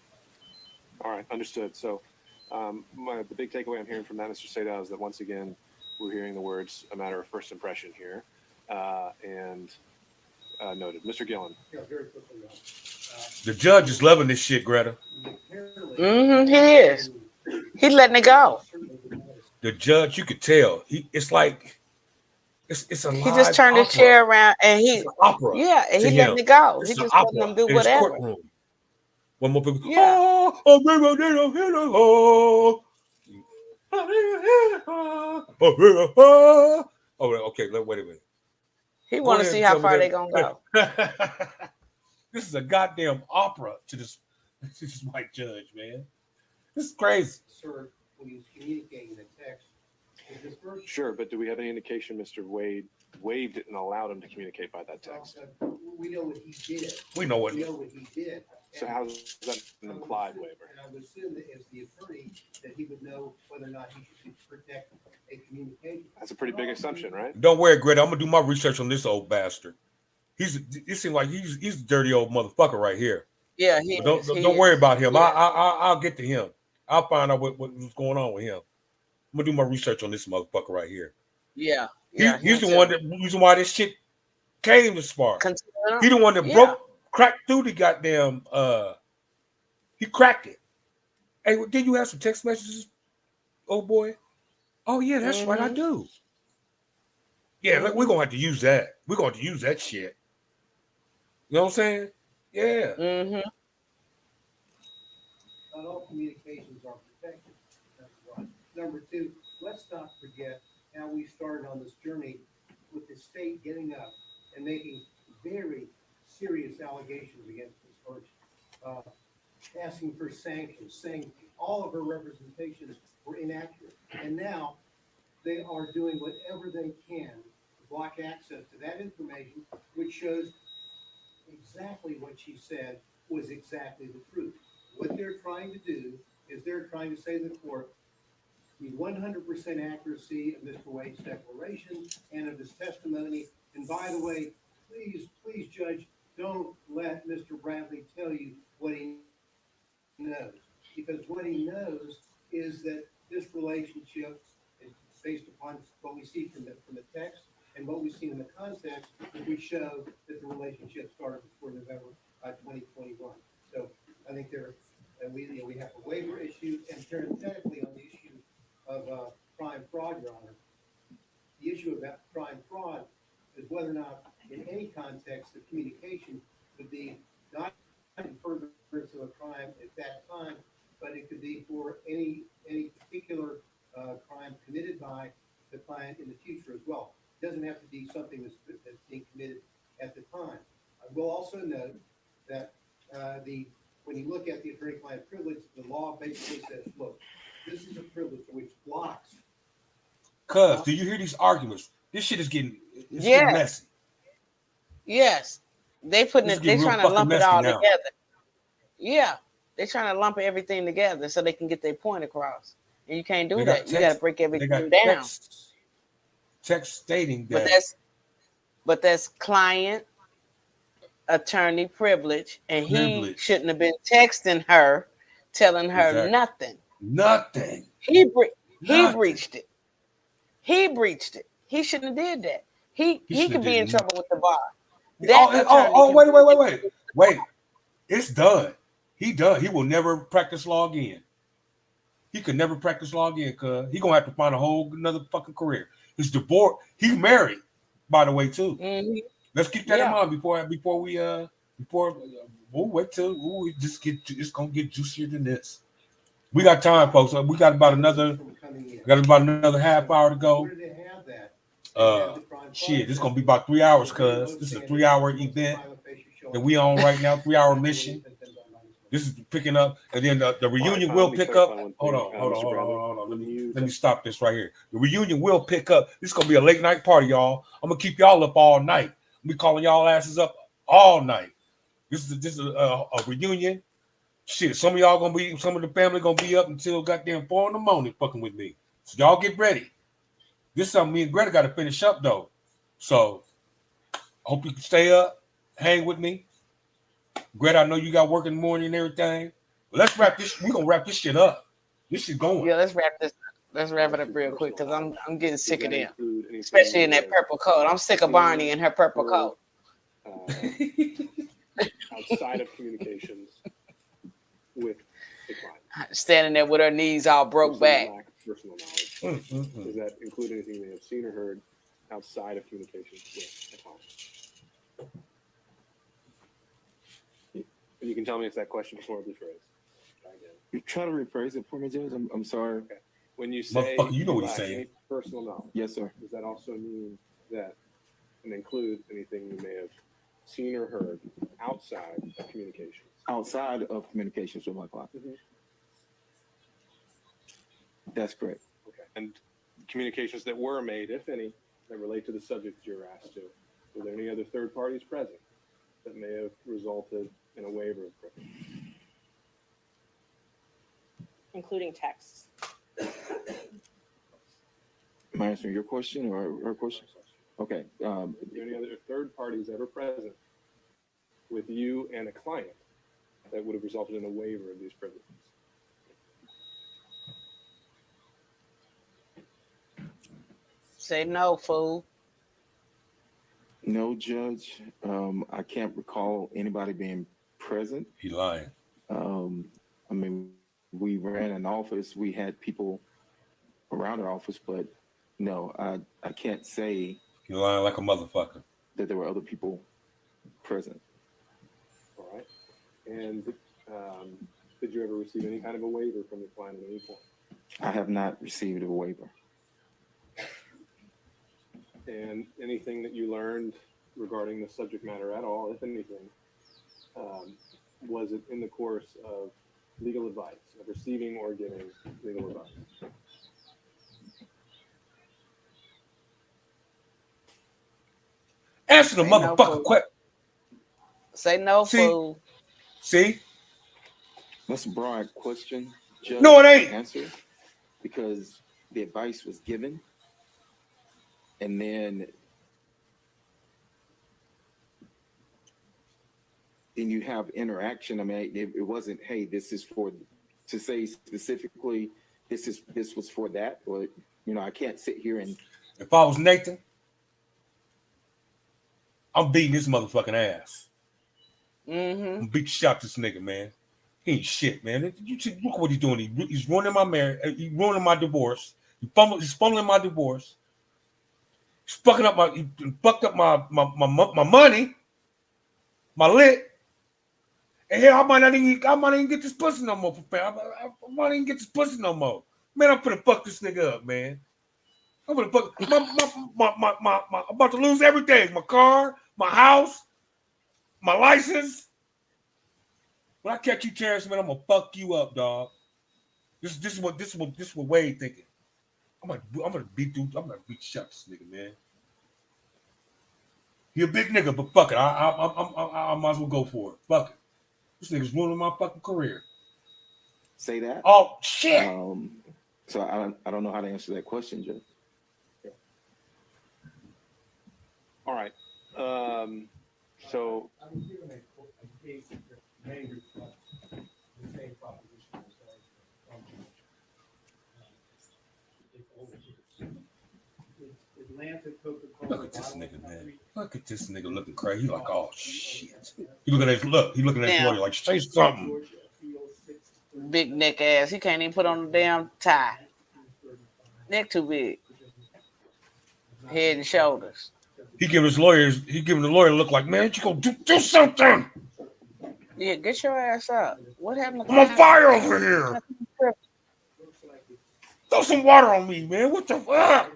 All right, understood. So the big takeaway I'm hearing from that, Mr. Sadao, is that once again, we're hearing the words "a matter of first impression" here, and noted. Mr. Gillen. Yeah, very quickly. The judge is loving this shit, Greta. Mm-hmm, he is. He's letting it go. The judge, you could tell. It's like it's a He just live turned his opera. chair around and It's an opera and to he him. letting it go. It's He an just opera letting them do in his whatever. courtroom. One more people. Yeah. Oh, okay. Wait a minute. He want to see how far they gonna go. This is a goddamn opera to this white judge, man. This is crazy. Sir, when he's communicating the text, Sure, but do we have any indication Mr. Wade waived it and allowed him to communicate by that text? we know what he did. We know what he did. So how is that an implied waiver? And I would assume that as the attorney, that he would know whether or not he should protect a communication. That's a pretty big assumption, right? Don't worry, Greta. I'm gonna do my research on this old bastard. It seems like he's a dirty old motherfucker right here. Yeah, don't worry about him. I'll get to him. I'll find out what's going on with him. I'm gonna do my research on this motherfucker right here. Yeah. He's the one reason why this shit came this far. He the one that cracked through the goddamn he cracked it. Hey, did you have some text messages, old boy? Oh yeah, that's right, I do. Yeah, we're gonna have to use that. We're gonna have to use that shit. You know what I'm saying? Yeah. Mm-hmm. Not all communications are protected. Number one. Number two, let's not forget how we started on this journey with the state getting up and making very serious allegations against this person, asking for sanctions, saying all of her representations were inaccurate. And now they are doing whatever they can to block access to that information, which shows exactly what she said was exactly the truth. What they're trying to do is they're trying to say to the court, the 100% accuracy of Mr. Wade's declaration and of his testimony. And by the way, please, Judge, don't let Mr. Bradley tell you what he knows, because what he knows is that this relationship is based upon what we see from the text and what we see in the context, we show that the relationship started before November 2021. So I think we have a waiver issue, and parenthetically on the issue of crime fraud, Your Honor, the issue about crime fraud is whether or not in any context the communication would be not in furtherance of a crime at that time, but it could be for any particular crime committed by the client in the future as well. It doesn't have to be something that's being committed at the time. I will also note that when you look at the attorney-client privilege, the law basically says, look, this is a privilege which blocks. Cuz, do you hear these arguments? This shit is getting messy. Yes. They're trying to lump it all together. Yeah. They're trying to lump everything together so they can get their point across. And you can't do that. You got to break everything down. Text stating that. But that's client attorney privilege, and he shouldn't have been texting her, telling her nothing. Nothing. He breached it. He breached it. He shouldn't have did that. He could be in trouble with the bar. Wait. It's done. He done. He will never practice law again. He could never practice law again, cuz he gonna have to find a whole another fucking career. He's divorced. He's married, by the way, too. Mm-hmm. Let's keep that in mind before we'll wait till it's gonna get juicier than this. We got time, folks. We got about another half hour to go. Shit, this is gonna be about 3 hours, cuz this is a 3-hour event that we on right now, 3-hour mission. This is picking up, and then the reunion will pick up. Hold on. Let me stop this right here. The reunion will pick up. This is gonna be a late night party, y'all. I'm gonna keep y'all up all night. I'm be calling y'all asses up all night. This is a reunion Shit, some of the family gonna be up until goddamn 4 in the morning fucking with me. So y'all get ready. This is something me and Greta got to finish up though. So I hope you can stay up, hang with me. Greta, I know you got work in the morning and everything. But let's wrap this. We gonna wrap this shit up. This shit going. Yeah, let's wrap this. Let's wrap it up real quick because I'm getting sick of them, especially in that purple coat. I'm sick of Barney in her purple coat. Outside of communications with the client. Standing there with her knees all broke back. Lack of personal knowledge. Does that include anything they have seen or heard outside of communications with the client? And you can tell me if that question was horribly phrased. You try to rephrase it for me, Judge. I'm sorry. Okay. When you say you know what he's lack saying. any personal knowledge, Yes, sir. does that also mean that and include anything you may have seen or heard outside of communications? Outside of communications with my client. That's correct. Okay. And communications that were made, if any, that relate to the subject that you were asked to, were there any other third parties present that may have resulted in a waiver of privilege? Including texts. Am I answering your question or her question? Okay. Are there any other third parties ever present with you and a client that would have resulted in a waiver of these privileges? Say no, fool. No, Judge. I can't recall anybody being present. He lying. I mean, we ran an office. We had people around our office, but no, I can't say. He lying like a motherfucker. That there were other people present. All right. And did you ever receive any kind of a waiver from your client at any point? I have not received a waiver. And anything that you learned regarding the subject matter at all, if anything, was it in the course of legal advice, of receiving or giving legal advice? Answer the motherfucking question. Say no, fool. See? That's a broad question. Judge, No, it ain't. Answer, because the advice was given, and then you have interaction. I mean, it wasn't, hey, this is for, to say specifically, this was for that, or I can't sit here and. If I was Nathan, I'm beating this motherfucking ass. I'm beat the shit out this nigga, man. He ain't shit, man. Look what he's doing. He's ruining my marriage. He's ruining my divorce. He's fumbling my divorce. He's fucking up he fucked up my money, my lit. And hell, I might not even get this pussy no more. I might not even get this pussy no more. Man, I'm finna fuck this nigga up, man. I'm gonna fuck I'm about to lose everything. My car, my house, my license. When I catch you, Terrence, man, I'm gonna fuck you up, dog. This is what Wade thinking. I'm gonna beat the shit out this nigga, man. He a big nigga, but fuck it. I might as well go for it. Fuck it. This nigga's ruining my fucking career. Say that? Oh shit. So I don't know how to answer that question, Joe. All right. So I was given a case that may reflect the same proposition as Atlantic Coca-Cola. Look at this nigga, man. Look at this nigga looking crazy. He like, oh shit. He looking at his lawyer like, say something. Big neck ass. He can't even put on a damn tie. Neck too big. Head and shoulders. He giving the lawyer a look like, man, you gonna do something. Yeah, get your ass up. What happened to I'm on fire over here. Throw some water on me, man. What the fuck?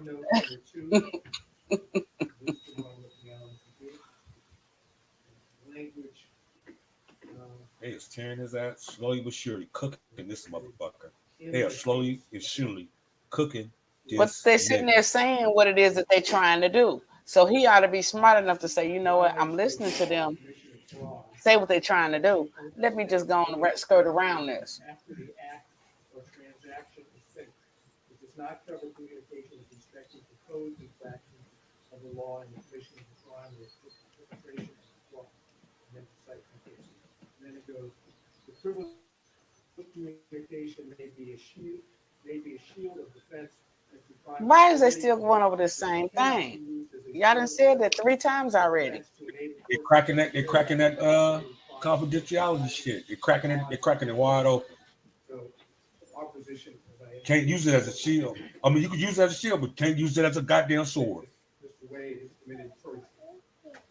They is tearing his ass slowly but surely, cooking this motherfucker. They are slowly and surely cooking this. But they're sitting there saying what it is that they're trying to do. So he ought to be smart enough to say, you know what, I'm listening to them say what they're trying to do. Let me just go on and skirt around this. After the act or transaction is finished. It does not cover communication with respect to proposed infractions of the law and the commission of the crime or perpetration of the law. And then the site citation. And then it goes, the privilege of communication may be a shield of defense. Why is they still going over the same thing? Y'all done said that 3 times already. They're cracking that confidentiality shit. They're cracking it wide open. So our position, Can't use it as a shield. I mean, you could use it as a shield, but can't use it as a goddamn sword. Mr. Wade has committed perjury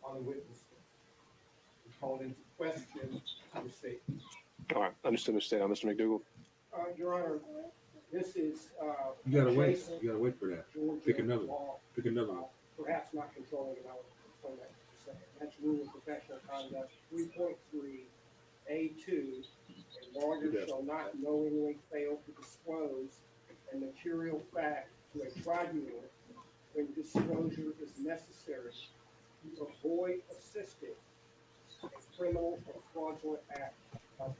on the witness stand. He called into question the statement. All right, understood, Mr. State. Mr. McDougall. Your Honor, this is. You gotta wait. You gotta wait for that. Georgia Pick another. law, Pick another one. Perhaps not controlling it. I'll explain that in a second. That's rule of professional conduct 3.3A2. A lawyer shall not knowingly fail to disclose a material fact to a tribunal when disclosure is necessary to avoid assisting a criminal or fraudulent act of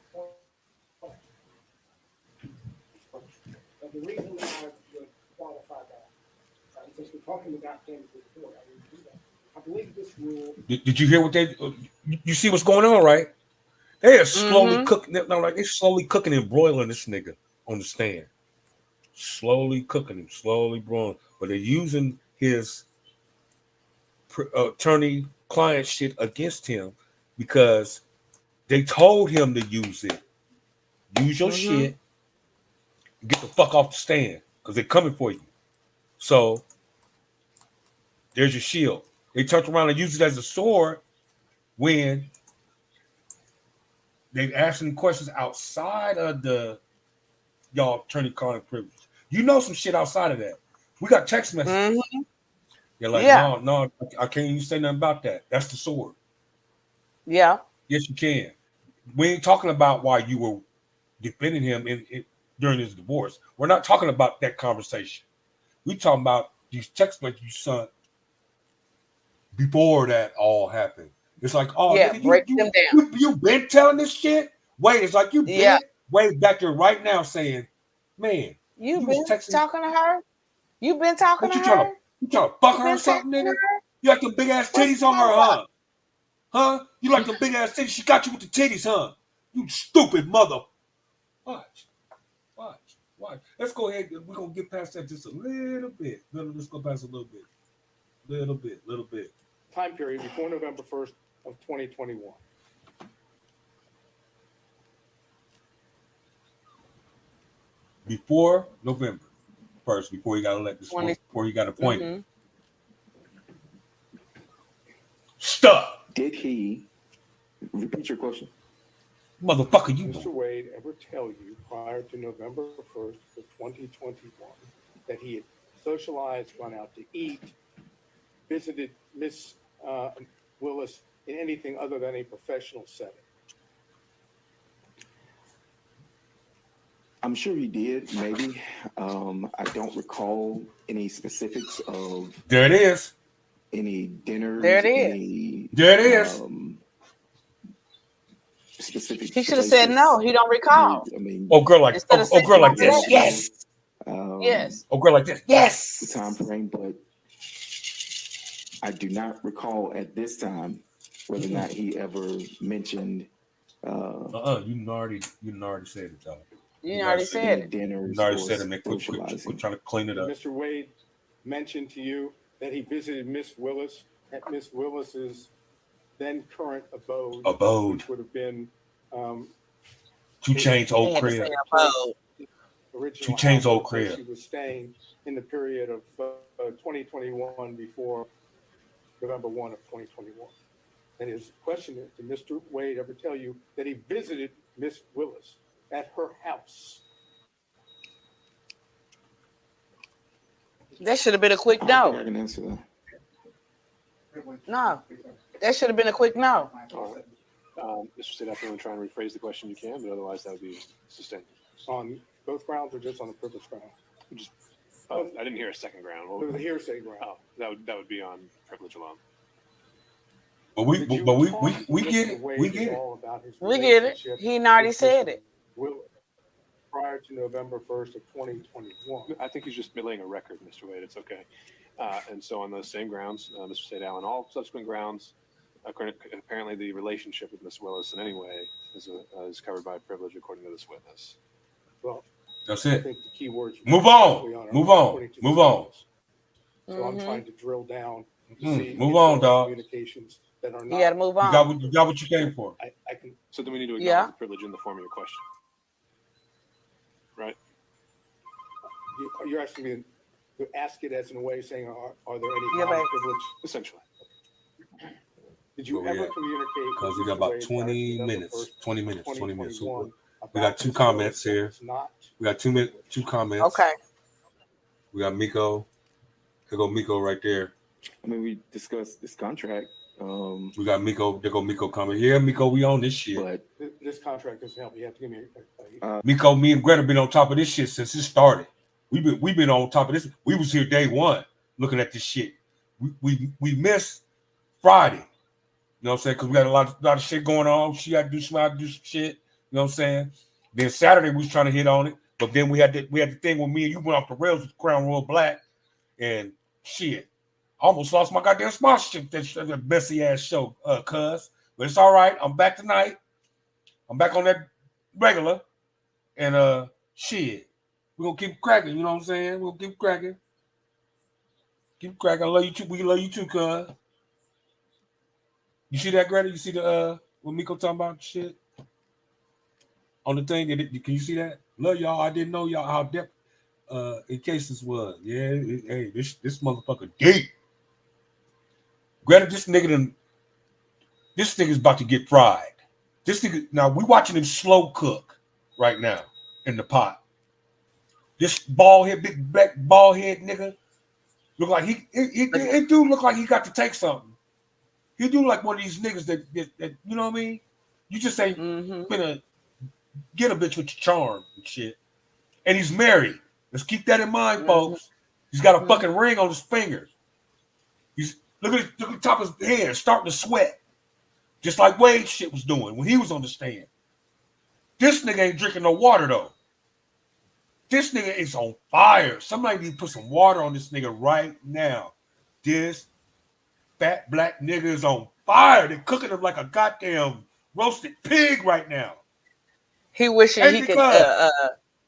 the reason that I would qualify that, since we're talking about things with the court, I would do that. I believe this rule. Did you hear what they? You see what's going on, right? They are slowly cooking. No, like they're slowly cooking and broiling this nigga on the stand. Slowly cooking him, slowly broiling. But they're using his attorney-client shit against him because they told him to use it. Use your shit. And get the fuck off the stand because they're coming for you. So there's your shield. They turned around and used it as a sword when they asked him questions outside of the y'all attorney-client privilege. You know some shit outside of that. We got text messages. You're like, no, I can't even say nothing about that. That's the sword. Yeah. Yes, you can. We ain't talking about why you were defending him during his divorce. We're not talking about that conversation. We talking about these text messages you sent before that all happened. It's like, oh, yeah, nigga, break them down. You been telling this shit? Wait, it's like you been Wait back there right now saying, man, you been talking to her? You been talking to her? You trying to fuck her or something, nigga? You like the big ass titties on her, huh? Huh? You like the big ass titties? She got you with the titties, huh? You stupid mother. Watch. Let's go ahead. We're gonna get past that just a little bit. Let's go past a little bit. Little bit. Time period before November 1st of 2021. Before November 1st, before you got elected, before you got appointed. Stuff. Did he repeat your question? Motherfucker, you Mr. Wade ever tell you prior to November 1st of 2021 that he had socialized, gone out to eat, visited Miss Willis in anything other than a professional setting? I'm sure he did, maybe. I don't recall any specifics of. There it is. Any dinners. There it is. There it is. Specific. He should have said no. He don't recall. I mean, girl like girl like this. Yes. Yes. Girl like this. Yes. The time frame, but I do not recall at this time whether or not he ever mentioned. You already said it though. You already said it. Dinners. You already said it. Man, quit trying to clean it up. Mr. Wade mentioned to you that he visited Miss Willis at Miss Willis's then current abode. Which would have been 2 Chainz old crib. 2 Chainz old crib. She was staying in the period of 2021 before November 1 of 2021. And his question is, did Mr. Wade ever tell you that he visited Miss Willis at her house? That should have been a quick no. I can answer that. No, that should have been a quick no. Mr. State, if you want to try and rephrase the question, you can, but otherwise that would be sustained. On both grounds or just on the privilege ground? I didn't hear a second ground. The hearsay ground. Oh, that would be on privilege alone. But we Did you but we talk we, to we Mr. get it. Wade We at get it. all about his We get it. relationship He already with said Mr. it. Will prior to November 1st of 2021? I think he's just laying a record, Mr. Wade. It's okay. And so on those same grounds, Mr. State Allen, all subsequent grounds, apparently the relationship with Miss Willis in any way is covered by privilege according to this witness. Well, That's I it. think the key words. Move on. Move on. according to the Move on. statements. So I'm trying to drill down to see Move if on, there are dog. communications that are You not. got to move You on. got what you came for. I can. So then we need to acknowledge Yeah. the privilege in the form of your question. Right? You're asking me to ask it as in a way saying, are there any Yeah, babe. privilege? Essentially. Did you Where we ever at? communicate? Because with we got Mr. about Wade 20 prior to minutes. November 20 1st, minutes. 20 minutes. So 2021 we got about two Ms. comments Willis that here. was not We got two comments. Okay. We got Miko. There go Miko right there. I mean, we discussed this contract. We got Miko. There go Miko coming. Yeah, Miko, we on this shit. But this contract doesn't help. You have to give me Miko, me and Greta been on top of this shit since it started. We've been on top of this. We was here day one looking at this shit. We missed Friday. You know what I'm saying? Because we got a lot of shit going on. She had to do some, I had to do some shit. You know what I'm saying? Then Saturday we was trying to hit on it, but then we had the thing with me and you went off the rails with Crown Royal Black, and shit, I almost lost my goddamn sponsorship. That messy ass show, cuz. But it's all right. I'm back tonight. I'm back on that regular, and shit, we're gonna keep cracking. You know what I'm saying? We'll keep cracking. Keep cracking. I love you too. We love you too, cuz. You see that, Greta? You see the what Miko talking about shit on the thing? Can you see that? Love y'all. I didn't know y'all how depth in case this was. Yeah, hey, this motherfucker deep. Greta, this nigga's about to get fried. This nigga, now we watching him slow cook right now in the pot. This bald head, big black bald head nigga look like he do look like he got to take something. He do like one of these niggas that you know what I mean? You just ain't gonna get a bitch with your charm and shit. And he's married. Let's keep that in mind, folks. He's got a fucking ring on his finger. He's look at the top of his head starting to sweat. Just like Wade shit was doing when he was on the stand. This nigga ain't drinking no water though. This nigga is on fire. Somebody need to put some water on this nigga right now. This fat black nigga is on fire. They're cooking him like a goddamn roasted pig right now. He wishing And he could because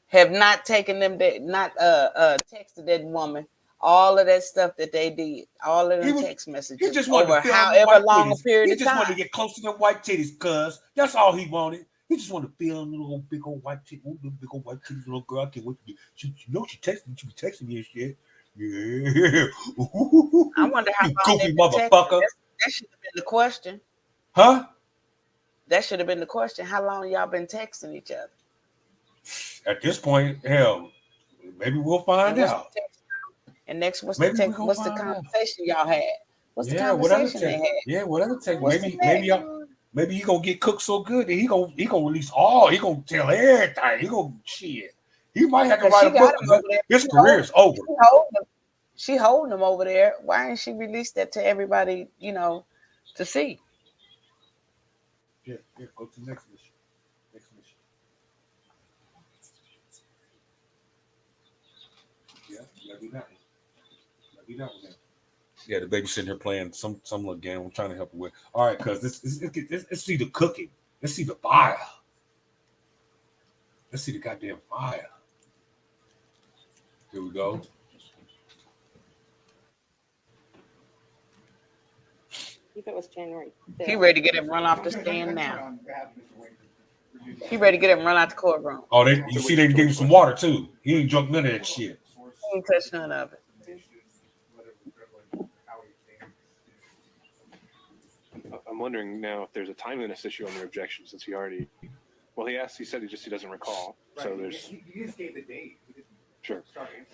have not taken them not texted that woman all of that stuff that they did, all of them text messages he just wanted over to feel them however white long a titties. period He of just time. wanted to get close to them white titties, cuz. That's all he wanted. He just wanted to feel them little big old white titties, big old white titties, little girl. I can't wait to be. She texting. She be texting me and shit. Yeah. I wonder how you long goofy they've been texting. motherfucker. That should have been the question. Huh? That should have been the question. How long y'all been texting each other? At this point, hell, maybe we'll find out. And next, what's Maybe the we gonna what's the find out. conversation y'all had? What's the Yeah, whatever conversation they take. had? Yeah, whatever take. What's the Maybe he gonna get cooked so good that he gonna release all. He gonna tell everything. He gonna shit. He might have to write a book. His career is over. She holding him over there. Why didn't she release that to everybody? You know, to see. Yeah, go to the next mission. Yeah, you gotta do that one. Yeah, the baby sitting here playing some little game. I'm trying to help her with. All right, cuz let's see the cooking. Let's see the fire. Let's see the goddamn fire. Here we go. If it was January 5th. He ready to get him run off the stand now. He ready to get him run out the courtroom. Oh, you see they gave him some water too. He ain't drunk none of that shit. He ain't touched none of it. I'm wondering now if there's a timeliness issue on your objection since he already. Well, he said he doesn't recall. Right. So there's. He just gave the date. Sure.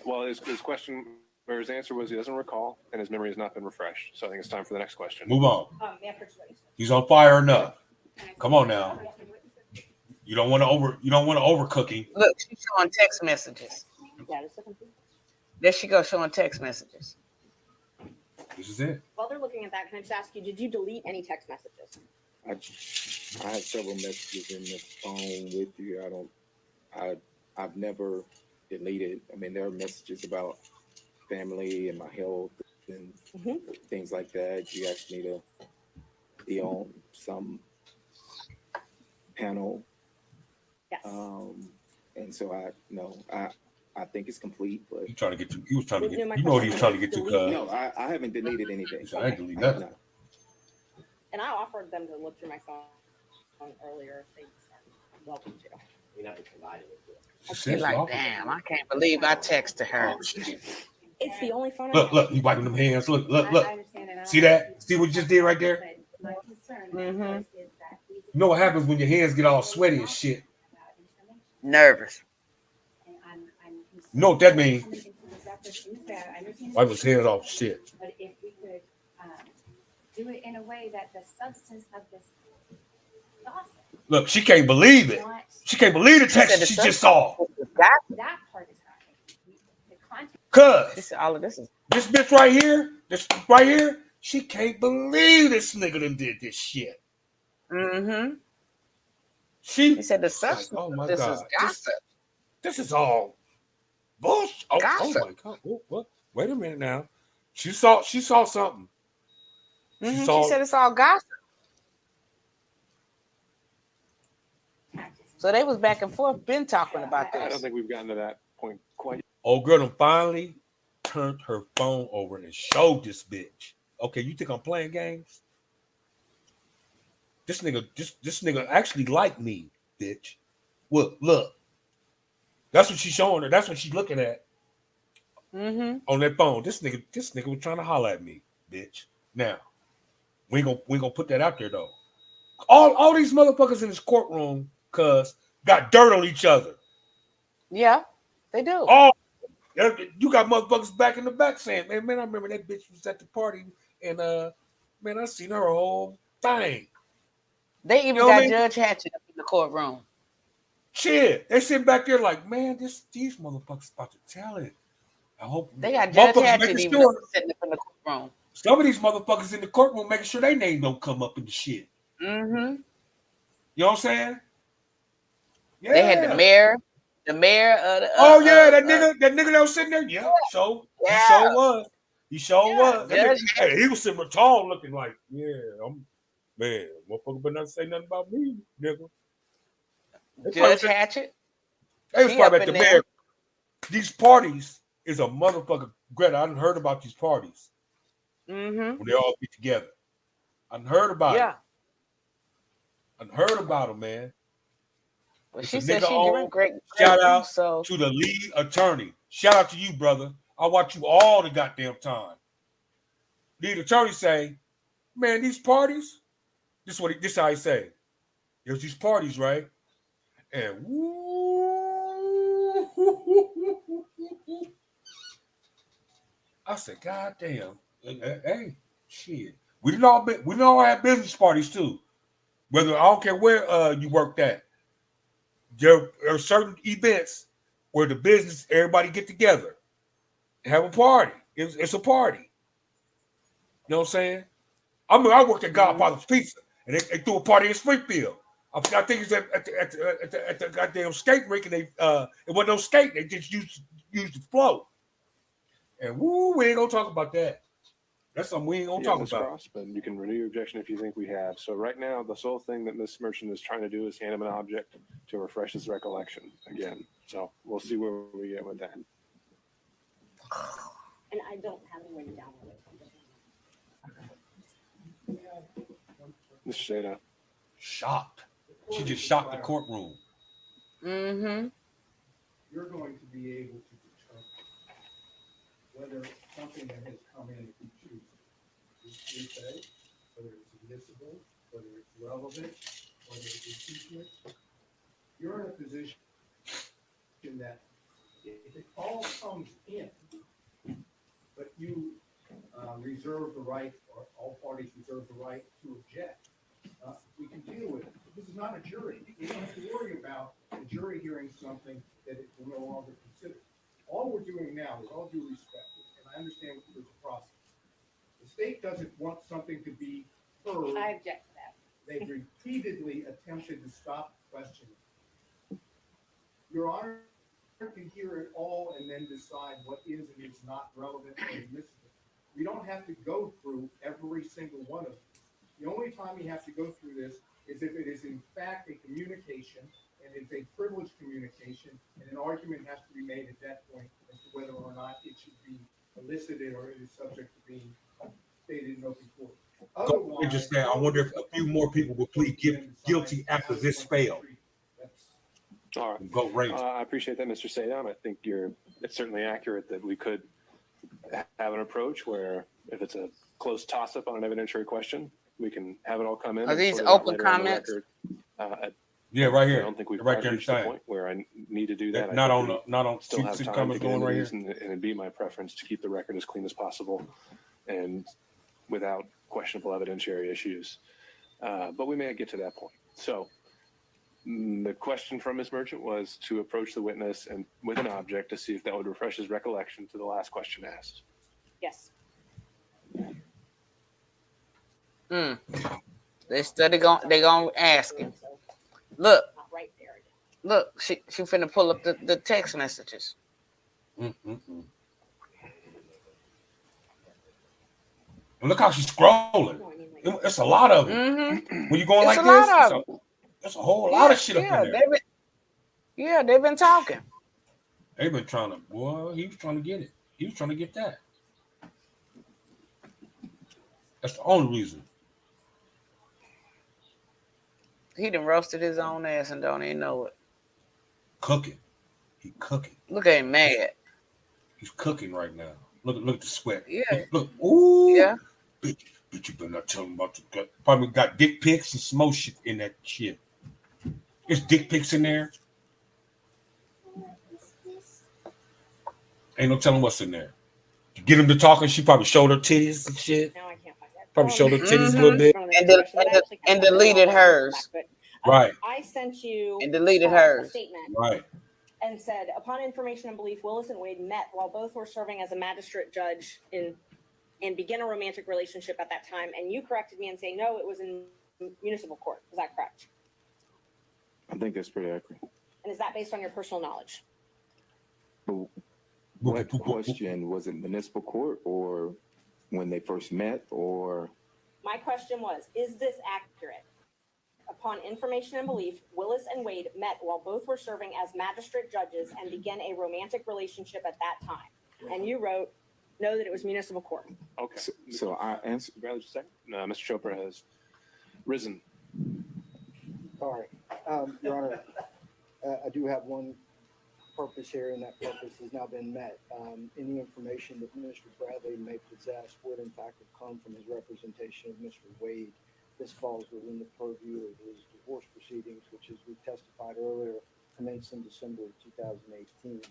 Well, his question or his answer was he doesn't recall and his memory has not been refreshed. So I think it's time for the next question. Move on. He's on fire enough. Come on now. You don't want to overcooking. Look, she's showing text messages. Yeah, just looking through. There she goes showing text messages. This is it. While they're looking at that, can I just ask you, did you delete any text messages? I have several messages in the phone with you. I've never deleted. I mean, there are messages about family and my health and things like that. You asked me to be on some panel. Yes. And so I think it's complete, but He trying to get you. He was trying to No, get. my You know what he question was trying to is, get you. no, I haven't deleted anything. He said, I ain't delete I have nothing. not. And I offered them to look through my phone earlier. They are welcome to. We never provided it to them. She You're said she like, offered. damn, I can't believe I texted her. Oh shit! It's the only phone I Look, have. look, he wiping them hands. Look, look, I look. understand and I See don't that? want See what you just did right there? But my concern, of course, is that these You know what happens when your hands get all sweaty and shit? Nervous. and I'm concerned. You know what that means? Coming into this effort to use that, I understand. Wipe his hands off shit. But if we could do it in a way that the substance of this gossip, Look, she can't believe it. She can't believe the text she just saw. that part is happening. The content. Cuz All of this is. this bitch right here, she can't believe this nigga done did this shit. Mm-hmm. She said the like, substance oh my of this god, is gossip. this is all bullshit. Oh Gossip. my god, what? Wait a minute now. She saw something. She saw. said it's all gossip. So they was back and forth, been talking about this. I don't think we've gotten to that point quite. Old girl done finally turned her phone over and showed this bitch. Okay, you think I'm playing games? This nigga actually like me, bitch. Look. That's what she's showing her. That's what she's looking at on that phone. This nigga was trying to holler at me, bitch. Now, we ain't gonna put that out there though. All these motherfuckers in this courtroom, cuz got dirt on each other. Yeah, they do. Oh, you got motherfuckers back in the back saying, man, I remember that bitch was at the party and man, I seen her whole thing. They even got Judge Hatchett up in the courtroom. Shit, they sitting back there like, man, these motherfuckers about to tell it. I hope they got Judge Hatchett even sitting up in the courtroom. Some of these motherfuckers in the courtroom making sure their name don't come up in the shit. Mm-hmm. You know what I'm saying? Yeah. They had the mayor of the. That nigga that was sitting there. Yeah, he sure was. He sure was. Hey, he was sitting there tall, looking like, man, motherfucker better not say nothing about me, nigga. Judge Hatchett. They was probably at the mayor. These parties is a motherfucker. Greta, I done heard about these parties. When they all get together. I done heard about it. I done heard about them, man. Well, she said she giving great shout out to the lead attorney. Shout out to you, brother. I watch you all the goddamn time. Lead attorney say, man, these parties, this is how he say. There's these parties, right? And I said, God damn. Hey, shit. We didn't all have business parties too. Whether I don't care where you worked at. There are certain events where the business, everybody get together and have a party. It's a party. You know what I'm saying? I worked at Godfather's Pizza, and they threw a party in Springfield. I think it's at the goddamn skate rink, and it wasn't no skate. They just used the flow. And we ain't gonna talk about that. That's something we ain't gonna talk about. Crossman, you can renew your objection if you think we have. So right now, the sole thing that Ms. Merchant is trying to do is hand him an object to refresh his recollection again. So we'll see where we get with that. And I don't have any way to download it. Mr. Shada. Shocked. She just shocked the courtroom. You're going to be able to determine whether something that has come in, if you choose it, say, whether it's admissible, whether it's relevant, whether it's impeachment. You're in a position that if it all comes in, but you reserve the right, or all parties reserve the right to object, we can deal with it. This is not a jury. You don't have to worry about a jury hearing something that it will no longer consider. All we're doing now, with all due respect, and I understand there's a process, The state doesn't want something to be heard. I object to that. They've repeatedly attempted to stop questioning. Your Honor can hear it all and then decide what is and is not relevant or admissible. We don't have to go through every single one of these. The only time you have to go through this is if it is in fact a communication and it's a privileged communication, and an argument has to be made at that point as to whether or not it should be elicited or it is subject to being stated in open court. They just say, I wonder if a few more people will plead guilty after this failed. All right. Vote range. I appreciate that, Mr. Sadam. I think it's certainly accurate that we could have an approach where if it's a close toss-up on an evidentiary question, we can have it all come in. Are these sort it out open later on the comments? record. Yeah, right here. I don't think we've Right quite there reached the inside. point where I need to do that. Not I on think the, not on we still have see time to comments get going into right these, here. and it'd be my preference to keep the record as clean as possible and without questionable evidentiary issues. But we may get to that point. So the question from Ms. Merchant was to approach the witness and with an object to see if that would refresh his recollection to the last question asked. Yes. They gonna ask him. Look, Not right there. look, she finna pull up the text messages. And look how she's scrolling. It's a lot of them. Mm-hmm. When you're going It's like a lot this, of there's a whole lot of shit up in there. They've been talking. They've been trying to, boy, he was trying to get it. He was trying to get that. That's the only reason. He done roasted his own ass and don't even know it. Cooking. He cooking. Look at him mad. He's cooking right now. Look at the sweat. Yeah. Look. Ooh. Yeah. Bitch, you better not tell him about the gut. Probably got dick pics and some more shit in that shit. There's dick pics in there. Ain't no telling what's in there. To get him to talking, she probably showed her titties and shit. Now I can't find that. Probably showed her titties a little bit. And deleted hers. Right. I sent you And deleted a hers. statement Right. and said, upon information and belief, Willis and Wade met while both were serving as a magistrate judge and began a romantic relationship at that time. And you corrected me and saying, no, it was in municipal court. Is that correct? I think that's pretty accurate. And is that based on your personal knowledge? What question was it? Municipal court or when they first met or? My question was, is this accurate? Upon information and belief, Willis and Wade met while both were serving as magistrate judges and began a romantic relationship at that time. And you wrote, no, that it was municipal court. Okay. So I answered. Rather just a second. Mr. Chopra has risen. All right. Your Honor, I do have one purpose here, and that purpose has now been met. Any information that Mr. Bradley may possess would in fact have come from his representation of Mr. Wade. This falls within the purview of his divorce proceedings, which, as we testified earlier, commenced in December of 2018.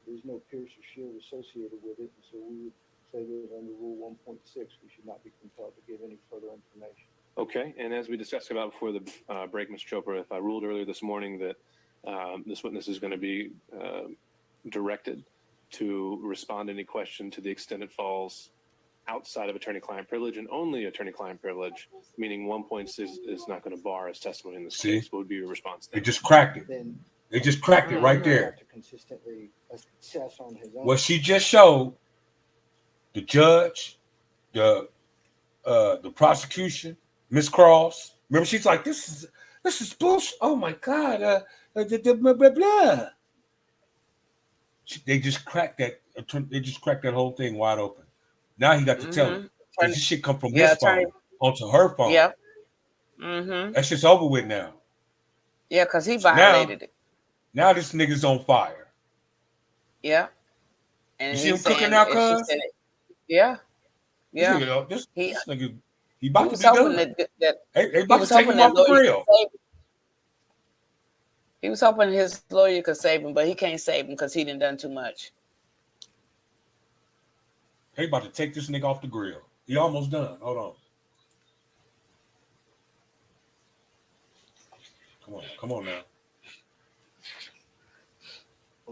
There's no pierce or shield associated with it, and so we would say that under Rule 1.6, we should not be compelled to give any further information. Okay. And as we discussed about before the break, Mr. Chopra, if I ruled earlier this morning that this witness is going to be directed to respond to any question to the extent it falls outside of attorney-client privilege and only attorney-client privilege, meaning 1.6 is not going to bar his testimony in this case. What would be your response there? They just cracked it. Then They just cracked it right there. to consistently assess on his own. What she just showed, the judge, the prosecution, Miss Cross. Remember, she's like, this is bullshit. Oh my God, blah, blah, blah. They just cracked that. They just cracked that whole thing wide open. Now he got to tell him. This shit come from his phone onto her phone. Yeah. Mm-hmm. That shit's over with now. Yeah, because he violated it. Now this nigga's on fire. Yeah. And you see him cooking now, cuz? Yeah. Yeah. This nigga, he about to be hoping done. that They about to take him off the grill. He was hoping his lawyer could save him, but he can't save him because he done too much. They about to take this nigga off the grill. He almost done. Hold on. Come on now.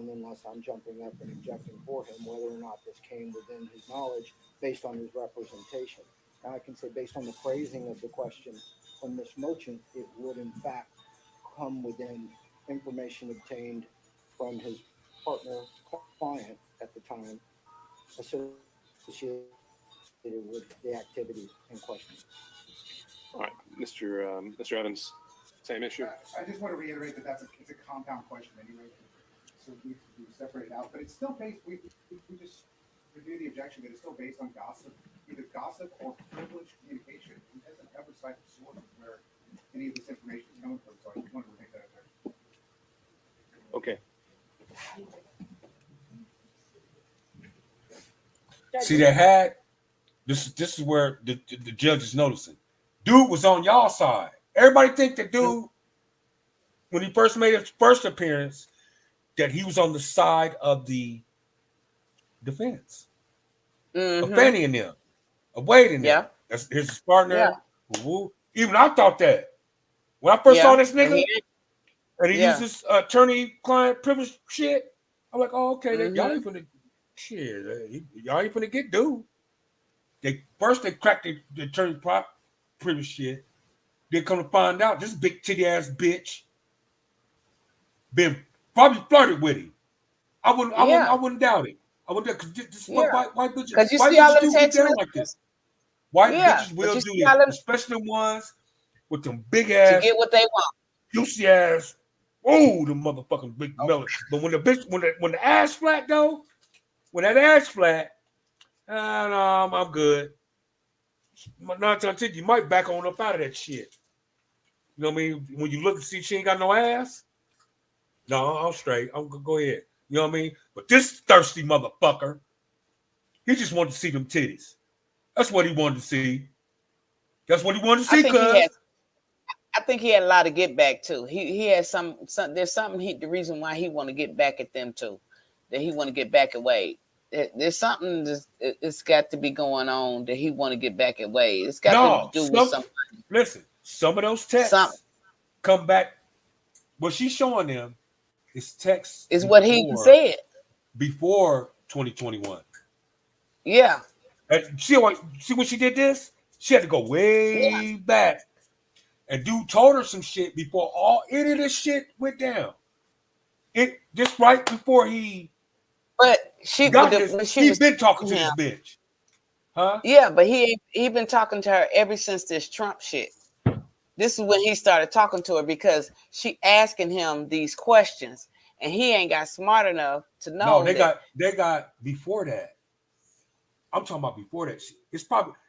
unless I'm jumping up and objecting for him, whether or not this came within his knowledge based on his representation. Now, I can say based on the phrasing of the question from Ms. Merchant, it would in fact come within information obtained from his partner client at the time associated with the activity in question. All right, Mr. Evans, same issue. I just want to reiterate that it's a compound question anyway, so we separate it out. But it's still based. We just review the objection that it's still based on gossip, either gossip or privileged communication. It doesn't ever cite the source where any of this information is coming from. So I just wanted to make that there. Okay. See, they had this is where the judge is noticing. Dude was on y'all side. Everybody think the dude, when he first made his first appearance, that he was on the side of the defense. Of Fannie and them. Of Wade and them. That's his partner. Yeah. Even I thought that. When I first saw this nigga, and he used this attorney-client privilege shit, I'm like, oh, okay, y'all ain't finna shit. Y'all ain't finna get dude. They cracked the attorney privilege shit. They come to find out this big titty ass bitch been probably flirted with him. I wouldn't doubt it. I wouldn't, because this is what white bitches. Because you white see all bitches them do get text down like this. White bitches will do this, especially the ones with them big ass to get what they want. Juicy ass. Oh, the motherfucking big melon. But when the bitch, when the ass flat though, when that ass flat, no, I'm good. 9 times 10, you might back on up out of that shit. You know what I mean? When you look and see she ain't got no ass, no, I'm straight. I'm gonna go ahead. You know what I mean? But this thirsty motherfucker, he just wanted to see them titties. That's what he wanted to see. That's what he wanted to see, I think he had a lot to get back to. He has some there's something the reason why he want to get back at them too. That he want to get back at Wade. There's something it's got to be going on that he want to get back at Wade. It's got to do with something. Listen, some of those texts come back. What she's showing them is texts is what he said before 2021. Yeah. And see when she did this? She had to go way back. And dude told her some shit before any of this shit went down. It just right before he. But he's been talking to this bitch, huh? Yeah, but he been talking to her ever since this Trump shit. This is when he started talking to her because she asking him these questions, and he ain't got smart enough to know. No, they got before that. I'm talking about before that.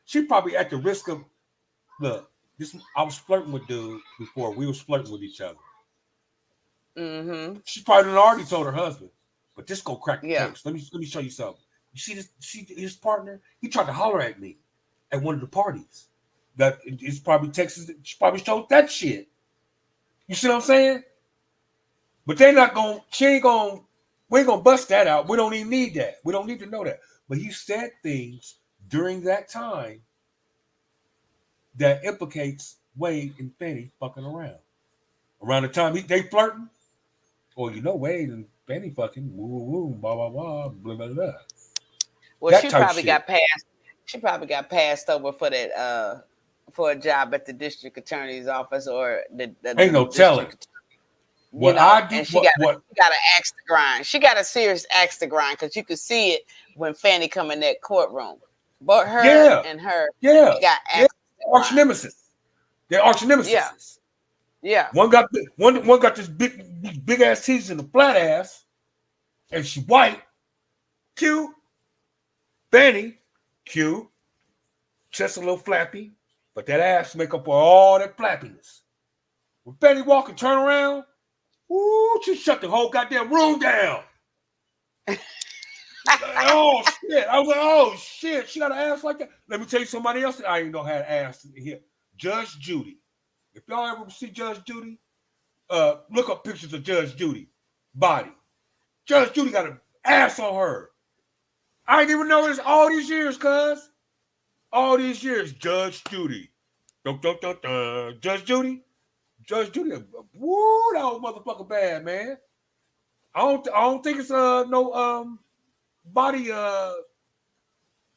She probably at the risk of look. I was flirting with dude before we was flirting with each other. Mm-hmm. She probably already told her husband, but this gonna crack the case. Let me show you something. You see this? His partner. He tried to holler at me at one of the parties. That it's probably Texas. She probably showed that shit. You see what I'm saying? But they're not gonna. She ain't gonna. We ain't gonna bust that out. We don't even need that. We don't need to know that. But he said things during that time that implicates Wade and Fannie fucking around. Around the time they flirting, or Wade and Fannie fucking woo blah blah blah blah blah blah. Well, she probably got passed. She probably got passed over for that for a job at the district attorney's office or the ain't no telling. What I do, and she got an axe to grind. She got a serious axe to grind because you could see it when Fannie come in that courtroom. But her and her, got arch nemesis. They're arch nemesis. Yeah. One got this big ass titties and a flat ass, and she white, cute. Fannie, cute, chest a little flappy, but that ass make up for all that flappiness. When Fannie walk and turn around, ooh, she shut the whole goddamn room down. Oh shit! I was like, oh shit, she got an ass like that. Let me tell you somebody else that I ain't know had ass here. Judge Judy. If y'all ever see Judge Judy, look up pictures of Judge Judy body. Judge Judy got an ass on her. I didn't even know this all these years, cuz. All these years, Judge Judy. Dun, dun, dun, dun. Judge Judy. Woo, that old motherfucker bad, man. I don't think it's no body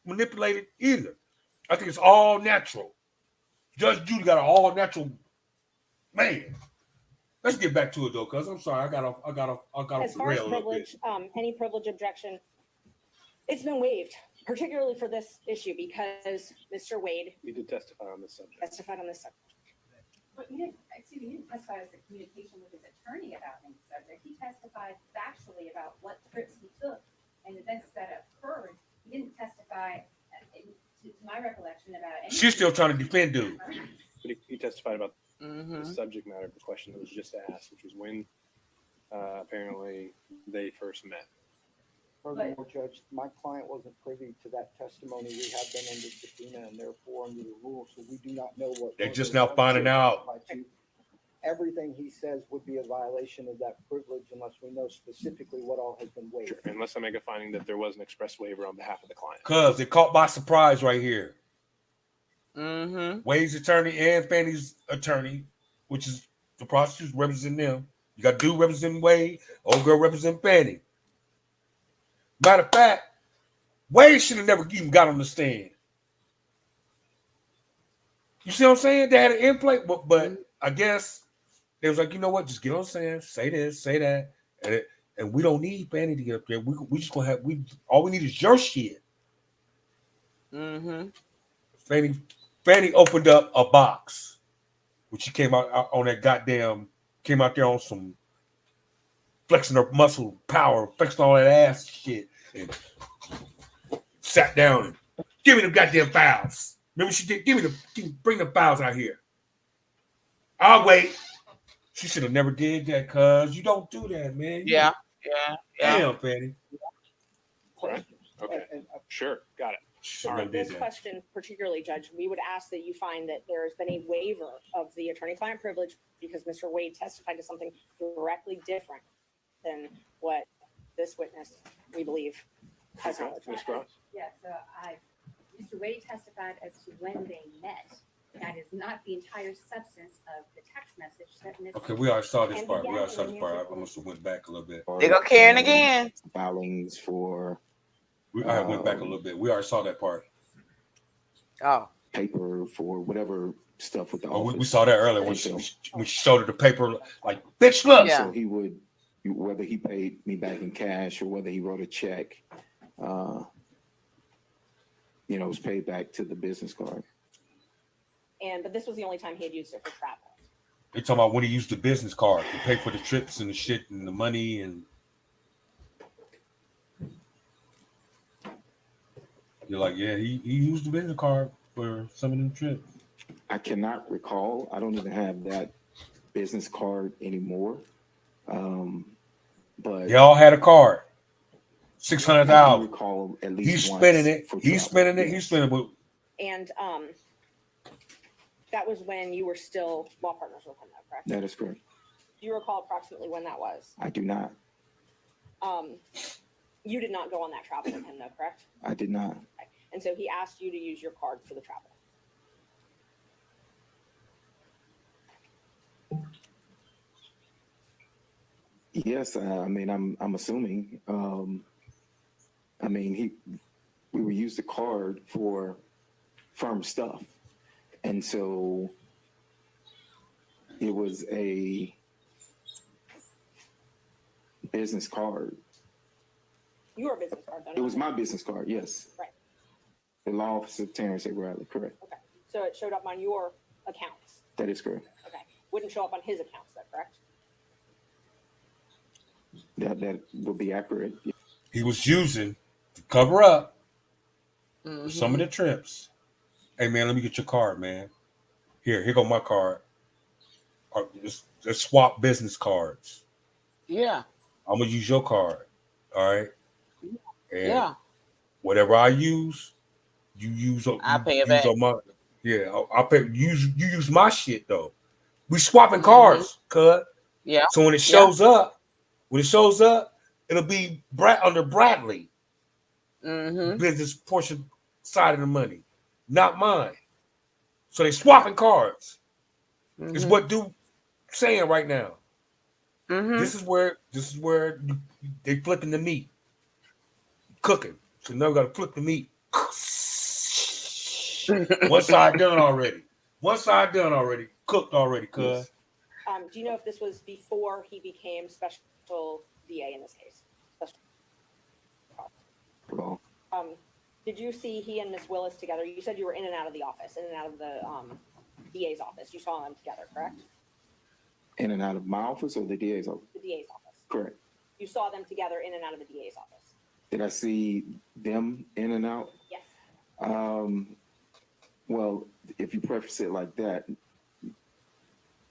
manipulated either. I think it's all natural. Judge Judy got an all natural man. Let's get back to it though, cuz I'm sorry, I got off As the far as rail a little bit. privilege, any privilege objection, it's been waived, particularly for this issue because Mr. Wade You did testify on this subject. testified on this subject. But you didn't, excuse me, you didn't testify as the communication with his attorney about any subject. He testified factually about what trips he took and events that occurred. He didn't testify, to my recollection, about any. She's still trying to defend dude. But he testified about the subject matter of the question that was just asked, which was when apparently they first met. Furthermore, Judge, my client wasn't privy to that testimony. We have been under subpoena and therefore under the rules, so we do not know what. They're just now finding out. Everything he says would be a violation of that privilege unless we know specifically what all has been waived. Sure. Unless I make a finding that there was an express waiver on behalf of the client. Cuz they're caught by surprise right here. Mm-hmm. Wade's attorney and Fanny's attorney, which is the prosecutors representing them. You got dude representing Wade, old girl representing Fanny. Matter of fact, Wade should have never even got on the stand. You see what I'm saying? They had an in play, but I guess they was like, you know what? Just get on the stand, say this, say that, and we don't need Fanny to get up there. We just gonna have all we need is your shit. Mm-hmm. Fanny opened up a box, which she came out on that came out there on some flexing her muscle power, flexing all that ass shit, and sat down and give me the goddamn files. Remember she did, bring the files out here. I'll wait. She should have never did that, cuz you don't do that, man. Yeah. Damn, Fanny. Right. Okay. Sure. Got it. So for this question, particularly, Judge, we would ask that you find that there has been a waiver of the attorney-client privilege because Mr. Wade testified to something directly different than what this witness, we believe, has knowledge. Ms. Cross? Yeah, so Mr. Wade testified as to when they met. That is not the entire substance of the text message that Ms. Okay, we already saw this part. I must have went back a little bit. They go Karen again. Filings for. I went back a little bit. We already saw that part. Oh. Paper for whatever stuff with the office. office. We saw that earlier when she showed her the paper, like, bitch, look. So he would, whether he paid me back in cash or whether he wrote a check, it was paid back to the business card. But this was the only time he had used it for travel. They talking about when he used the business card to pay for the trips and the shit and the money and. You're like, yeah, he used the business card for some of them trips. I cannot recall. I don't even have that business card anymore. But they all had a card. $600,000. Recall at least he's spending it. He's spending it. He's spending it. And that was when you were still law partners with him, though, correct? That is correct. Do you recall approximately when that was? I do not. You did not go on that travel with him, though, correct? I did not. Okay. And so he asked you to use your card for the travel. Yes, I'm assuming. We would use the card for firm stuff, and so it was a business card. Your business card, though. It was my business card, yes. Right. The law office of Terrence A. Bradley, correct. Okay. So it showed up on your accounts. That is correct. Okay. Wouldn't show up on his accounts, though, correct? That would be accurate. He was using to cover up some of the trips. Hey man, let me get your card, man. Here go my card. Let's swap business cards. Yeah. I'm gonna use your card. All right. And yeah. Whatever I use, you use. I pay it back. I pay. You use my shit though. We swapping cards, cuz. Yeah. So when it shows up, it'll be under Bradley business portion side of the money, not mine. So they swapping cards. Is what dude saying right now. This is where they flipping the meat, cooking. So now we got to flip the meat. One side done already. One side done already. Cooked already, cuz. Yes. Do you know if this was before he became special DA in this case? Well, Did you see he and Miss Willis together? You said you were in and out of the office, in and out of the DA's office. You saw them together, correct? in and out of my office or the DA's office? The DA's office. Correct. You saw them together in and out of the DA's office. Did I see them in and out? Yes. Well, if you preface it like that,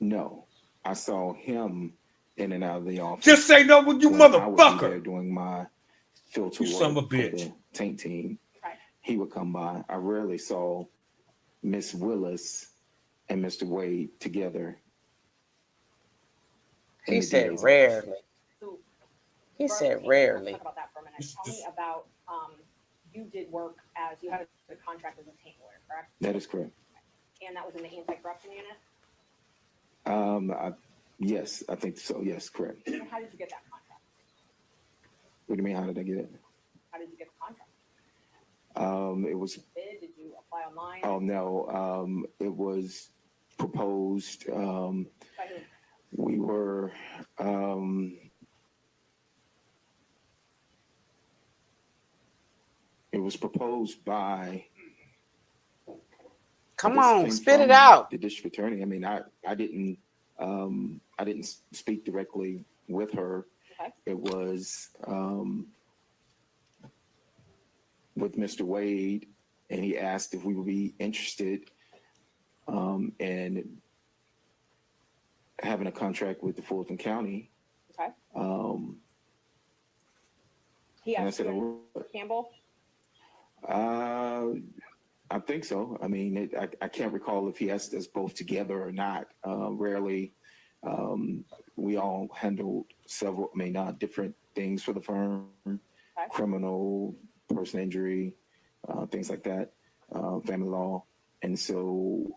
no. I saw him in and out of the office. Just say no, you when I would be motherfucker. there doing my filter You work son of a for bitch. the Taint team. Right. He would come by. I rarely saw Miss Willis and Mr. Wade together. in He the said DA's office. rarely. So, He Barbara, said let's rarely. talk about that for a minute. Tell me about you did work as you had a contract as a taint lawyer, correct? That is correct. And that was in the anti-corruption unit. Yes, I think so. Yes, correct. And how did you get that contract? What do you mean? How did I get it? How did you get the contract? It was. Did you apply online? Oh no. It was proposed. By who? We were. It was proposed by. Come this on, came spit it from out. The district attorney. I mean, I didn't speak directly with her. Okay. It was with Mr. Wade, and he asked if we would be interested in having a contract with the Fulton County. Okay. He And I asked said, you and Campbell. I think so. I mean, I can't recall if he asked us both together or not. Rarely. We all handled several, different things for the firm, criminal, personal injury, things like that, family law. And so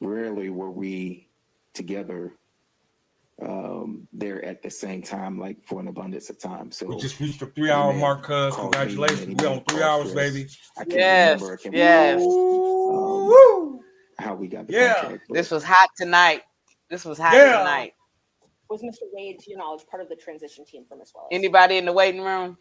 rarely were we together there at the same time, like for an abundance of time. So We just reached the 3-hour mark, cuz. Congratulations. We on 3 hours, baby. I can't Yes, remember. I can't yes. recall, how we got the contract. This was hot tonight. This was hot tonight. Was Mr. Wade, to your knowledge, part of the transition team for Miss Willis? Anybody in the waiting room?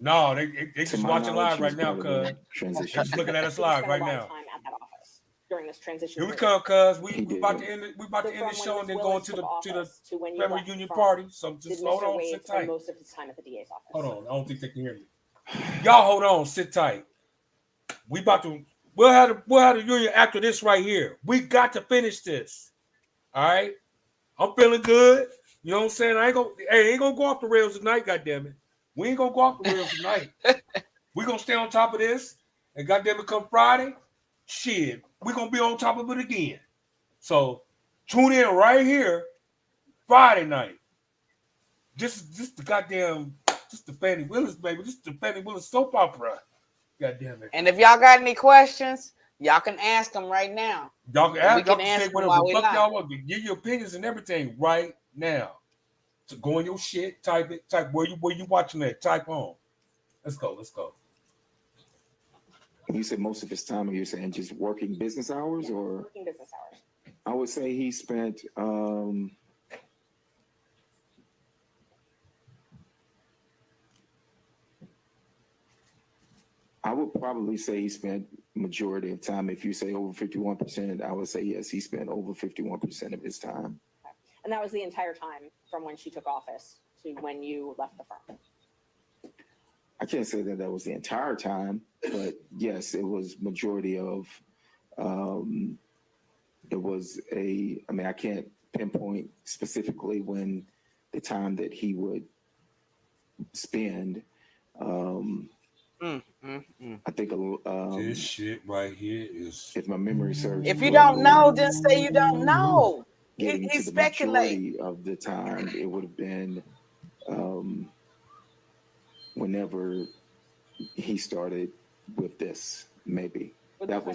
No, they just my watching knowledge, live he was right now, part of the cuz. transition. Just looking at us Did you live spend right a lot now. of time at that office during this transition Here we period? come, cuz. We He about did. to end it. We about So to end the from show when and then Miss go Willis into took office to when you family left the reunion firm, party. So did just hold Mr. on, Wade sit spend tight. most of his time at the DA's office? Hold on, I don't think they can hear me. Y'all hold on, sit tight. We'll have the union after this right here. We got to finish this. All right. I'm feeling good. You know what I'm saying? Ain't gonna go off the rails tonight, goddammit. We ain't gonna go off the rails tonight. We gonna stay on top of this. And goddammit, come Friday, shit, we gonna be on top of it again. So tune in right here Friday night. Just the Fannie Willis, baby. This is the Fannie Willis soap opera. God damn it. And if y'all got any questions, y'all can ask them right now. Y'all We can can say answer them whatever while the we fuck live. y'all want. Give your opinions and everything right now. So go in your shit, type it, type where you watching that, type on. Let's go. When you said most of his time, are you saying just working business hours, or? Working business hours. I would say he spent. I would probably say he spent majority of time. If you say over 51%, I would say yes, he spent over 51% of his time. And that was the entire time from when she took office to when you left the firm. I can't say that was the entire time, but yes, it was majority of. It was I can't pinpoint specifically when the time that he would spend. I think this shit right here is. If my memory serves. If you don't know, just say you don't know. Getting He's to the speculating. majority of the time, it would have been whenever he started with this, maybe. As a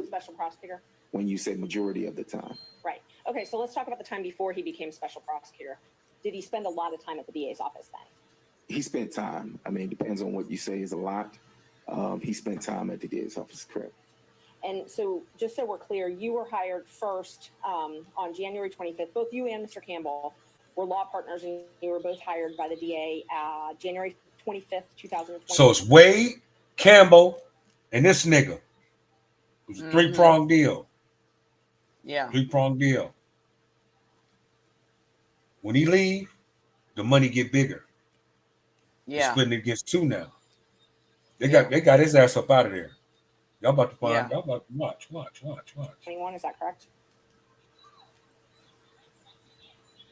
special prosecutor? When you say majority of the time. Right. Okay, so let's talk about the time before he became special prosecutor. Did he spend a lot of time at the DA's office then? He spent time. I mean, it depends on what you say is a lot. He spent time at the DA's office, correct? And so, just so we're clear, you were hired first on January 25th. Both you and Mr. Campbell were law partners, and you were both hired by the DA January 25th, 2020. So it's Wade, Campbell, and this nigga. It was a three-pronged deal. Yeah. Three-pronged deal. When he leave, the money get bigger. Yeah. They're splitting it against two now. They got his ass up out of there. Y'all about to find. Y'all about to watch. 21, is that correct?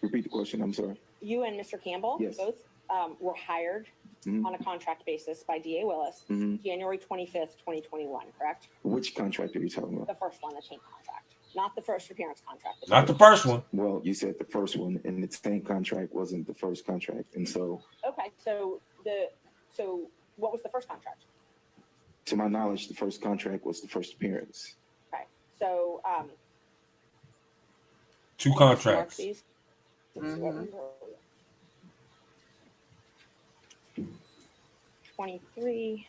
Repeat the question. I'm sorry. You and Mr. Campbell both were hired on a contract basis by DA Willis, January 25th, 2021, correct? Which contract are you talking about? The first one, the tank contract, not the first appearance contract. Not the first one. Well, you said the first one, and the tank contract wasn't the first contract, and so. Okay, so what was the first contract? To my knowledge, the first contract was the first appearance. Okay, so two contracts. 23.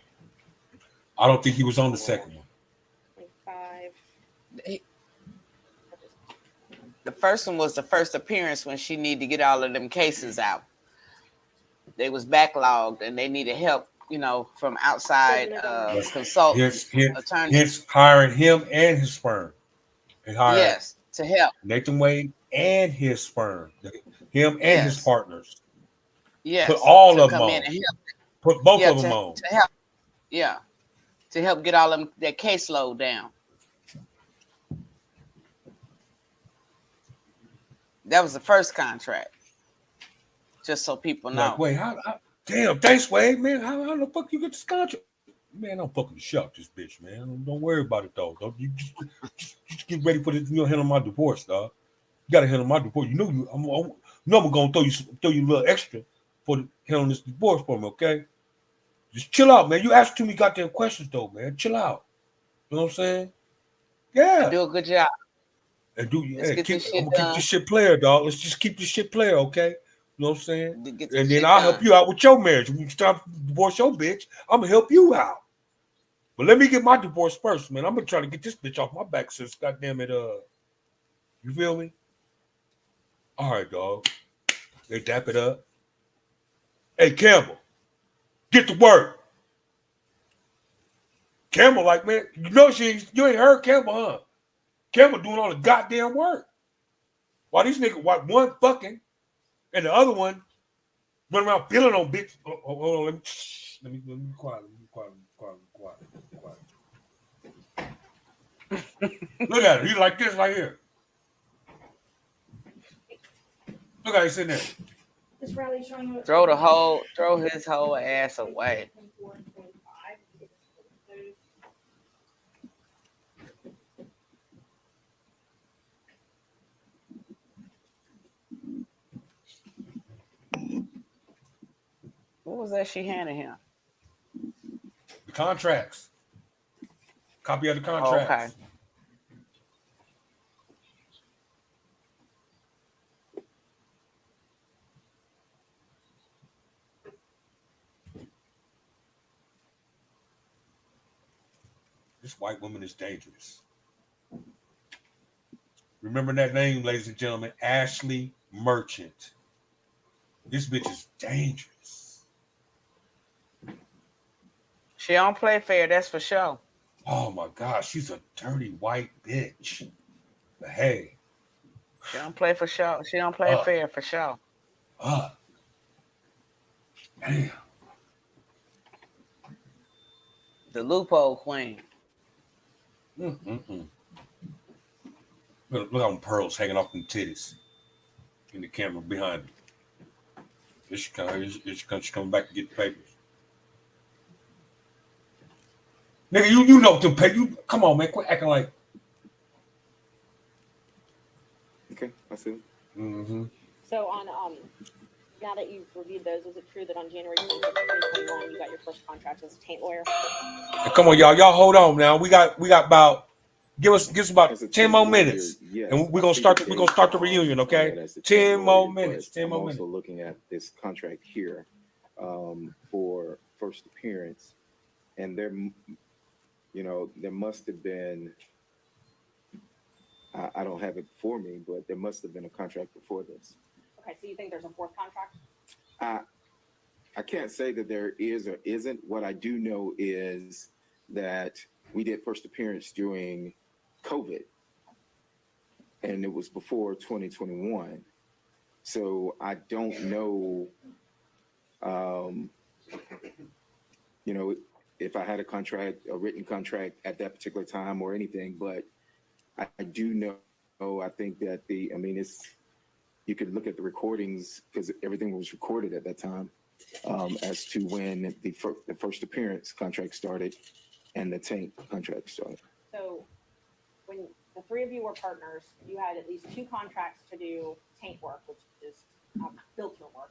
I don't think he was on the second one. 25. The first one was the first appearance when she needed to get all of them cases out. They was backlogged and they needed help, from outside consultants, attorneys. Hence hiring him and his firm. He hired to help Nathan Wade and his firm, him and his partners. Yes, put all of them come on. in and help. Put both of them on to help. Yeah, to help get all of them their caseload down. That was the first contract. Just so people know. Like, wait, how damn, thanks, Wade, man. How the fuck you get this contract? Man, I'm fucking shocked, this bitch, man. Don't worry about it, though. Don't you just get ready for this? Handle my divorce, dog. You gotta handle my divorce. I'm gonna throw you a little extra for handling this divorce for me, okay? Just chill out, man. You ask too many goddamn questions, though, man. Chill out. You know what I'm saying? Yeah. Do a good job. And I'm gonna keep this shit player, dog. Let's just keep this shit player, okay? You know what I'm saying? And then I'll help you out with your marriage. When you start to divorce your bitch, I'm gonna help you out. But let me get my divorce first, man. I'm gonna try to get this bitch off my back since goddamn it. You feel me? All right, dog. They dap it up. Hey, Campbell, get to work. Campbell, like, man, you ain't heard Campbell, huh? Campbell doing all the goddamn work. While these niggas, one fucking, and the other one run around feeling on bitch. Hold on, let me be quiet. Look at it. He's like this right here. Look how he's sitting there. This rally showing Throw his whole ass away. What was that she handed him? The contracts. Copy of the contracts. Okay. This white woman is dangerous. Remember that name, ladies and gentlemen, Ashley Merchant. This bitch is dangerous. She don't play fair, that's for sure. Oh my gosh, she's a dirty white bitch. But hey. She don't play for sure. She don't play fair for sure. Damn. The loophole queen. Look how them pearls hanging off them titties in the camera behind me. She's coming back to get the papers. Nigga, you know them papers. Come on, man. Quit acting like. Okay, I see. So on now that you've reviewed those, is it true that on January 26th, 2021, you got your first contract as a taint lawyer? Come on, y'all. Y'all hold on now. We got about Give us about As a 10 more taint lawyer, minutes, yes, and we're I gonna see start. the We're gonna date start the reunion. on Okay, that as a 10 taint more lawyer, minutes. but 10 I'm more also minutes. looking at this contract here for first appearance, and there, you know, there must have been. I don't have it before me, but there must have been a contract before this. Okay, so you think there's a fourth contract? I can't say that there is or isn't. What I do know is that we did first appearance during COVID, and it was before 2021. So I don't know, you know, if I had a contract, a written contract at that particular time or anything, but I do know, I think that you could look at the recordings because everything was recorded at that time as to when the first appearance contract started and the taint contract started. So when the three of you were partners, you had at least two contracts to do taint work, which is filter work,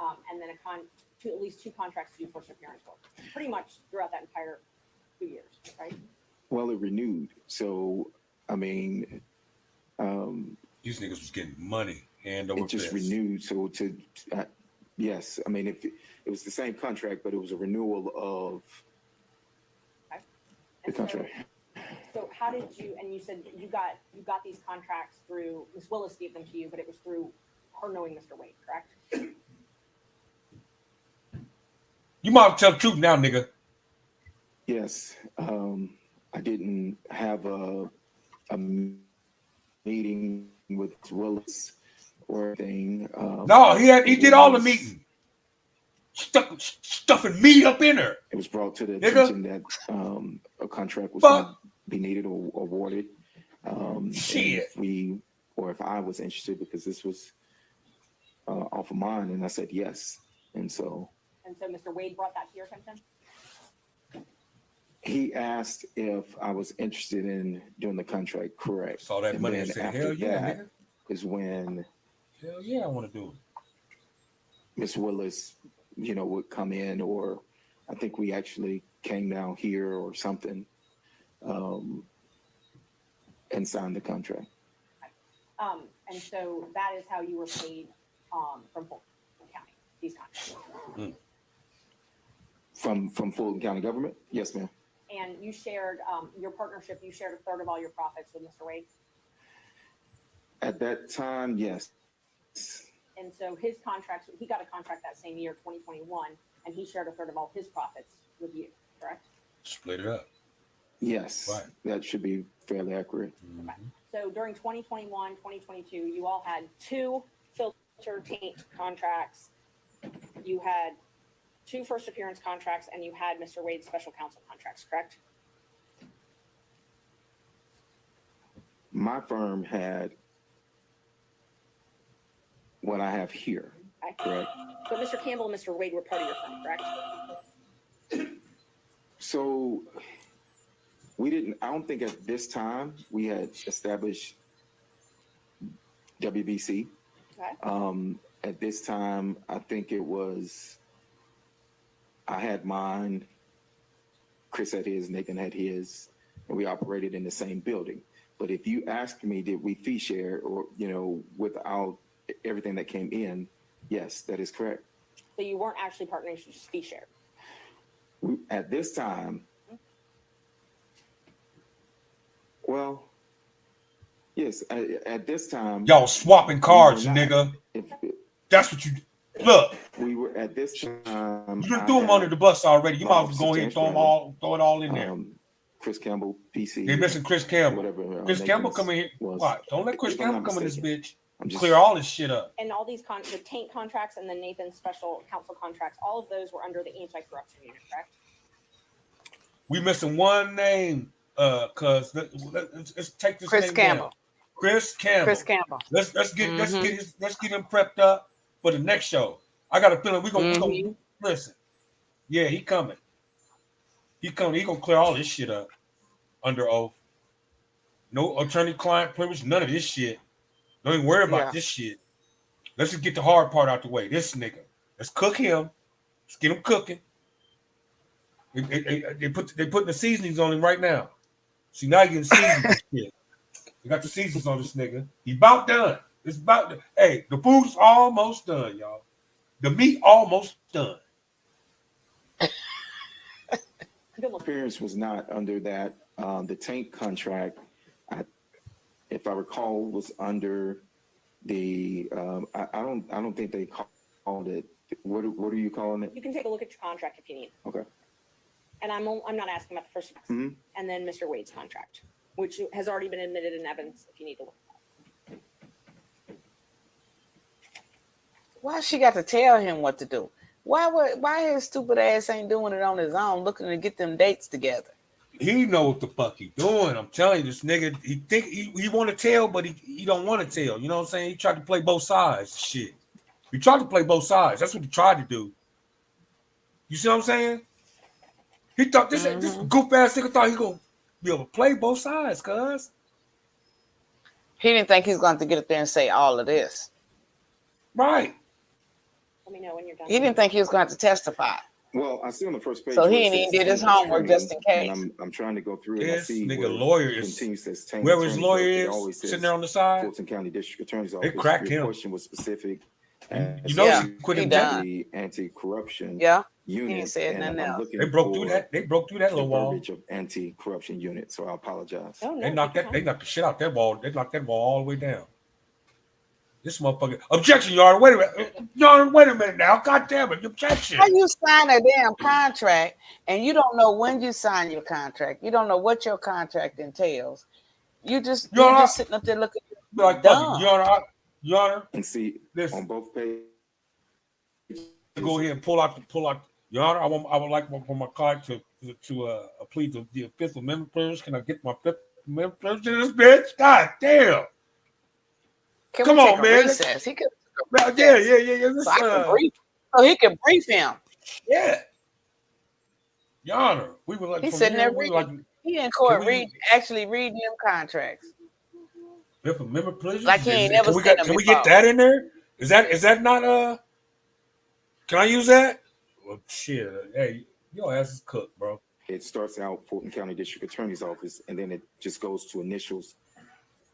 and then at least two contracts to do first appearance work, pretty much throughout that entire 2 years, right? Well, it renewed. So, I mean, these niggas was getting money hand over it just fist. renewed. So yes, I mean, if it was the same contract, but it was a renewal of the contract. So how did you? And you said you got these contracts through Ms. Willis gave them to you, but it was through her knowing Mr. Wade, correct? You might tell the truth now, nigga. Yes, I didn't have a meeting with Willis or anything. No, he did all the meeting. Stuffing meat up in her. It was brought to the nigga. attention that a contract was going to be needed or awarded. Shit. If I was interested, because this was off of mine, and I said yes. And so Mr. Wade brought that to your attention? he asked if I was interested in doing the contract, correct. Saw that and money then and said, after hell yeah, that nigga. is when Hell yeah, I want to do it. Miss Willis, you know, would come in, or I think we actually came down here or something, and signed the contract. And so that is how you were paid from Fulton County, these contracts. From Fulton County government? Yes, ma'am. And you shared your partnership, you shared a third of all your profits with Mr. Wade? At that time, yes. And so his contracts, he got a contract that same year, 2021, and he shared a third of all his profits with you, correct? Split it up. Yes, right. That should be fairly accurate. Okay. So during 2021, 2022, you all had two filter taint contracts. You had two first appearance contracts, and you had Mr. Wade's special counsel contracts, correct? My firm had what I have here, correct? But Mr. Campbell and Mr. Wade were part of your firm, correct? So I don't think at this time we had established WBC. Okay. At this time, I think I had mine, Chris had his, Nathan had his, and we operated in the same building. But if you ask me, did we fee share or, you know, without everything that came in, yes, that is correct. So you weren't actually partners, you just fee shared. At this time, well, yes, at this time. Y'all swapping cards, nigga. That's what you look. We were at this time. You done threw them under the bus already. You might as well go ahead and throw it all in there. Chris Campbell, PC. They're missing Chris Campbell. Whatever. Chris Campbell come in here. Watch. Don't let Chris Campbell come in this bitch. I'm just clear all this shit up. And all these the taint contracts and then Nathan's special counsel contracts, all of those were under the anti-corruption unit, correct? We missing one name, cause let's take this Chris name Campbell. down. Chris Campbell. Chris Campbell. Let's get him prepped up for the next show. I got a feeling we gonna listen. Yeah, he coming. He coming. He gonna clear all this shit up under oath. No attorney-client privilege. None of this shit. Don't even worry about this shit. Let's just get the hard part out the way. This nigga. Let's cook him. Let's get him cooking. They putting the seasonings on him right now. See, now you getting seasons and shit. You got the seasons on this nigga. He about done. It's about done. Hey, the food's almost done, y'all. The meat almost done. Experience was not under that. The tank contract, if I recall, was under the. I don't think they called it. What are you calling it? You can take a look at your contract if you need. Okay. And I'm not asking about the first, Mhm. and then Mr. Wade's contract, which has already been admitted in evidence. If you need to look. Why she got to tell him what to do? Why his stupid ass ain't doing it on his own, looking to get them dates together? He know what the fuck he doing. I'm telling you, this nigga, he think he want to tell, but he don't want to tell. You know what I'm saying? He tried to play both sides. Shit. He tried to play both sides. That's what he tried to do. You see what I'm saying? He thought this goof ass nigga thought he gonna be able to play both sides, cuz. He didn't think he was going to get up there and say all of this. Right. Let me know when you're done. He didn't think he was going to have to testify. Well, I see on the first page. So he where it ain't even says did his tank homework attorney, just in case. And I'm trying to go through it. And I This see nigga where lawyer it is continues says tank whoever his attorney, lawyer but it is always says sitting there on the side. Fulton County District Attorney's They Office. cracked Your him. question was specific. You know she quit he him. done. The anti-corruption Yeah. unit. He ain't said and nothing I'm else. looking They broke for through that. They broke through that the little wall. verbiage of anti-corruption unit. So I apologize. Oh, no, They knocked that. They knocked the shit out that wall. They knocked that wall all the way down. This motherfucker. Objection, Your Honor. Wait a minute. Your Honor, wait a minute now. God damn it. Objection. How you sign a damn contract and you don't know when you sign your contract? You don't know what your contract entails. You just sitting up there looking like dumb. Your Honor. And see, listen, on both pages. Go ahead and pull out. Your Honor, I would like for my client to plead the Fifth Amendment privilege. Can I get my Fifth Amendment privilege in this bitch? God damn. Come on, man. Recess? He could. Yeah. So I can brief. So he can brief him. Yeah. Your Honor, we would like. He's sitting there reading. He in court actually reading them contracts. Fifth Amendment privilege. Like he ain't never seen them Can we get that in there? Is that not Can I use that? Well, shit. Hey, your ass is cooked, bro. It starts out Fulton County District Attorney's Office, and then it just goes to initials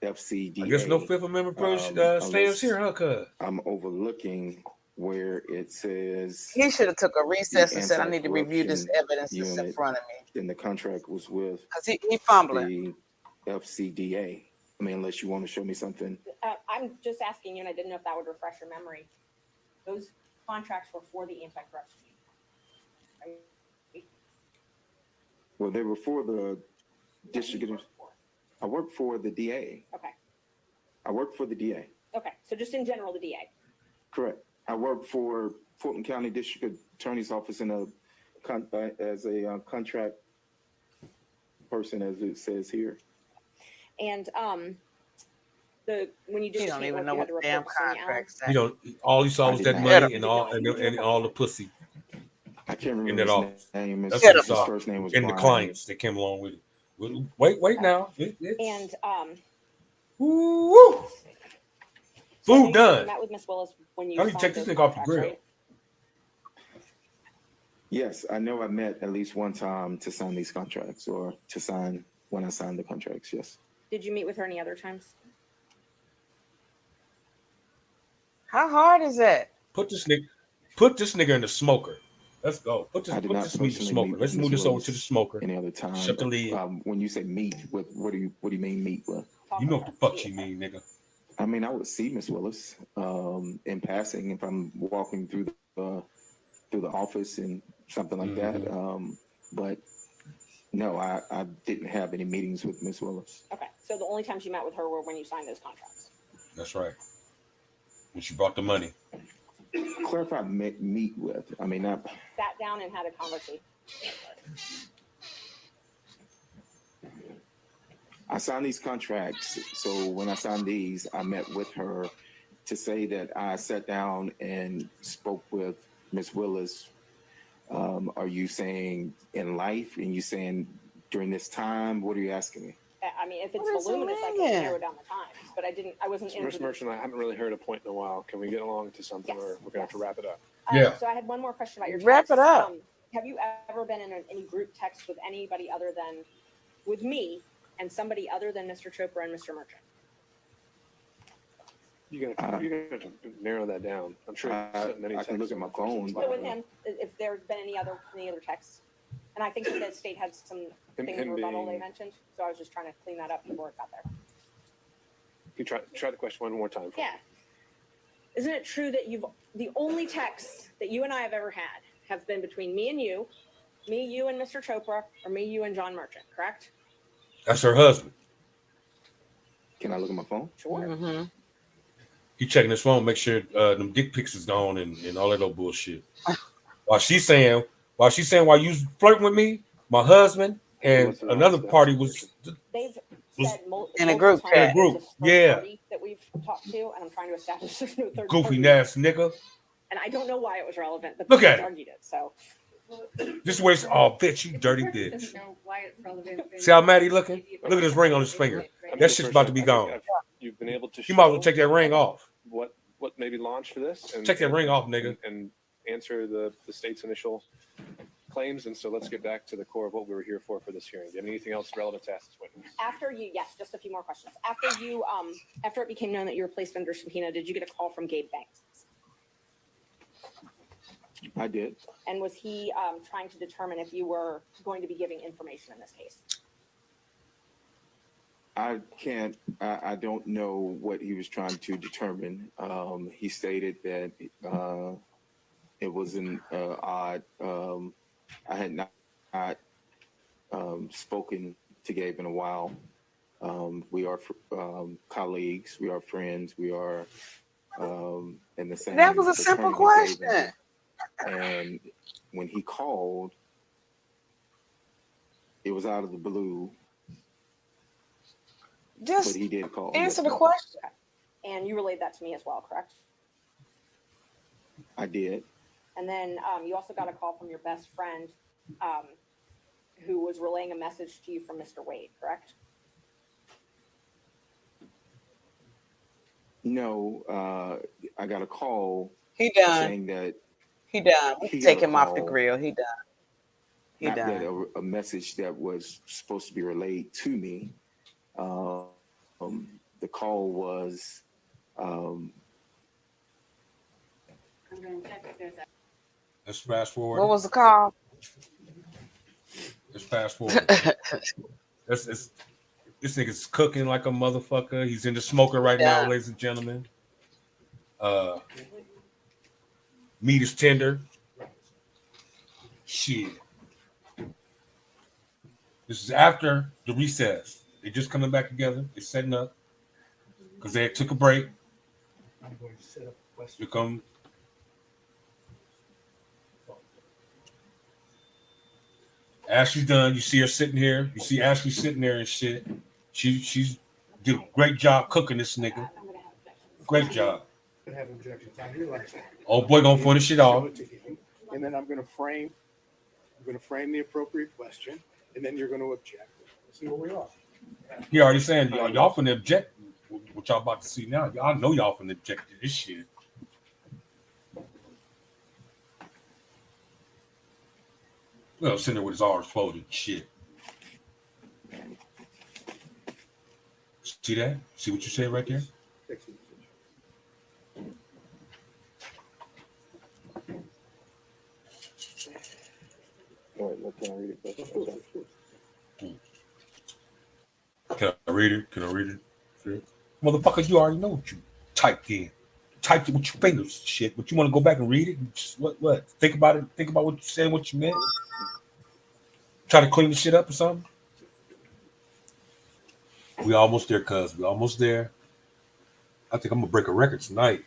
FCDA. I guess no Fifth Amendment privilege stands here, huh, cuz? I'm overlooking where it says he should have took a recess and said, "I need to review this evidence that's in front of me." Then the contract was with because he fumbling. The FCDA. I mean, unless you want to show me something. I'm just asking you, and I didn't know if that would refresh your memory. Those contracts were for the anti-corruption. Well, they were for the district. I work for the DA. Okay. I work for the DA. Okay, so just in general, the DA. Correct. I work for Fulton County District Attorney's Office as a contract person, as it says here. And when you did, you don't even know what damn contracts. You know, all he saw was that money and all the pussy. I can't remember his name. That's what he his saw. first name was and Brian. the clients that came along with it. Wait now. And woo. Food done. You met with Miss Willis when you How do you take this thing off the grill? Right? Yes, I know I met at least one time to sign these contracts, or to sign when I signed the contracts. Yes. Did you meet with her any other times? How hard is that? Put this nigga in the smoker. Let's go. Put this meat in the smoker. Let's move this over to the smoker. Any other time? Shut the lid. When you say meet, what do you mean meet with? You know what the fuck she mean, nigga. I mean, I would see Miss Willis in passing if I'm walking through the office and something like that. But no, I didn't have any meetings with Miss Willis. Okay, so the only times you met with her were when you signed those contracts. That's right. When she brought the money. Clarify meet with. I mean, not sat down and had a conversation. I signed these contracts. So when I signed these, I met with her to say that I sat down and spoke with Miss Willis. Are you saying in life? And you saying during this time? What are you asking me? I mean, if it's voluminous, I can narrow down the times. But I wasn't. Mr. Merchant, I haven't really heard a point in a while. Can we get along to something, or we're gonna have to wrap it up? So I had one more question about your text. Wrap it up. Have you ever been in any group text with anybody other than with me and somebody other than Mr. Chopra and Mr. Merchant? You're gonna have to narrow that down. I'm sure many I can look at my phone. So with him, if there's been any other texts, and I think that the state had some things in rebuttal they mentioned, so I was just trying to clean that up before it got there. You try the question one more time. Yeah. Isn't it true that the only texts that you and I have ever had have been between me, you, and Mr. Chopra, or me, you, and John Merchant, correct? That's her husband. Can I look at my phone? Sure. Mm-hmm. He checking his phone, make sure them dick pics is gone and all that old bullshit. While she's saying while you flirting with me, my husband and another party was They've said in a group chat. In a group, yeah. Party that we've talked to, and I'm trying to establish there's no third Goofy party. ass nigga. And I don't know why it was relevant, but Look they at it. argued it. So This way, oh bitch, you dirty bitch. know why it's relevant. See how mad he looking? Look at this ring on his finger. That shit's about to be gone. You've been able to. You might as well take that ring off. What maybe launched for this? And, Take that ring off, nigga. And answer the state's initial claims. And so let's get back to the core of what we were here for this hearing. Do you have anything else relevant to ask this witness? yes, just a few more questions. After it became known that you were placed under subpoena, did you get a call from Gabe Banks? I did. And was he trying to determine if you were going to be giving information in this case? I don't know what he was trying to determine. He stated that it was an odd. I had not spoken to Gabe in a while. We are colleagues. We are friends. We are in the same. That was a simple question. And when he called, it was out of the blue. Just but he did call. Answer the question. And you relayed that to me as well, correct? I did. And then you also got a call from your best friend who was relaying a message to you from Mr. Wade, correct? No, I got a call. He done. Saying that he done. Take him off the grill. He done. He not done. that a message that was supposed to be relayed to me. The call was. I'm going to check if there's a. Let's fast forward. What was the call? Let's fast forward. This nigga's cooking like a motherfucker. He's in the smoker right now, ladies and gentlemen. Meat is tender. Shit. This is after the recess. They're just coming back together. They're setting up because they took a break. I'm going to set up a question. You come. Ashley's done. You see her sitting here. You see Ashley sitting there and shit. She's did a great job cooking this nigga. Great job. I have objections. I realize that. Oh boy, gonna finish it off. And then I'm going to frame the appropriate question, and then you're going to object. Let's see where we are. He already saying y'all finna object. What y'all about to see now? Y'all know y'all finna object to this shit. Well, sitting there with his arms folded, shit. See that? See what you said right there? All right, can I read it first? Can I read it? Can I read it? Sure. Motherfucker, you already know what you typed in. Typed it with your fingers, shit. But you want to go back and read it? And just, what? Think about it. Think about what you said, what you meant. Try to clean the shit up or something. We almost there, cuz. We almost there. I think I'm gonna break a record tonight.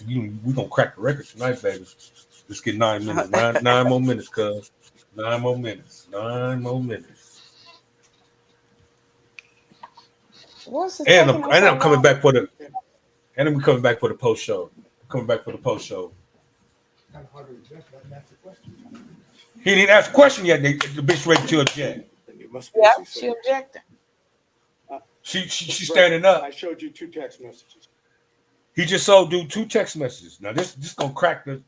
We gonna crack the record tonight, baby. Let's get 9 minutes. Nine more minutes, cuz. 9 more minutes. 9 more minutes. And I'm coming back for the. And then we're coming back for the post show. Coming back for the post show. Kind of hard to object, but that's the question. He didn't ask a question yet. The bitch ready to object. Yeah, she objected. She's standing up. I showed you 2 text messages. He just sold dude 2 text messages. Now this gonna crack a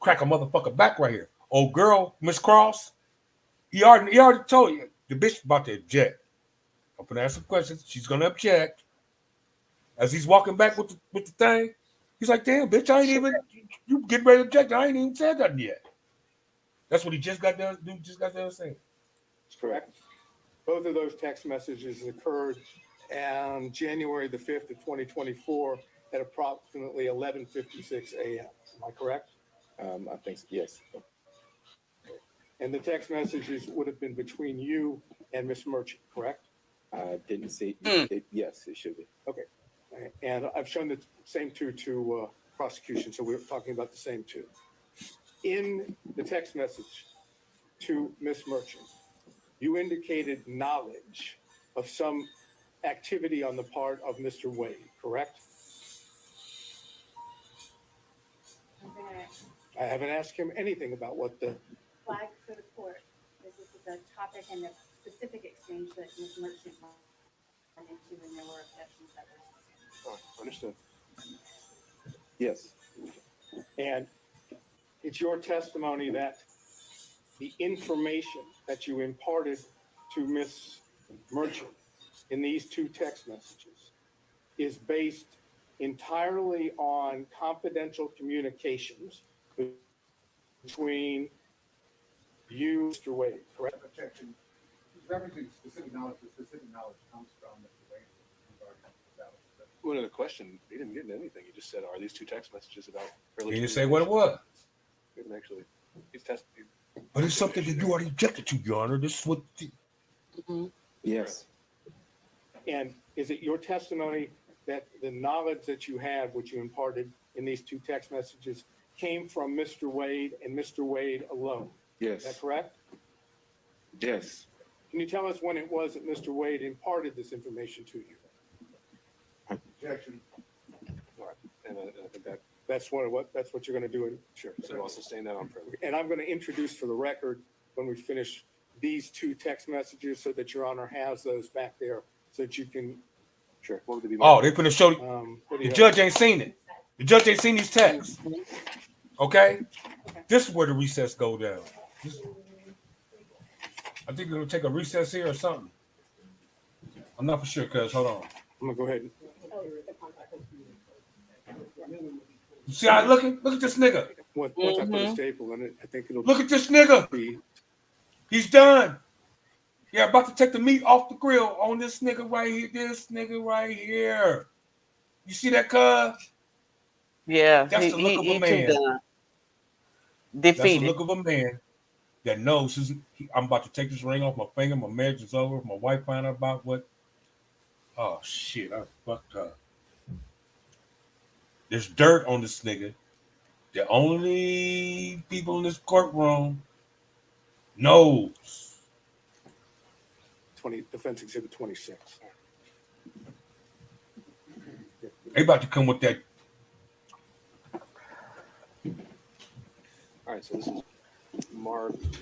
motherfucker back right here. Old girl, Miss Cross. He already told you the bitch about to object. I'm gonna ask some questions. She's gonna object. As he's walking back with the thing, he's like, "Damn, bitch, I ain't even you getting ready to object. I ain't even said nothing yet." That's what he just got done. Dude just got done saying. Correct. Both of those text messages occurred on January the 5th of 2024 at approximately 11:56 a.m. Am I correct? I think so, yes. And the text messages would have been between you and Miss Merchant, correct? I didn't see it. Yes, it should be. Okay. And I've shown the same two to prosecution, so we're talking about the same two. In the text message to Miss Merchant, you indicated knowledge of some activity on the part of Mr. Wade, correct? I haven't asked him anything about what the Flag for the court that this is a topic and a specific exchange that Ms. Merchant went into, and there were objections that were sustained. Understood. Yes. And it's your testimony that the information that you imparted to Miss Merchant in these two text messages is based entirely on confidential communications between you and Mr. Wade, correct? Objection. He's referencing specific knowledge. The specific knowledge comes from Mr. Wade regarding that. Well, no, the question, he didn't get into anything. He just said, are these two text messages about He didn't say what it was. He didn't actually. He's testing. But it's something that you already objected to, Your Honor. This is what. Yes. And is it your testimony that the knowledge that you had, which you imparted in these two text messages, came from Mr. Wade and Mr. Wade alone? Yes. Is that correct? Yes. Can you tell us when it was that Mr. Wade imparted this information to you? Objection. All right. And I think that's what you're going to do. Sure. So I'll sustain that on privilege. And I'm going to introduce for the record when we finish these two text messages so that Your Honor has those back there so that you can. Sure. What would it be? Oh, they finna show. The judge ain't seen it. The judge ain't seen these texts. Okay? This is where the recess go down. I think we're gonna take a recess here or something. I'm not for sure, cuz hold on. I'm gonna go ahead. You see how I looking? Look at this nigga. Once I put a staple in it, I think it'll look at this nigga. He's done. Yeah, about to take the meat off the grill on this nigga right here. This nigga right here. You see that, cuz? Yeah, that's the look of a man. Defeated. That's the look of a man that knows I'm about to take this ring off my finger. My marriage is over. My wife found out about what. Oh shit! I fucked up. There's dirt on this nigga. The only people in this courtroom knows. Defense Exhibit 26. They about to come with that. All right, so this is marked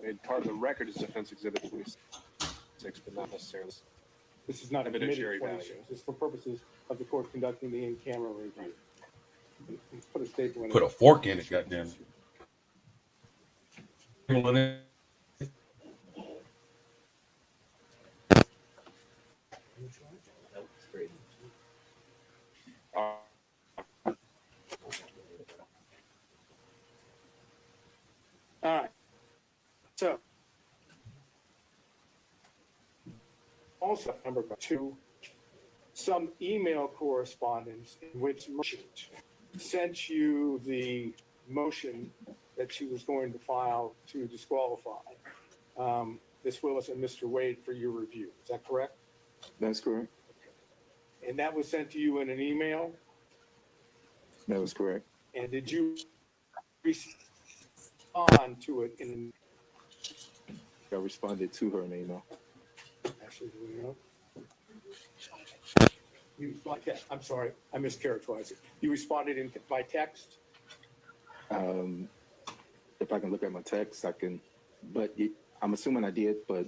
and part of the record is Defense Exhibit 26, but not necessarily. This is not evidentiary value. This is for purposes of the court conducting the in-camera review. Put a staple in it. Put a fork in it, goddamn. All right. So, also number 2, some email correspondence in which Merchant sent you the motion that she was going to file to disqualify Ms. Willis and Mr. Wade for your review. Is that correct? That's correct. And that was sent to you in an email? That was correct. And did you respond to it in I responded to her in email. Actually, do we know? I'm sorry, I mischaracterized it. You responded by text? If I can look at my text, I can, but I'm assuming I did, but.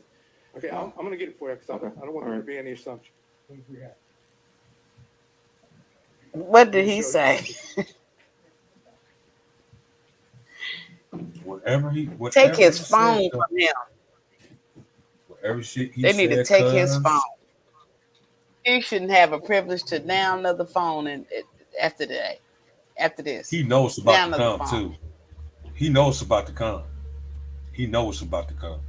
Okay, I'm going to get it for you because I don't want there to be any assumption. What did he say? Whatever Take his phone from him. Every shit he They need to said, take his cuz. phone. He shouldn't have a privilege to download the phone and after that, after this, He knows about to download the come phone. too. He knows about to come. He knows about to come.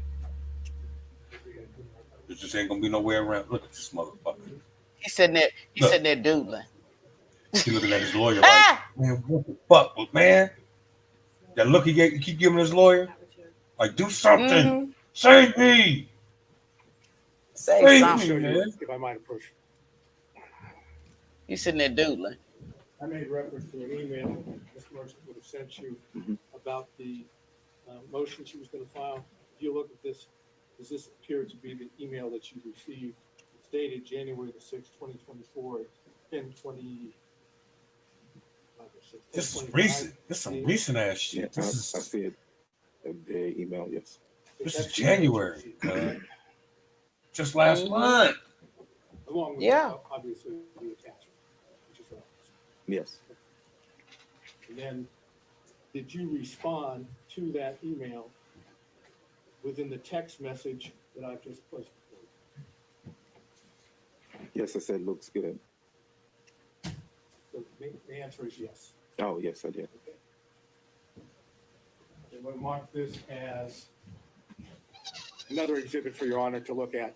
There just ain't gonna be nowhere around. Look at this motherfucker. He's sitting there. He's Look, sitting there doodling. he looking at his lawyer like, man, what the fuck, man? That look he keep giving his lawyer, like, do something, Mm-hmm. save me, Say save Let me me, show something. you man. if I might approach. He's sitting there doodling. I made reference to an email Ms. Merchant would have sent you about the motion she was going to file. If you look at this, does this appear to be the email that you received? It's dated January the 6th, 2024, 10:20. This is recent. This is some recent ass shit. Yeah, This I is see it. The email, yes. this is January, just last Mm-hmm. month. Along with, Yeah. obviously, the attachment, which is Yes. and then, did you respond to that email within the text message that I've just placed before you? Yes, I said looks good. So the answer is yes. Oh, yes, I did. And we'll mark this as Another exhibit for Your Honor to look at.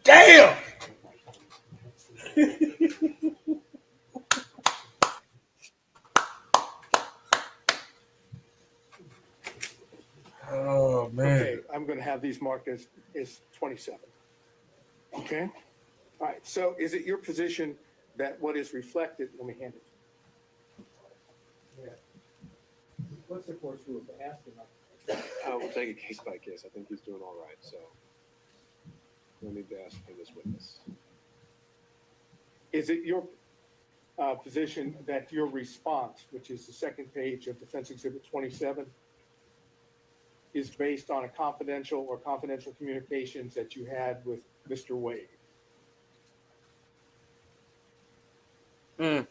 Damn. Oh man. Okay, I'm going to have these marked as 27. Okay. All right. So, is it your position that what is reflected? Let me hand it. yeah. What's the court's rule to ask him? We'll take it case by case. I think he's doing all right, so we'll need to ask him this witness. Is it your position that your response, which is the second page of Defense Exhibit 27, is based on a confidential or confidential communications that you had with Mr. Wade? Mm.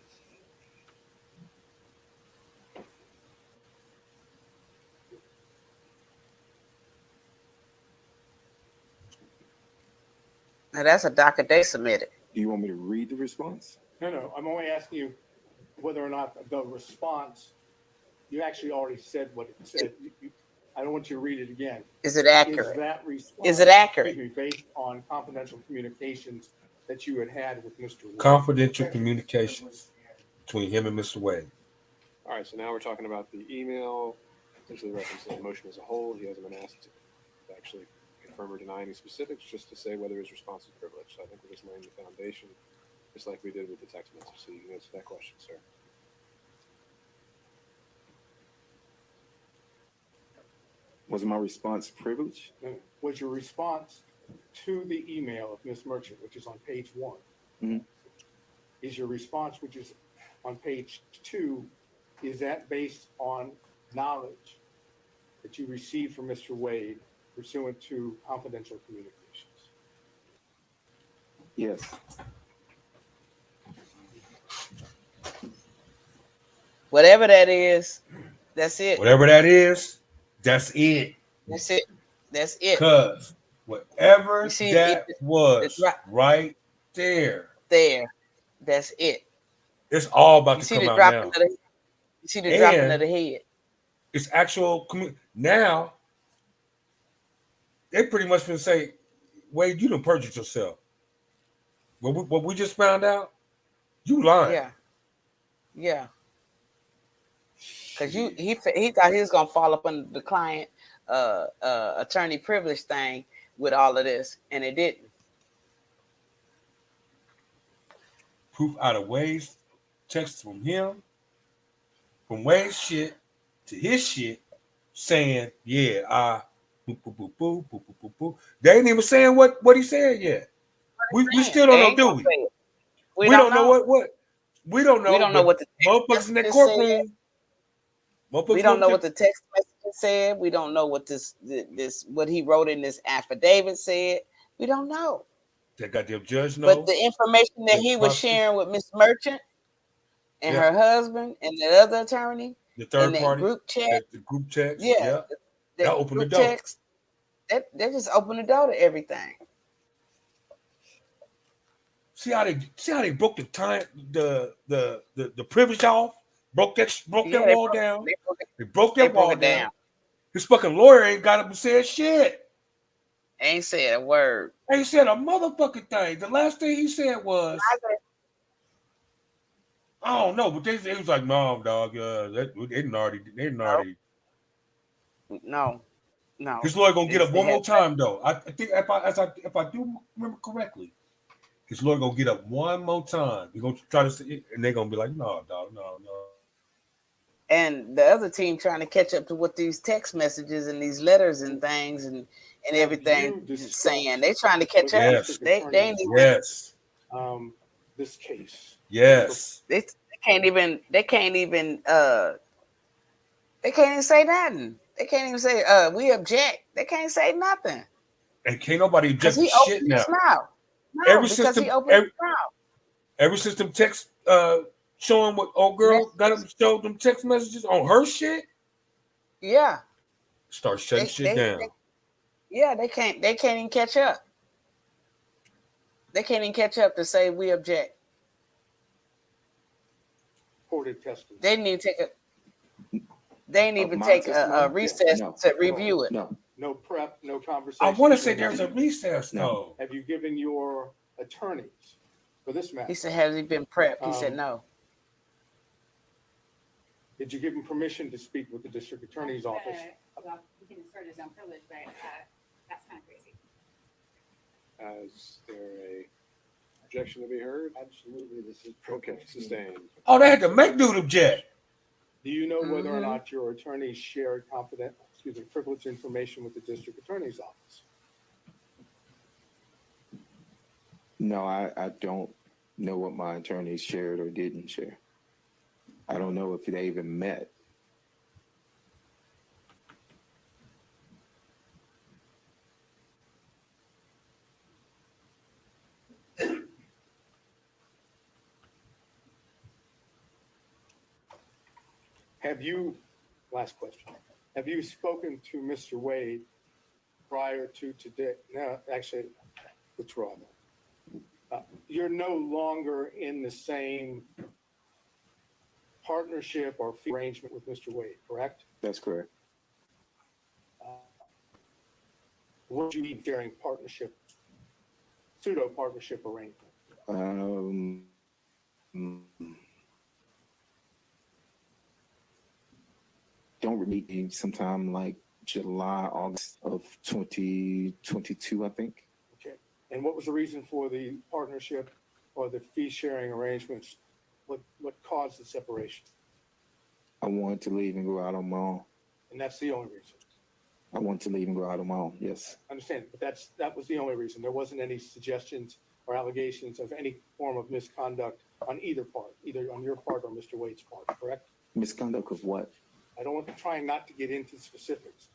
Now that's a docket they submitted. Do you want me to read the response? No. I'm only asking you whether or not the response, you actually already said what it said. I don't want you to read it again. Is it accurate? Is that response, Is it accurate? excuse me, based on confidential communications that you had with Mr. Wade? Confidential communications between him and Mr. Wade. All right, so now we're talking about the email, essentially referencing the motion as a whole. He hasn't been asked to actually confirm or deny any specifics, just to say whether his response is privileged. So I think we're just laying the foundation, just like we did with the text message. So you can answer that question, sir. Was my response privileged? Was your response to the email of Ms. Merchant, which is on page 1, is your response, which is on page 2, is that based on knowledge that you received from Mr. Wade pursuant to confidential communications? Yes. Whatever that is, that's it. Whatever that is, that's it. That's it. That's it. Cause whatever You see, that was the right there, that's it. it's all about You to see come the out dropping now. of the. You see the dropping of the head. It's actual now. They pretty much been say, Wade, you done perjured yourself. What we just found out, you lying. Yeah. Because he thought he was gonna fall up under the client attorney privilege thing with all of this, and it didn't. Proof out of Wade's text from him, from Wade's shit to his shit, saying, yeah, boo, boo, boo, boo, boo, boo, boo, boo. They ain't even saying what he said yet. We still don't know, do we? We don't know what we don't know. We don't know what the motherfuckers in that courtroom. We don't know what the text message said. We don't know what this what he wrote in this affidavit said. We don't know. That goddamn judge knows. But the information that he was sharing with Miss Merchant and her husband and the other attorney, The and third that party, group chat. the group text, Yeah, yeah, that that opened the group door. text. That just opened the door to everything. See how they broke the time, the privilege off, broke that Yeah, wall down. They broke they that broke wall it down. down. This fucking lawyer ain't got up and said shit. Ain't said a word. Ain't said a motherfucking thing. The last thing he said was, I don't know, but they was like, "Mom, dog, they didn't already." No. His lawyer gonna get up They one had more time though. I think if I do remember correctly, his lawyer gonna get up one more time. He gonna try to say, and they gonna be like, "No, dog, no." And the other team trying to catch up to what these text messages and these letters and things and everything saying. They trying to catch up. Yes, They ain't even yes, this case. yes. they can't even they can't even say nothing. They can't even say we object. They can't say nothing. And can't nobody Because object to he shit opened now. his mouth. No, Every because he system, opened his mouth. every system text showing what old girl got them showed them text messages on her shit. Yeah. Start shutting shit down. They can't even catch up. They can't even catch up to say we object. Recorded testimony. They didn't even take a they didn't even take a recess to review it. No prep, no conversation. I want to say there's a recess though. Have you given your attorneys for this matter? He said, has he been prepped? He said no. Did you give him permission to speak with the district attorney's office? Well, he can assert his own privilege, but that's kind of crazy. Is there a objection to be heard? Absolutely, this is Okay, sustained. Oh, they had to make dude object. Do you know whether or not your attorneys shared privileged information with the district attorney's office? No, I don't know what my attorneys shared or didn't share. I don't know if they even met. Last question, have you spoken to Mr. Wade prior to today? No, actually, withdraw that. You're no longer in the same partnership or fee arrangement with Mr. Wade, correct? That's correct. Would you be sharing pseudo partnership arrangement? Don't repeat sometime like July, August of 2022, I think. Okay. And what was the reason for the partnership or the fee sharing arrangements? What caused the separation? I wanted to leave and go out on my own. And that's the only reason. I wanted to leave and go out on my own. Yes. I understand, but that was the only reason. There wasn't any suggestions or allegations of any form of misconduct on either part, either on your part or Mr. Wade's part, correct? Misconduct of what? I don't want to try not to get into specifics.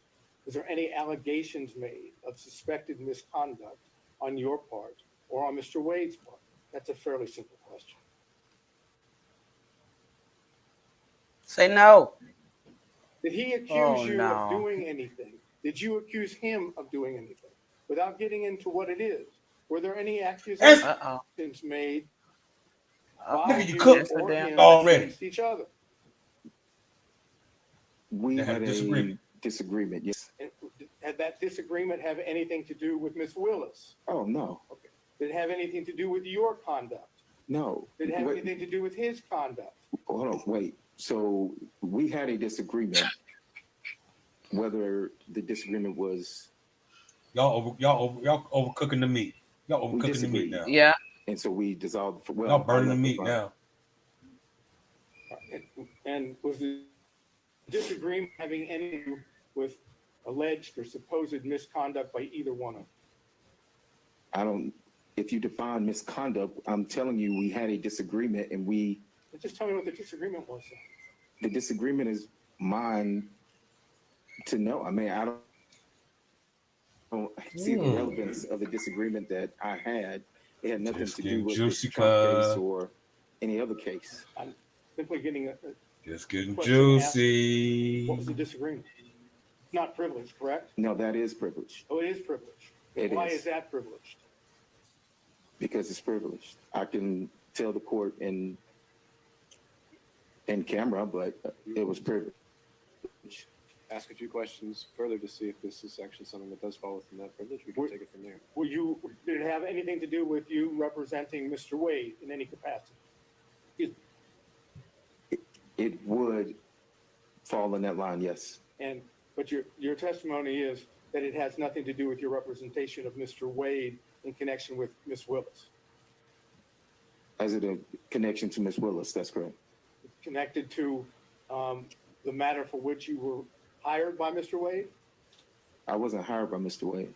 Was there any allegations made of suspected misconduct on your part or on Mr. Wade's part? That's a fairly simple question. Say no. Did he accuse you of doing anything? Did you accuse him of doing anything? Without getting into what it is, were there any accusations made by you you cooked or him already. against each other? We had a disagreement, yes. And did that disagreement have anything to do with Miss Willis? Oh, no. Okay. Did it have anything to do with your conduct? No. Did it have anything to do with his conduct? Hold on, wait. So we had a disagreement. Whether the disagreement was y'all overcooking the meat. Y'all overcooking the meat now. Yeah. And so we dissolved. Y'all burning the meat now. And was the disagreement having anything to do with alleged or supposed misconduct by either one of them? I don't. If you define misconduct, I'm telling you, we had a disagreement, and we. Just tell me what the disagreement was. The disagreement is mine to know. I mean, I don't see the relevance of the disagreement that I had. It had nothing to do with this Trump case or any other case. I'm simply getting Just getting Question asked, juicy. what was the disagreement? It's not privileged, correct? No, that is privileged. Oh, it is privileged. It Why is. is that privileged? Because it's privileged. I can tell the court in camera, but it was privileged. Ask a few questions further to see if this is actually something that does fall within that privilege. We can take it from there. Did it have anything to do with you representing Mr. Wade in any capacity? It would fall in that line, yes. But your testimony is that it has nothing to do with your representation of Mr. Wade in connection with Ms. Willis. As it a connection to Ms. Willis, that's correct. Connected to the matter for which you were hired by Mr. Wade? I wasn't hired by Mr. Wade.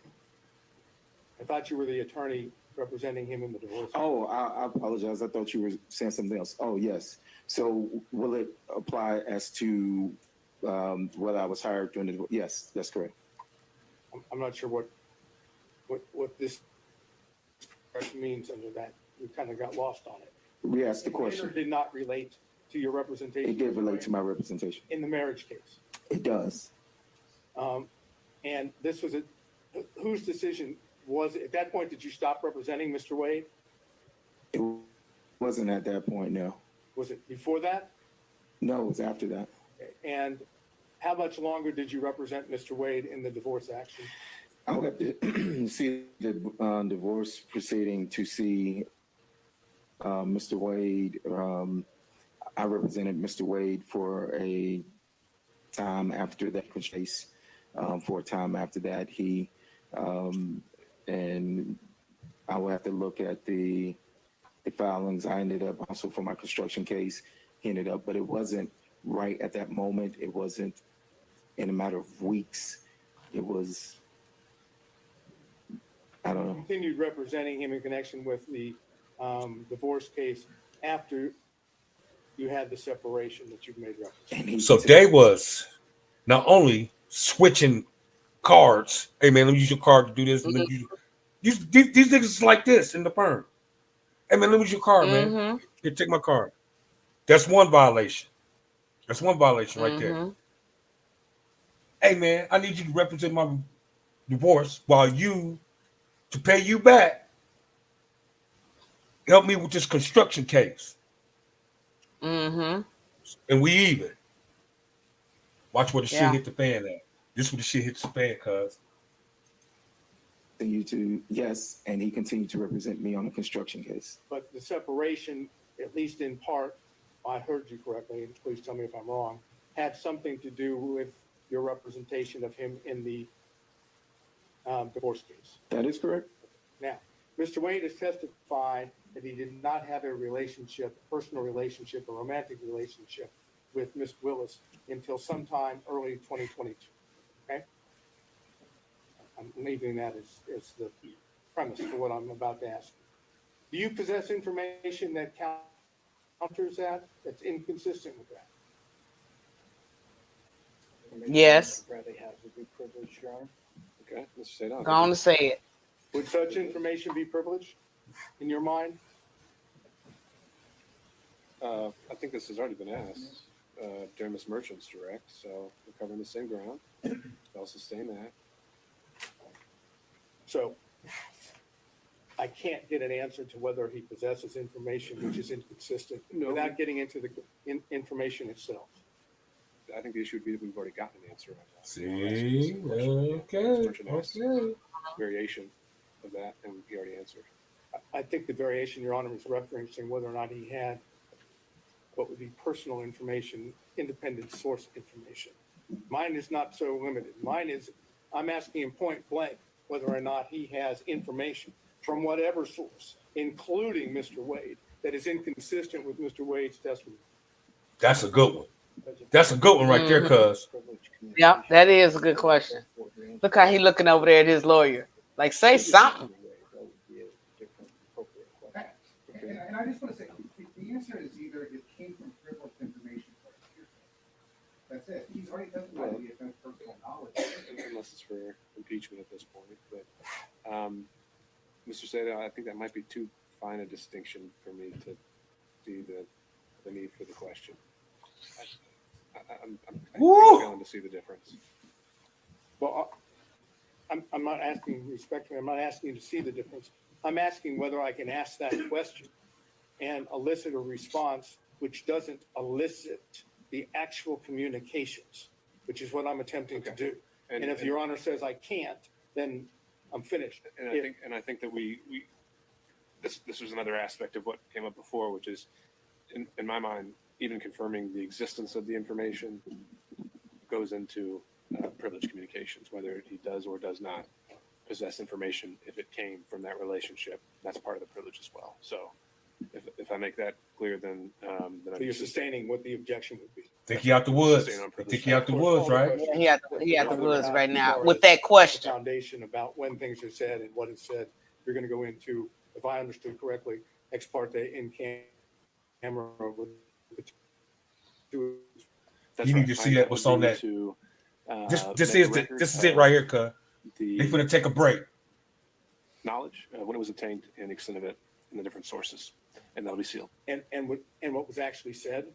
I thought you were the attorney representing him in the divorce. Oh, I apologize. I thought you were saying something else. Oh, yes. So will it apply as to whether I was hired during the divorce? Yes, that's correct. I'm not sure what this expression means under that. We kind of got lost on it. We asked the question. It did not relate to your representation. It did relate to my representation. In the marriage case. It does. And this was whose decision was it? At that point, did you stop representing Mr. Wade? It wasn't at that point, no. Was it before that? No, it was after that. And how much longer did you represent Mr. Wade in the divorce action? I would have to see the divorce proceeding to see Mr. Wade. I represented Mr. Wade for a time after that case. For a time after that, he and I will have to look at the filings. I ended up also for my construction case. He ended up, but it wasn't right at that moment. It wasn't in a matter of weeks. It was, I don't know. Continued representing him in connection with the divorce case after you had the separation that you've made reference. So they was not only switching cards. Hey man, let me use your card to do this. Let me use these niggas like this in the perm. Hey man, let me use your card, man. Here, take my card. That's one violation. That's one violation right there. Hey man, I need you to represent my divorce while to pay you back. Help me with this construction case. And we even. Watch where the shit hit the fan at. This is where the shit hits the fan, cuz. Yes, and he continued to represent me on the construction case. But the separation, at least in part, I heard you correctly, and please tell me if I'm wrong, had something to do with your representation of him in the divorce case. That is correct. Now, Mr. Wade has testified that he did not have a relationship, personal relationship, a romantic relationship with Ms. Willis until sometime early 2022. Okay? I'm leaving that as the premise for what I'm about to ask. Do you possess information that counters that, that's inconsistent with that? Yes. Bradley has would be privileged, Your Honor. Okay, let's say that. Go on to say it. Would such information be privileged in your mind? I think this has already been asked during Ms. Merchant's direct, so we're covering the same ground. I'll sustain that. So I can't get an answer to whether he possesses information which is inconsistent without getting into the information itself. I think the issue would be that we've already gotten an answer on that. See, okay. Variation of that, and he already answered. I think the variation, Your Honor, is referencing whether or not he had what would be personal information, independent source information. Mine is not so limited. Mine is, I'm asking him point blank whether or not he has information from whatever source, including Mr. Wade, that is inconsistent with Mr. Wade's testimony. That's a good one. That's a good one right there, cuz. Yep, that is a good question. Look how he looking over there at his lawyer. Like, say something. And I just want to say, the answer is either it came from privileged information or it's hearsay. That's it. He's already testified that he has no personal knowledge. Unless it's for impeachment at this point. But Mr. Seda, I think that might be too fine a distinction for me to see the need for the question. I'm Woo! failing to see the difference. Well, I'm not asking respectfully, I'm not asking you to see the difference. I'm asking whether I can ask that question and elicit a response which doesn't elicit the actual communications, which is what I'm attempting to do. And if Your Honor says I can't, then I'm finished. And I think that this was another aspect of what came up before, which is, in my mind, even confirming the existence of the information goes into privileged communications, whether he does or does not possess information. If it came from that relationship, that's part of the privilege as well. So if I make that clear, then So you're sustaining what the objection would be. Think he out the woods. Think he out the woods, right? Yeah, he out the woods right now with that question. Foundation about when things are said and what is said. You're going to go into, if I understood correctly, ex parte in camera with the two. That's you right. need to see that what's on that. To, this is it right here, cuz. They finna take a break. Knowledge, when it was obtained, and the extent of it, and the different sources, and that'll be sealed. And what was actually said.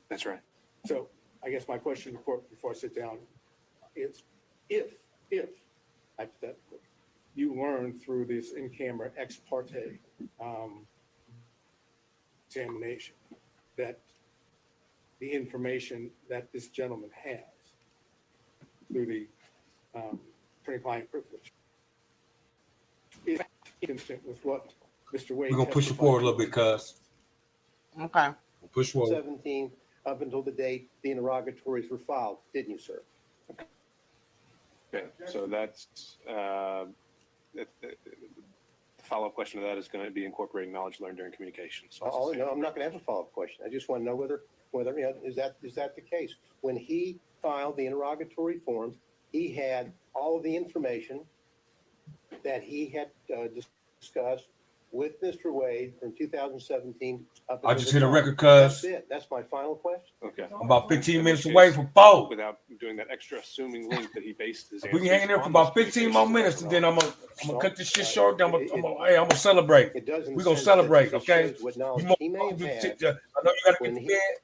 That's right. So I guess my question before I sit down is, if hypothetically you learn through this in-camera ex parte examination that the information that this gentleman has through the attorney-client privilege is consistent with what Mr. Wade. We're gonna push it forward a little bit, cuz. Okay. Push forward. 17, up until the date the interrogatories were filed, didn't you, sir? Okay, so that's the follow-up question to that is going to be incorporating knowledge learned during communication. So Oh, no, I'm not going to have a follow-up question. I just want to know whether you know, is that the case? When he filed the interrogatory forms, he had all of the information that he had discussed with Mr. Wade from 2017 up I until just the hit a time. record, That's cuz. it. That's my final question. Okay. I'm about 15 minutes away from 4. Without doing that extra assuming link that he based his We can hang in there for on about this 15 more minutes, and then I'm gonna cut this shit short. Then I'm gonna celebrate. It does in We're the gonna sense that celebrate, it okay? shows what knowledge You he may have had I know you gotta get when to bed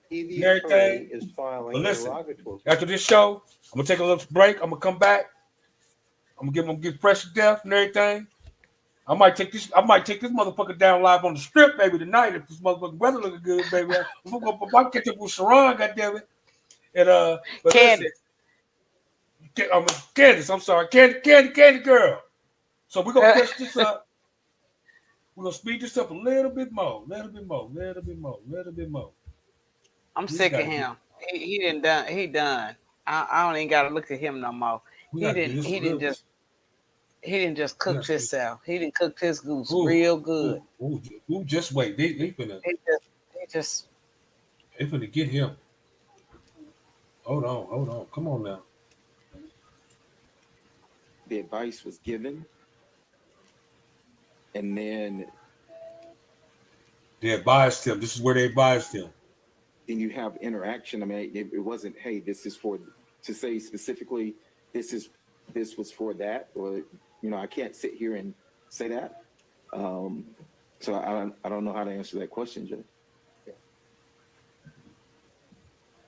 he, and the attorney, everything. is filing But listen, interrogatory. after this show, I'm gonna take a little break. I'm gonna come back. I'm gonna get fresh to death and everything. I might take this motherfucker down live on the strip, baby, tonight if this motherfucking weather looking good, baby. I'm gonna catch up with Sharon, goddammit. And but Candy. listen, Candace, I'm sorry, Candy girl. So we're gonna catch this up. We're gonna speed this up a little bit more. I'm sick of him. He done. He done. I don't even gotta look at him no more. He didn't just cook himself. He didn't cook his goose real good. Just wait. They finna get him. Hold on. Come on now. The advice was given, and then they advised him. This is where they advised him. Then you have interaction. I mean, it wasn't, hey, this is for, to say specifically, this was for that, or, you know, I can't sit here and say that. So I don't know how to answer that question, Jay.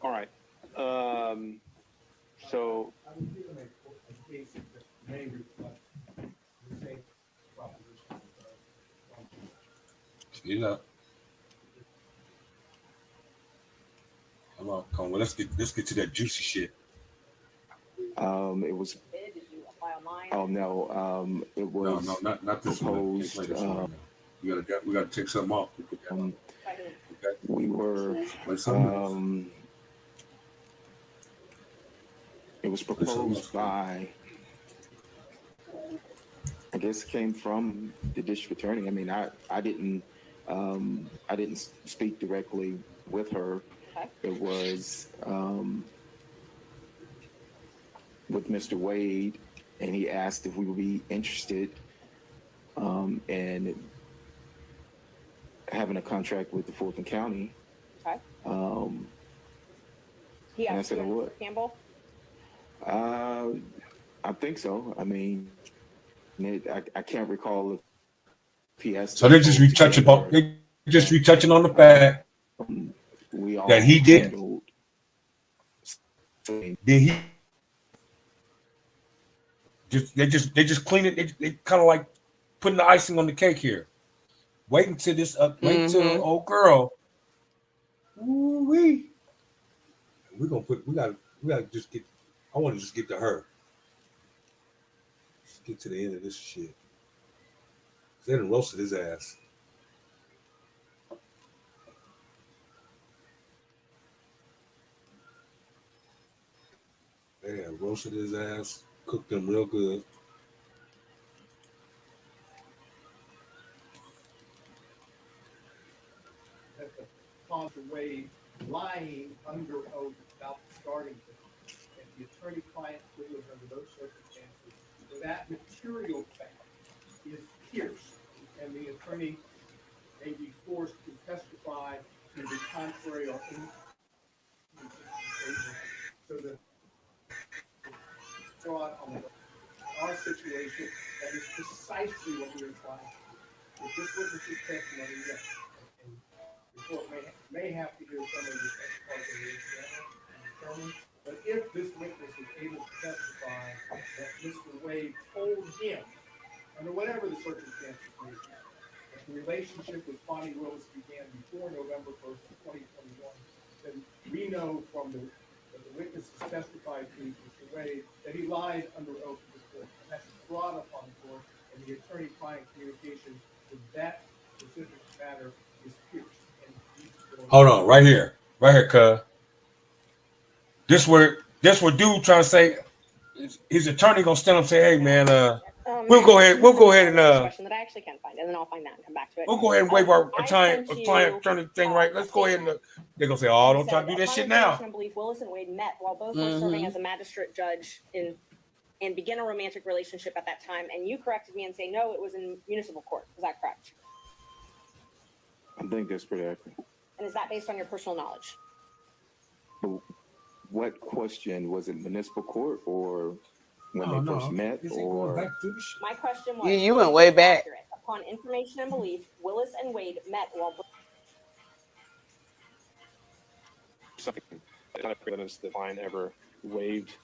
All right. So I was given a case that may reflect the same proposition. Speed up. Come on. Well, let's get to that juicy shit. It was. Oh no. It was. No, not this proposed, one. We gotta take something off. We were. It was proposed by. I guess it came from the district attorney. I mean, I didn't speak directly with her. It was with Mr. Wade, and he asked if we would be interested in having a contract with the Fulton County. Okay. He and I asked said, you, what? Campbell? I think so. I mean, I can't recall if he asked. So they're just retouching on the fact. we all that he did. handled. Then he they just clean it. They kind of like putting the icing on the cake here. Waiting till this wait till old girl. Ooh wee. We gotta just get. I want to just get to her. Just get to the end of this shit. They done roasted his ass. They had roasted his ass, cooked him real good. That the cause of Wade lying under oath about the starting point, and the attorney-client privilege under those circumstances, where that material fact is pierced, and the attorney may be forced to testify to the contrary or inconsistent statement, so that fraud on our situation, that is precisely what we are trying to do. With this witness's testimony, yes, and the court may have to hear some of this as part of the exam and determine, but if this witness is able to testify that Mr. Wade told him, under whatever the circumstances may be, that the relationship with Bonnie Willis began before November 1st of 2021, then we know from the witnesses testified to Mr. Wade that he lied under oath to the court, and that's brought upon the court, and the attorney-client communication with that specific matter is pierced. Hold on, right here, cuz. This where dude trying to say his attorney gonna stand up and say, "Hey man, we'll go ahead and question that I actually can't find, and then I'll find that and come back to it. we'll go ahead and waive our I client sent you, attorney thing, right? Let's go ahead and they're gonna say, "Oh, don't try to do this shit now." I believe Willis and Wade met while both were serving as a magistrate judge and began a romantic relationship at that time. And you corrected me and say, no, it was in municipal court. Is that correct? I think that's pretty accurate. And is that based on your personal knowledge? What question was it? Municipal court or when they first met? Or my question was, you went way back. Accurate. Upon information and belief, Willis and Wade met while something not evidence that client ever waived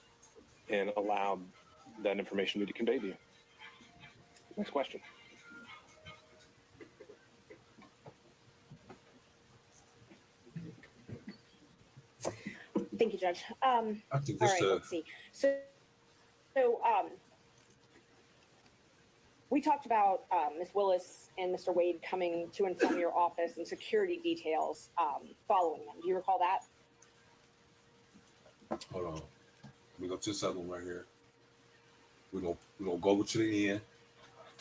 and allowed that information to be conveyed to you. Next question. Thank you, Judge. I think this, all right, let's see. So we talked about Ms. Willis and Mr. Wade coming to and from your office and security details following them. Do you recall that? Hold on. Let me go to this other one right here. We're gonna go over to the end.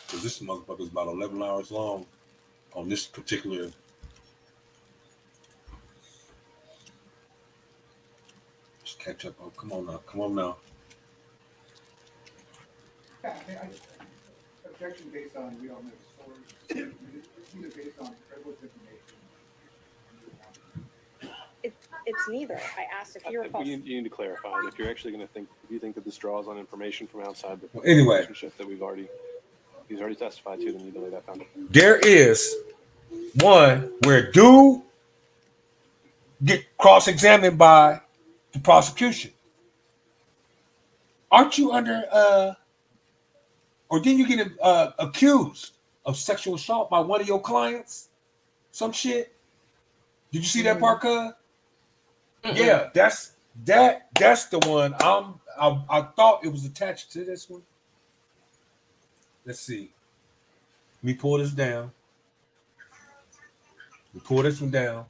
Because this motherfucker is about 11 hours long on this particular. Just catch up. Oh, come on now. Yeah, objection based on we don't know the source. It's either based on privileged information. It's neither. I asked if you recall. You need to clarify if you're actually going to think. If you think that this draws on information from outside the relationship that he's already testified to, then you delay that foundation. There is one where dude get cross-examined by the prosecution. Aren't you under or didn't you get accused of sexual assault by one of your clients? Some shit. Did you see that part, cuz? Yeah, that's the one. I thought it was attached to this one. Let's see. Let me pull this down. We pull this one down.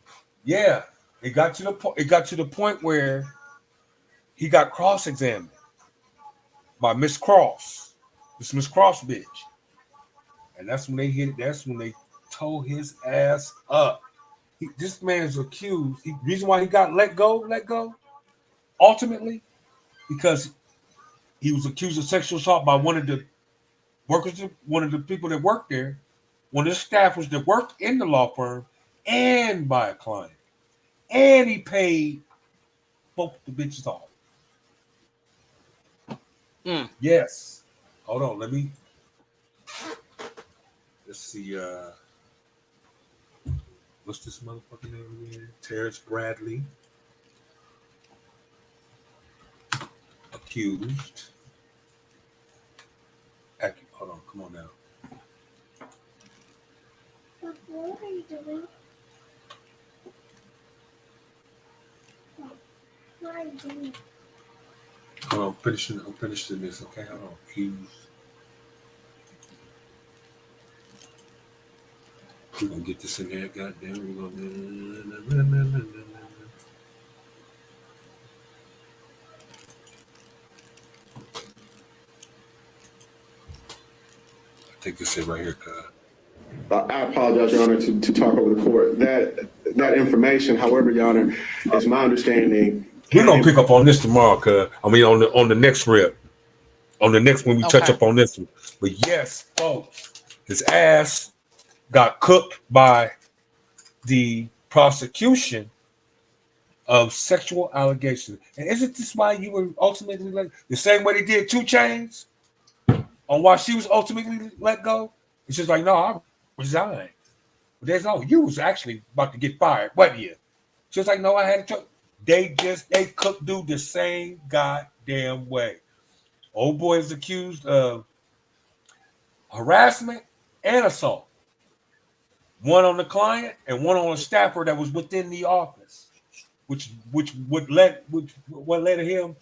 Yeah, it got to the point where he got cross-examined by Miss Cross, this Miss Cross bitch, and that's when they hit it. That's when they tore his ass up. This man is accused. Reason why he got let go, ultimately, because he was accused of sexual assault by one of the workers, one of the people that worked there, one of the staffers that worked in the law firm, and by a client. And he paid both the bitches off. Yes. Hold on, let's see, what's this motherfucking name again? Terrence Bradley accused. Hold on, come on now. What are you doing? What are you doing? Hold on, I'm finishing this, okay? Hold on. Accused. We're gonna get this in there, goddamn. We're gonna. I think this is right here, cuz. I apologize, Your Honor, to talk over the court. That information, however, Your Honor, is my understanding. We're gonna pick up on this tomorrow, cuz. I mean, on the next rip, on the next when we touch up on this one. But yes, folks, his ass got cooked by the prosecution of sexual allegations. And isn't this why you were ultimately the same way they did 2 Chainz on why she was ultimately let go? It's just like, no, I resigned. But there's no, you was actually about to get fired, wasn't you? Just like, no, I had a choice. They cooked dude the same goddamn way. Old boy is accused of harassment and assault. One on the client and one on a staffer that was within the office, which what led to him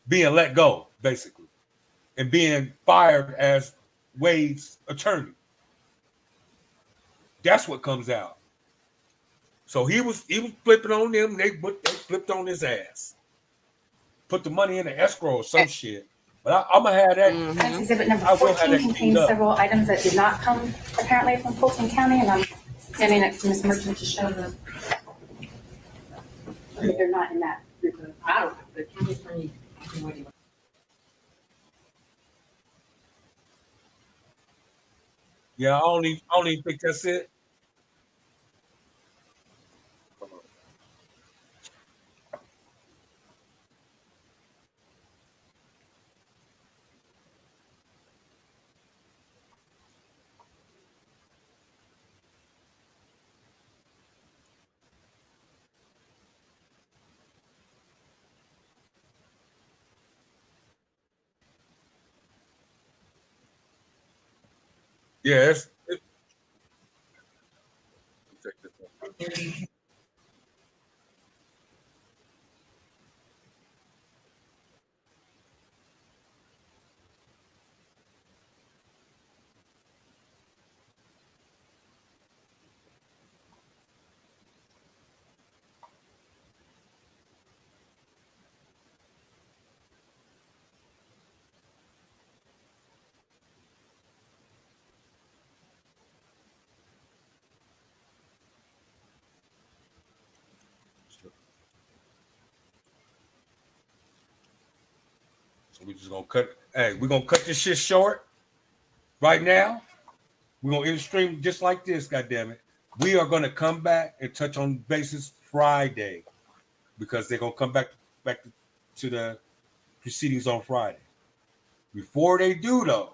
being let go, basically, and being fired as Wade's attorney. That's what comes out. So he was flipping on them. They flipped on his ass. Put the money in the escrow or some shit. But I'm gonna have that. That's exhibit number 14 contains several items that did not come apparently from Fulton County, and I'm standing next to Ms. Merchant to show them. They're not in that group of. I don't know, the county attorney. Yeah, I don't even think that's it. Yeah, so we just gonna cut. Hey, we're gonna cut this shit short right now. We're gonna end the stream just like this. God damn it. We are gonna come back and touch on basis Friday because they're gonna come back to the proceedings on Friday. Before they do though,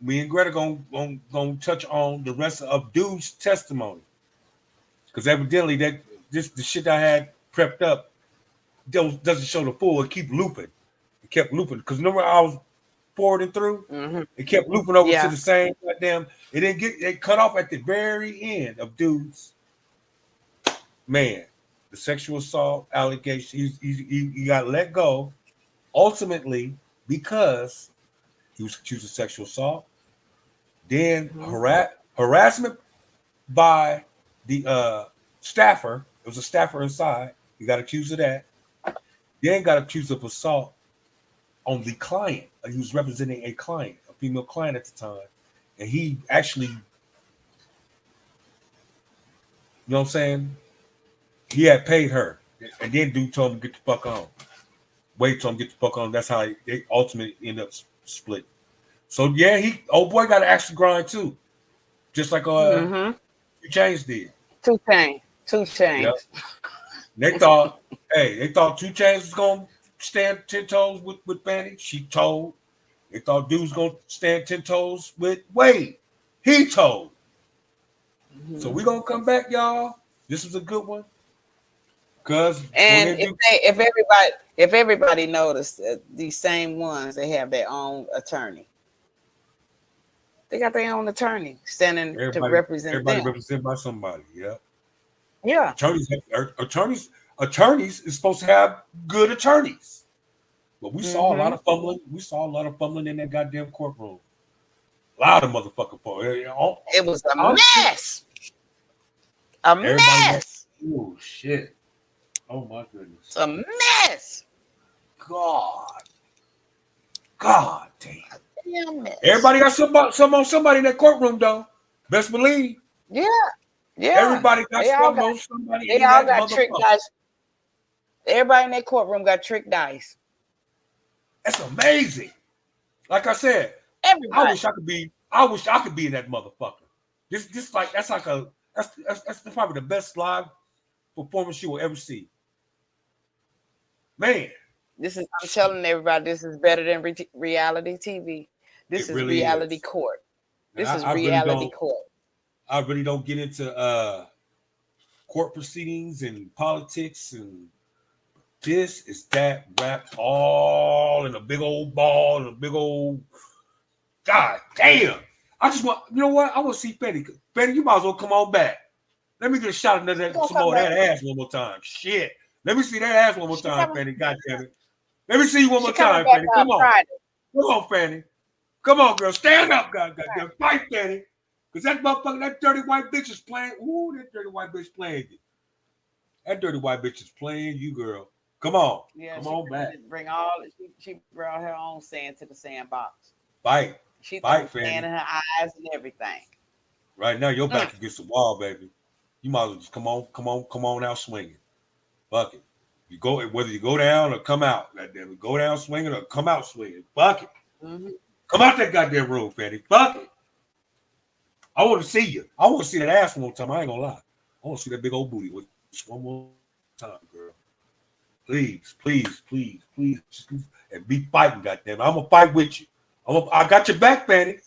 me and Greta gonna touch on the rest of Dude's testimony because evidently the shit I had prepped up doesn't show the full. It keep looping. It kept looping because remember I was forwarding through. It kept looping over to the same goddamn. It cut off at the very end of Dude's man. The sexual assault allegation. He got let go ultimately because he was accused of sexual assault. Then harassment by the staffer. It was a staffer inside. He got accused of that. Then got accused of assault on the client. He was representing a client, a female client at the time. And he actually, you know what I'm saying? He had paid her. And then dude told him to get the fuck on. Wade told him to get the fuck on. That's how they ultimately end up split. So yeah, old boy got to actually grind too. Just like 2 Chainz did. 2 Chainz. Yep. They thought 2 Chainz was gonna stand 10 toes with Fanny. She told. They thought dude was gonna stand 10 toes with Wade. He told. So we're gonna come back, y'all. This was a good one. Cause And if everybody noticed, these same ones, they have their own attorney. They got their own attorney standing to represent everybody them. represented by somebody. Yeah. Yeah. Attorneys is supposed to have good attorneys. But we saw a lot Mm-hmm. of fumbling. We saw a lot of fumbling in that goddamn courtroom. A lot of motherfucking fumbling. It was a mess. A mess. Oh shit. Oh my goodness. It's a mess. God damn. Damn mess. Everybody got somebody in that courtroom though. Best believe. Yeah. Yeah. Everybody got somebody in they all that got trick motherfucker. dice. Everybody in that courtroom got trick dice. That's amazing. Like I said, everybody. I wish I could be in that motherfucker. That's probably the best live performance you will ever see. Man. I'm telling everybody, this is better than reality TV. This is really reality court. This is reality reality court. I really don't get into court proceedings and politics, and this is that rap all in a big old ball and a big old God damn. I just want, you know what? I want to see Fetty. Fetty, you might as well come on back. Let me get a shot of some more of that ass one more time. Shit. Let me see that ass one more time, Fetty. God damn it. Let me see you one more time, Fanny. Come on. Come on, Fanny. Come on, girl. Stand up, goddamn. Fight, Fanny. Because that motherfucker, that dirty white bitch is playing. Ooh, that dirty white bitch playing you. That dirty white bitch is playing you, girl. Come on. Yeah, come on back. She brought her own sand to the sandbox. Fight. She Fight, Fanny. Sand in her eyes and everything. Right now, your back against the wall, baby. You might as well just come on out swinging. Fuck it. You go, whether you go down or come out, goddamn it. Go down swinging or come out swinging. Fuck it. Mm-hmm. Come out that goddamn room, Fanny. Fuck it. I want to see you. I want to see that ass one more time. I ain't gonna lie. I want to see that big old booty with one more time, girl. Please, please, please, please, and be fighting, goddamn. I'm gonna fight with you. I got your back, Fanny.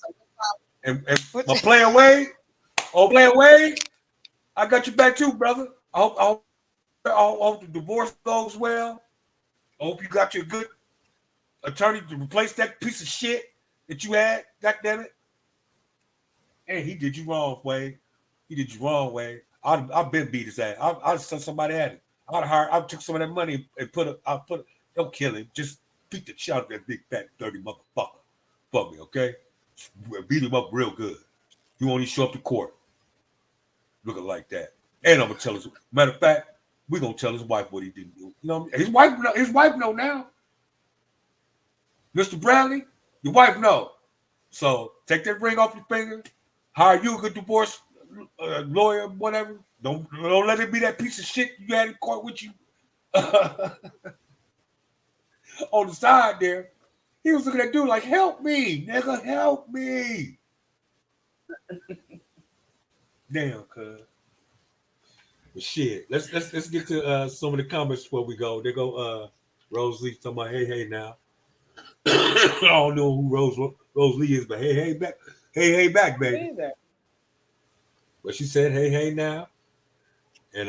And my player Wade, I got your back too, brother. I hope the divorce goes well. I hope you got your good attorney to replace that piece of shit that you had. God damn it. Hey, he did you wrong, Wade. He did you wrong, Wade. I've been beat his ass. I'd send somebody at him. I took some of that money and don't kill him. Just beat the shit out of that big fat dirty motherfucker. Fuck me, okay? Beat him up real good. He won't even show up to court looking like that. And I'm gonna tell his matter of fact, we're gonna tell his wife what he didn't do. You know, his wife know now. Mr. Bradley, your wife know. So take that ring off your finger. Hire you a good divorce lawyer, whatever. Don't let it be that piece of shit you had in court with you on the side there. He was looking at that dude like, help me, nigga, help me. Damn, cuz. But shit, let's get to some of the comments before we go. They go Rose Lee talking about hey now. I don't know who Rose Lee is, but hey back, baby. But she said hey now. And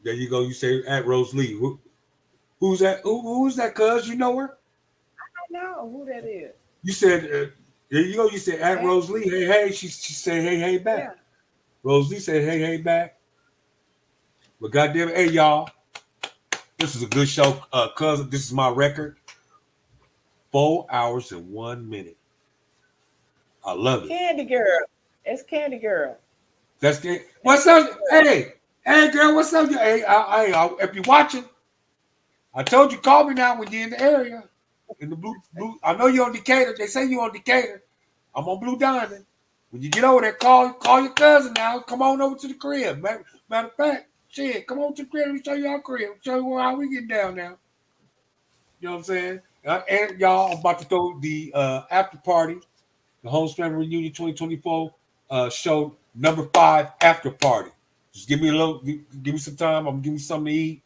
there you go. You say at Rose Lee. Who's that? Who's that, cuz? You know her? I don't know who that is. You said there you go. You said at Rose Lee. Hey. She said hey back. Yeah. Rose Lee said hey back. But goddamn it, hey y'all. This is a good show. Cuz this is my record. 4 hours and 1 minute. I love it. Candy Girl. It's Candy Girl. That's good. What's up? Hey girl, what's up? Hey, if you're watching, I told you call me now when you're in the area. In the blue. I know you're on Decatur. They say you're on Decatur. I'm on Blue Diamond. When you get over there, call your cousin now. Come on over to the crib. Matter of fact, shit, come on to the crib. Let me show you our crib. Show you how we get down now. You know what I'm saying? And y'all, I'm about to throw the after party, the Holmes Family Reunion 2024 show number 5 after party. Just give me some time. I'm gonna give you something to eat.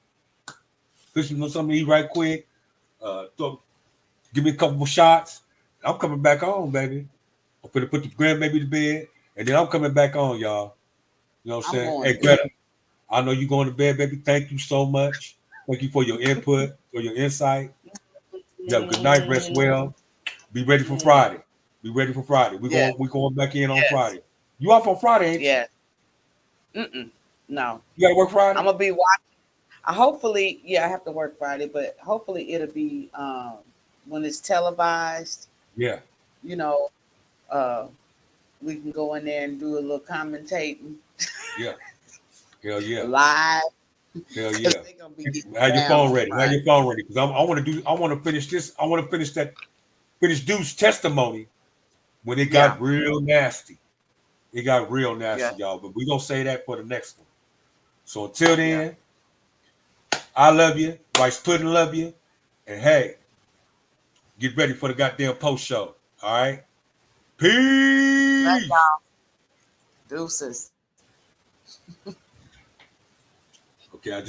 Fish me something to eat right quick. Give me a couple more shots. I'm coming back on, baby. I'm gonna put the grandbaby to bed, and then I'm coming back on, y'all. You know what I'm saying? Hey, Greta, I know you're going to bed, baby. Thank you so much. Thank you for your input, for your insight. You have a good night. Rest well. Be ready for Friday. Be ready for Friday. Yes. We're going back in on Yes. Friday. You off on Friday, ain't you? Yes. No. You got to work Friday? I'm gonna be watching. Hopefully, I have to work Friday, but hopefully it'll be when it's televised. Yeah. You know, we can go in there and do a little commentating. Yeah. Hell yeah. Live. Hell yeah. Have your phone ready. Have your phone ready. Because I want to finish this. I want to finish Dude's testimony when it got real nasty. It got real nasty, y'all. But we're gonna say that for the next one. So until then, I love you. Rice Pudding love you. And hey, get ready for the goddamn post show. All right. Peace. Deuces. Okay, I just